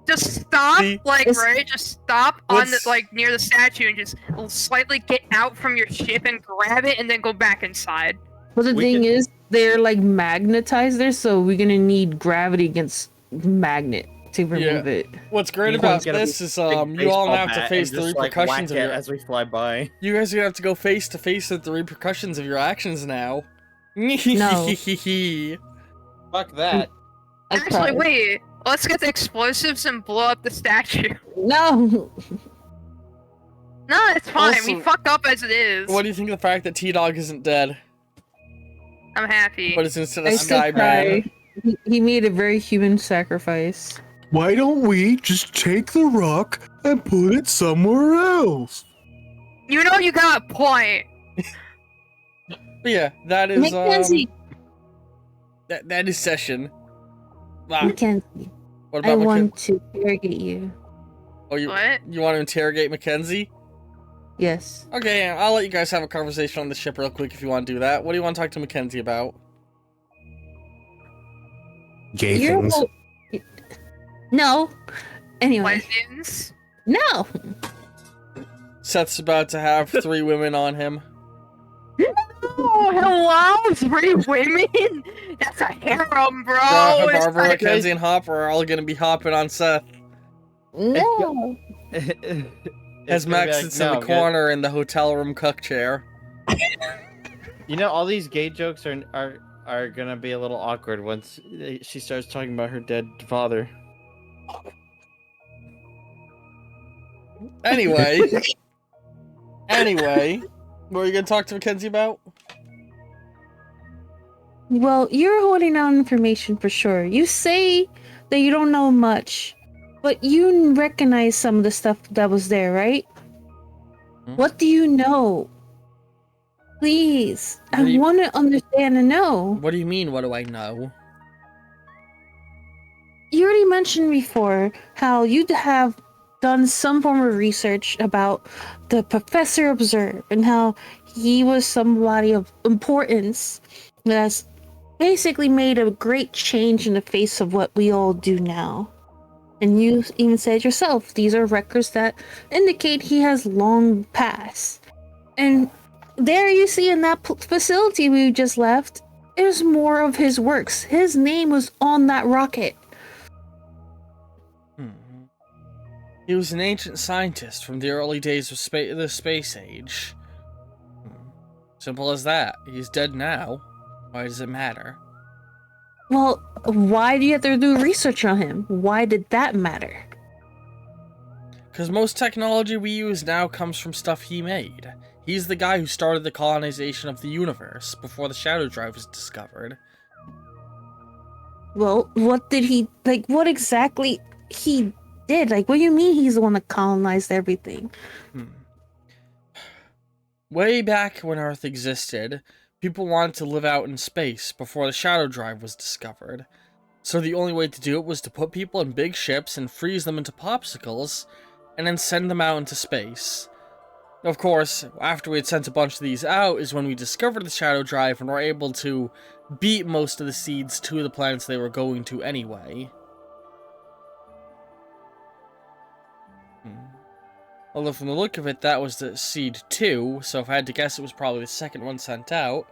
Just stop, See? like It's- right. Just stop on the Let's- like near the statue and just slightly get out from your ship and grab it, and then go back inside. But the We thing can- is, they're like magnetized there, so we're gonna need gravity against magnet to remove it. What's great You about can get a this is Big you all baseball now have to bat face and the just, like, repercussions whack of it your. as we fly by. You guys are gonna have to go face to face with the repercussions of your actions now. No. Fuck that. I Actually, tried. wait. Let's get the explosives and blow up the statue. No. No, it's fine. We Also- fuck up as it is. What do you think of the fact that T-Dog isn't dead, I'm happy. but it's instead of I still Skyman? cry. He made a very human sacrifice. Why don't we just take the rock and put it somewhere else? You know you got a point. But yeah, that is Mackenzie, that is session. Wow. Mackenzie, What I about want to interrogate you. Oh, you What? want to interrogate Mackenzie? Yes. Okay, yeah, I'll let you guys have a conversation on the ship real quick if you want to do that. What do you want to talk to Mackenzie about? Gay You're things. whole- No. Anyway, Lesbians? no. Seth's about to have 3 women on him. Oh, hello, 3 women? That's a harem, bro. It's Barbara, like- Mackenzie, and Hopper are all gonna be hopping on Seth. No. As Max sits in the corner in the hotel room cook chair. You know, all these gay jokes are gonna be a little awkward once she starts talking about her dead father. Anyway. What are you gonna talk to Mackenzie about? Well, you're holding out information for sure. You say that you don't know much, but you recognize some of the stuff that was there, right? Hmm? What do you know? Please, What do I you- want to understand and know. What do you mean, what do I know? You already mentioned before how you'd have done some form of research about the Professor Observe and how he was somebody of importance that's basically made a great change in the face of what we all do now. And you even said yourself, these are records that indicate he has long passed. And there you see in that facility we just left, there's more of his works. His name was on that rocket. He was an ancient scientist from the early days of the space age. Simple as that. He's dead now. Why does it matter? Well, why do you have to do research on him? Why did that matter? Because most technology we use now comes from stuff he made. He's the guy who started the colonization of the universe before the Shadow Drive was discovered. Well, what did he, like, what exactly he did? Like, what do you mean he's the one that colonized everything? Way back when Earth existed, people wanted to live out in space before the Shadow Drive was discovered. So the only way to do it was to put people in big ships and freeze them into popsicles, and then send them out into space. Of course, after we had sent a bunch of these out is when we discovered the Shadow Drive and were able to beat most of the seeds to the planets they were going to anyway. Although from the look of it, that was the seed 2, so if I had to guess, it was probably the second one sent out.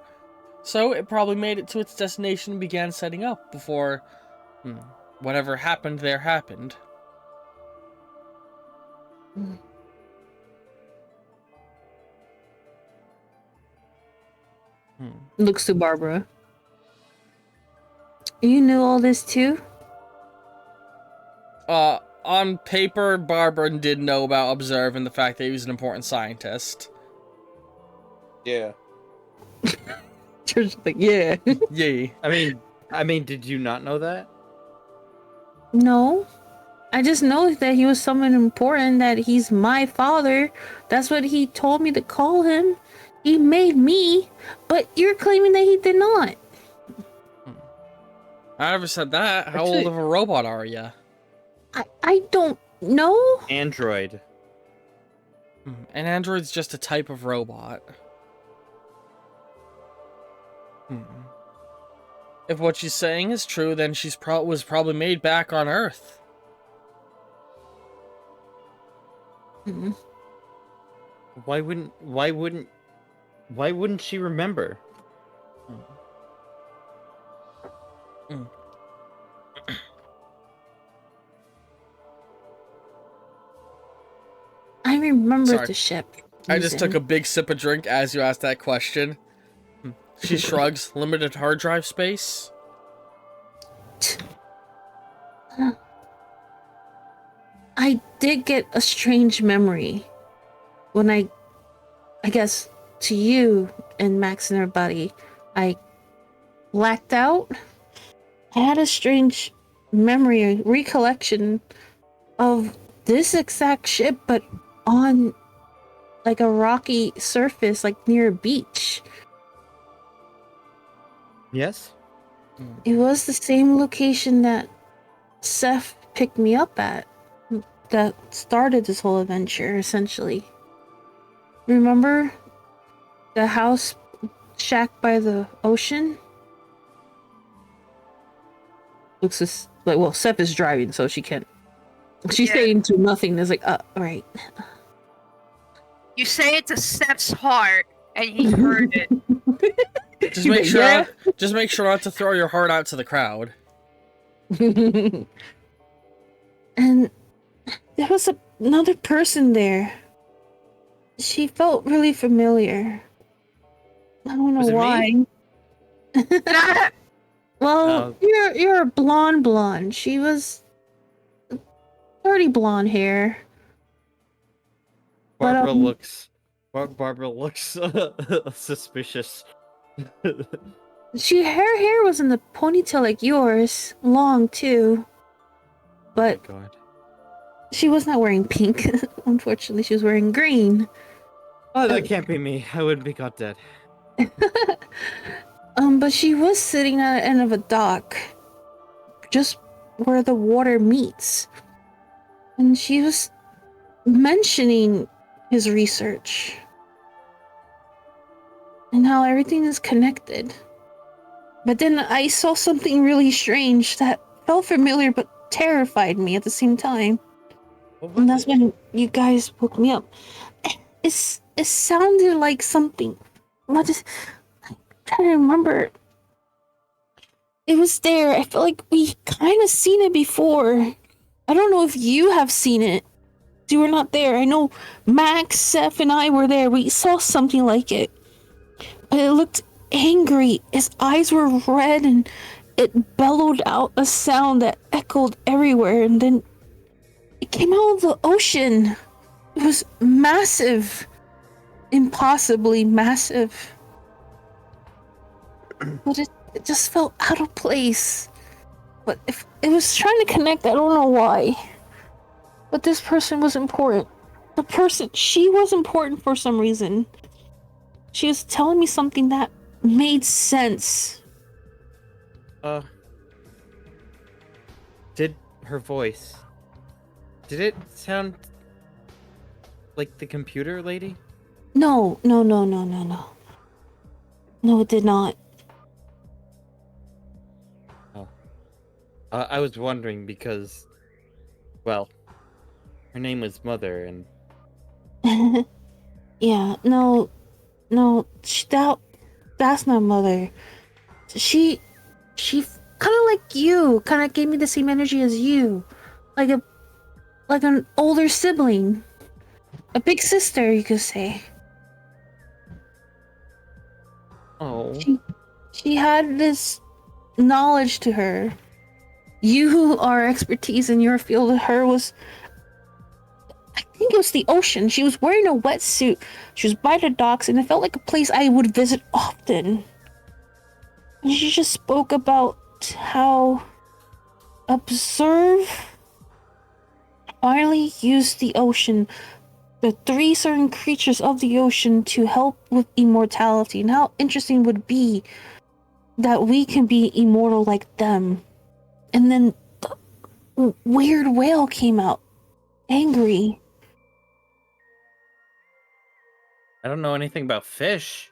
So it probably made it to its destination and began setting up before whatever happened there happened. Looks to Barbara. You knew all this too? On paper, Barbara did know about Observe and the fact that he was an important scientist. Yeah. Just like, yeah. Yay. I mean, did you not know that? No. I just know that he was someone important, that he's my father. That's what he told me to call him. He made me, but you're claiming that he did not. I never said that. How Actually- old of a robot are you? I don't know. Android. An android's just a type of robot. If what she's saying is true, then she's was probably made back on Earth. Why wouldn't she remember? I remember Sorry. the ship. I just took a big sip of drink as you asked that question. She shrugs. Limited hard drive space? I did get a strange memory when I guess to you and Max and everybody, I blacked out. I had a strange memory, a recollection of this exact ship, but on like a rocky surface, like near a beach. Yes? It was the same location that Seth picked me up at, that started this whole adventure, essentially. Remember the house shack by the ocean? Looks just like, well, Seth is driving, so she can't. She's Yeah. saying to nothing. There's like, right. You say it to Steph's heart, and he heard it. Just make sure Yeah. just make sure not to throw your heart out to the crowd. And there was another person there. She felt really familiar. I don't know Was it why. me? Well, you're a blonde. She was pretty blonde hair. But, Barbara looks suspicious. Her hair was in the ponytail like yours, long too. But God. she was not wearing pink. Unfortunately, she was wearing green. Oh, that can't be me. I wouldn't be caught dead. But she was sitting at the end of a dock, just where the water meets. And she was mentioning his research and how everything is connected. But then I saw something really strange that felt familiar but terrified me at the same time. And that's when you guys woke me up. It sounded like something. I'm trying to remember. It was there. I feel like we kind of seen it before. I don't know if you have seen it. You were not there. I know Max, Seth, and I were there. We saw something like it. But it looked angry. His eyes were red and it bellowed out a sound that echoed everywhere. And then it came out of the ocean. It was massive. Impossibly massive. But it just felt out of place. But if it was trying to connect, I don't know why. But this person was important. She was important for some reason. She was telling me something that made sense. her voice. Did it sound like the computer lady? No, no, no, no, no, no. No, it did not. I was wondering because, well, her name was Mother, and Yeah, no, no, that's not Mother. She kind of like you, kind of gave me the same energy as you, like an older sibling, a big sister, you could say. oh, She had this knowledge to her. You are expertise in your field. Her was, I think it was the ocean. She was wearing a wetsuit. She was by the docks, and it felt like a place I would visit often. And she just spoke about how observe, finally use the ocean, the 3 certain creatures of the ocean to help with immortality, and how interesting would be that we can be immortal like them. And then the weird whale came out, angry. I don't know anything about fish.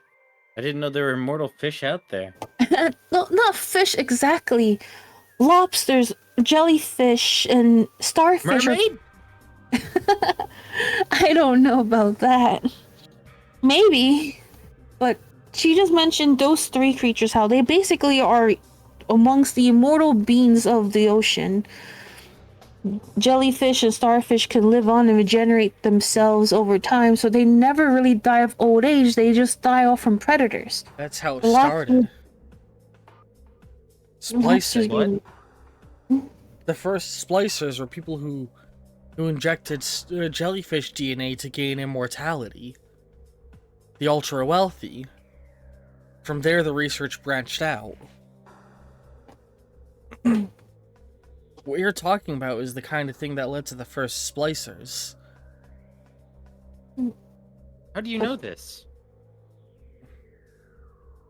I didn't know there were immortal fish out there. No, not fish exactly. Lobsters, jellyfish, and starfish. Mermaid? I don't know about that. Maybe. But she just mentioned those 3 creatures, how they basically are amongst the immortal beings of the ocean. Jellyfish and starfish can live on and regenerate themselves over time, so they never really die of old age, they just die off from predators. That's how it The last started. Splicing. What? The first splicers were people who injected jellyfish DNA to gain immortality. The ultra wealthy. From there, the research branched out. What you're talking about is the kind of thing that led to the first splicers. How do you know this?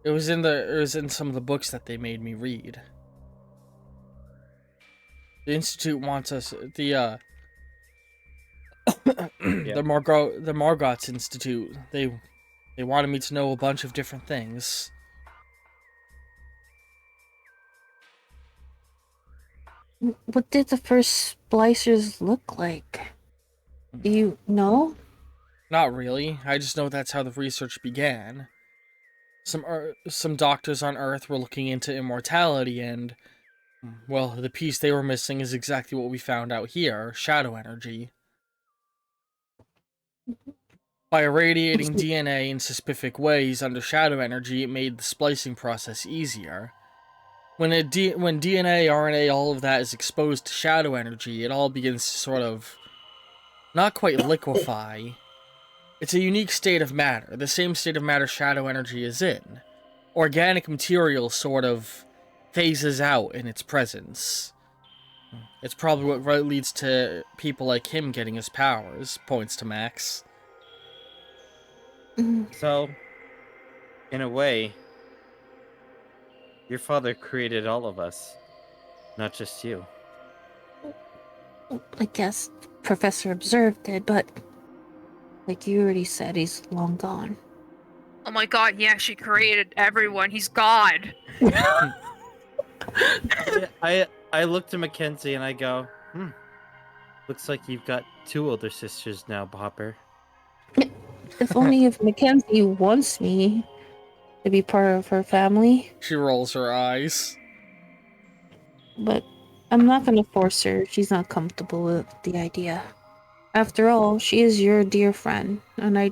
It was in some of the books that they made me read. The Institute wants us the Margot's Institute. They wanted me to know a bunch of different things. What did the first splicers look like? Do you know? Not really. I just know that's how the research began. Some doctors on Earth were looking into immortality, and, well, the piece they were missing is exactly what we found out here: shadow energy. By irradiating DNA in specific ways under shadow energy, it made the splicing process easier. When DNA, RNA, all of that is exposed to shadow energy, it all begins to sort of not quite liquefy. It's a unique state of matter, the same state of matter shadow energy is in. Organic material sort of phases out in its presence. It's probably what leads to people like him getting his powers, points to Max. So, in a way, your father created all of us, not just you. I guess Professor Observed did, but like you already said, he's long gone. Oh my god, he actually created everyone. He's God. I look to Mackenzie and I go, looks like you've got 2 older sisters now, Hopper. If only if Mackenzie wants me to be part of her family. She rolls her eyes. But I'm not gonna force her if she's not comfortable with the idea. After all, she is your dear friend, and I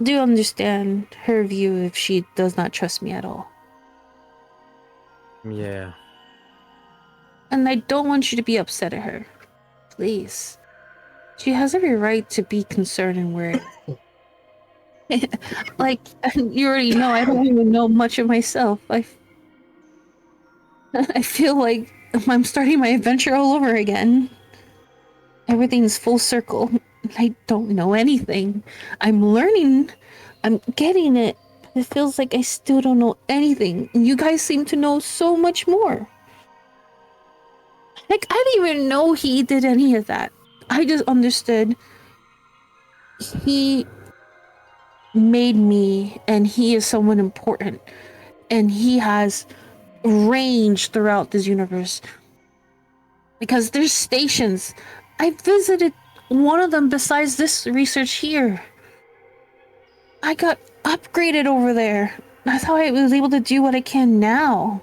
do understand her view if she does not trust me at all. Yeah. And I don't want you to be upset at her. Please. She has every right to be concerned and worried. Like, you already know, I don't even know much of myself. I feel like I'm starting my adventure all over again. Everything's full circle. I don't know anything. I'm learning. I'm getting it. It feels like I still don't know anything. You guys seem to know so much more. Like, I didn't even know he did any of that. I just understood he made me, and he is someone important, and he has range throughout this universe. Because there's stations. I visited one of them besides this research here. I got upgraded over there. That's how I was able to do what I can now.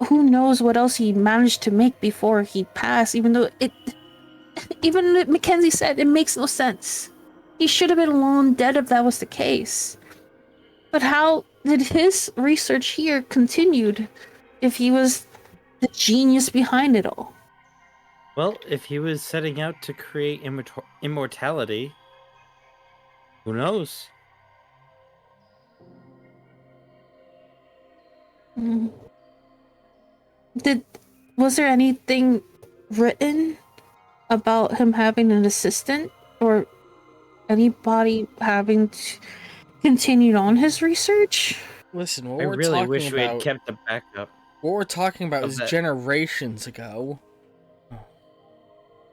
Who knows what else he managed to make before he passed, even though Mackenzie said it makes no sense. He should have been long dead if that was the case. But how did his research here continued if he was the genius behind it all? Well, if he was setting out to create immortality, who knows? Mm. Was there anything written about him having an assistant or anybody having continued on his research? Listen, what I we're really talking wish we had about, kept the backup. what we're talking about of is that. generations ago.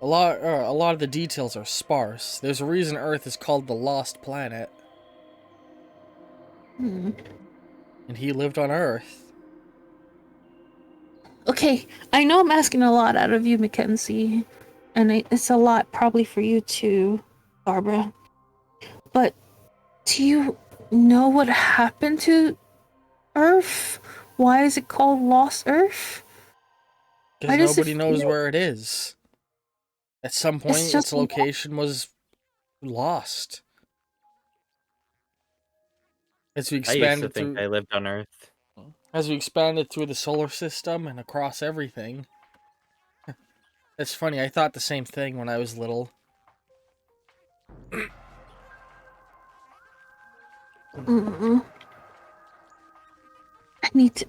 A lot of the details are sparse. There's a reason Earth is called the Lost Planet, Hmm. and he lived on Earth. Okay, I know I'm asking a lot out of you, Mackenzie, and it's a lot probably for you too, Barbara. But do you know what happened to Earth? Why is it called Lost Earth? Why Because does it nobody knows feel- where it is. At some point, just its location was lost. As we I used to expanded think through, I lived on Earth. as we expanded through the solar system and across everything. It's funny. I thought the same thing when I was little. Mm-mm. I need to.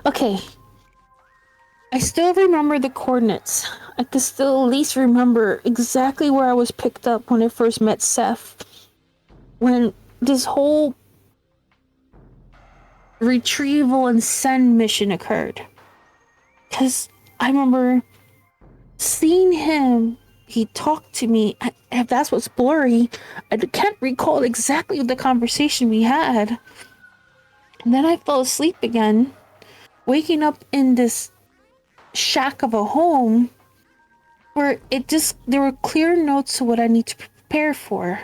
Okay. I still remember the coordinates. I can still at least remember exactly where I was picked up when I first met Seth. When this whole retrieval and send mission occurred. Because I remember seeing him. He talked to me. If that's what's blurry, I can't recall exactly the conversation we had. And then I fell asleep again, waking up in this shack of a home where there were clear notes of what I need to prepare for.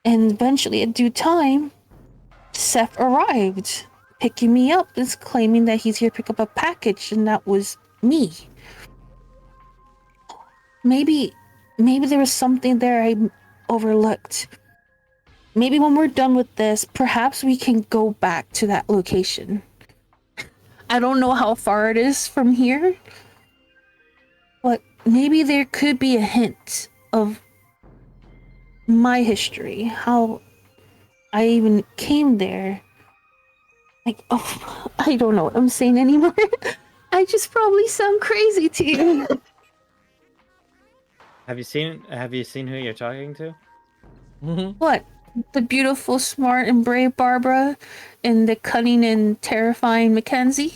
And eventually, at due time, Seth arrived, picking me up and claiming that he's here to pick up a package, and that was me. Maybe there was something there I overlooked. Maybe when we're done with this, perhaps we can go back to that location. I don't know how far it is from here, but maybe there could be a hint of my history, how I even came there. Like, oh, I don't know what I'm saying anymore. I just probably sound crazy to you. Have you seen who you're talking to? What? The beautiful, smart, and brave Barbara, and the cunning and terrifying Mackenzie?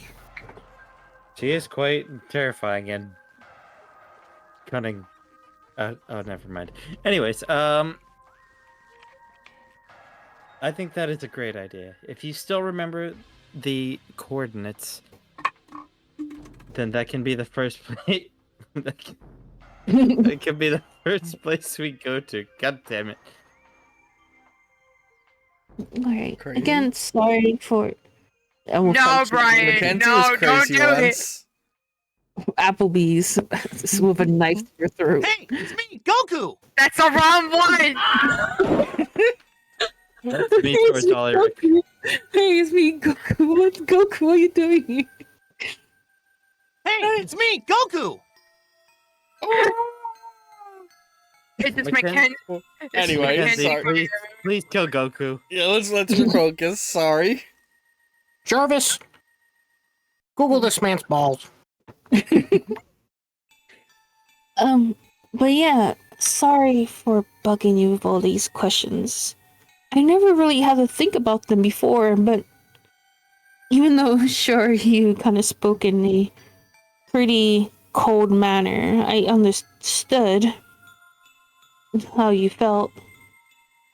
She is quite terrifying and cunning. Oh, never mind. Anyways, I think that is a great idea. If you still remember the coordinates, then that can be the first place. that can be the first place we go to. God damn it. Alright. Crazy. Again, sorry for... No, Brian. Mackenzie No, was don't crazy do it. once. Applebee's with a knife to your throat. Hey, it's me, Goku! That's the wrong one. That's me towards Ollie. Hey, it's me, Goku. Goku, what are you doing here? Hey, it's me, Goku! It's just Mackenzie- Mackenzie. Anyway, Mackenzie, sorry. please kill Goku. Yeah, let's refocus. Sorry. Jarvis, Google this man's balls. But yeah, sorry for bugging you with all these questions. I never really had to think about them before, but even though, sure, you kind of spoke in a pretty cold manner. I understood how you felt.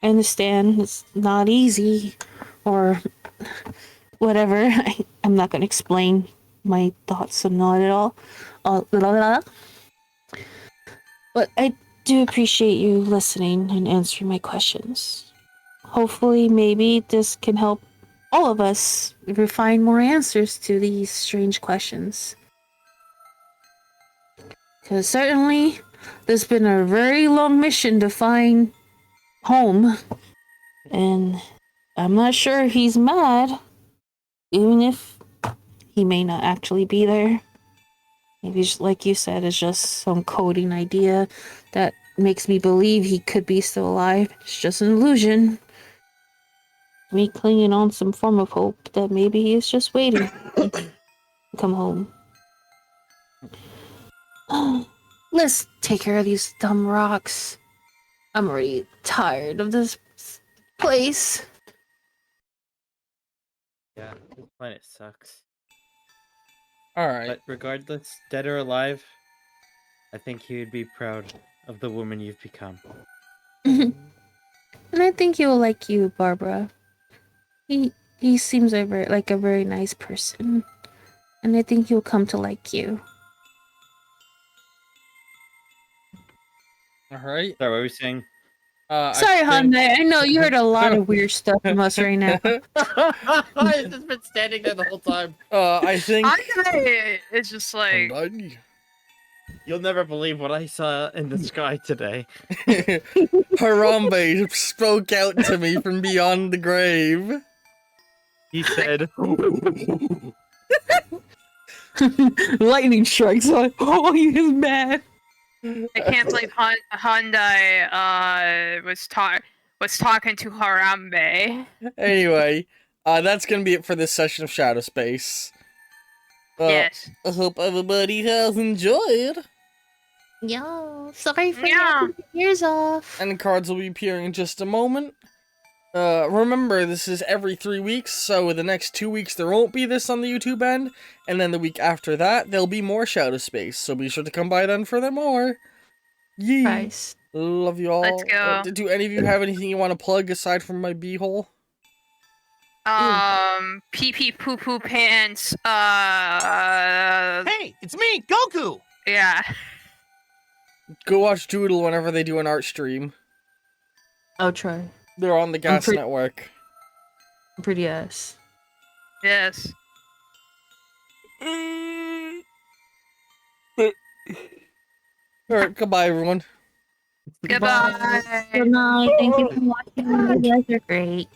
I understand it's not easy or whatever. I'm not going to explain my thoughts on not at all. Blah, blah, blah. But I do appreciate you listening and answering my questions. Hopefully, maybe this can help all of us refine more answers to these strange questions. Because certainly, there's been a very long mission to find home. And I'm not sure he's mad, even if he may not actually be there. Maybe, just like you said, it's just some coding idea that makes me believe he could be still alive. It's just an illusion. Me clinging on some form of hope that maybe he is just waiting to come home. Let's take care of these dumb rocks. I'm already tired of this place. Yeah, this planet sucks. All right. But regardless, dead or alive, I think he would be proud of the woman you've become. And I think he will like you, Barbara. He seems like a very nice person. And I think he'll come to like you. All right. Sorry, what were we saying? Sorry, Hyundai. I know you heard a lot of weird stuff from us right now. I've just been standing there the whole time. I think. It's just like You'll never believe what I saw in the sky today. Harambe spoke out to me from beyond the grave. He said, Lightning strikes. Oh, he is mad. I can't believe Hyundai was talking to Harambe. Anyway, that's gonna be it for this session of Shadow Space. Yes. I hope everybody has enjoyed. Yo, sorry for Yeah. knocking your ears off. And cards will be appearing in just a moment. Remember, this is every 3 weeks, so the next 2 weeks there won't be this on the YouTube end, and then the week after that, there'll be more Shadow Space, so be sure to come by then for them more. Yee! Nice. Love you all. Let's go. Do any of you have anything you want to plug aside from my beehole? Pee pee poo poo pants. Hey, it's me, Goku. Yeah. Go watch Doodle whenever they do an art stream. I'll try. They're on the Gas pretty- Network. Pretty ass. Yes. Alright, goodbye everyone. Goodbye. Good night. Thank you for watching. You guys are great.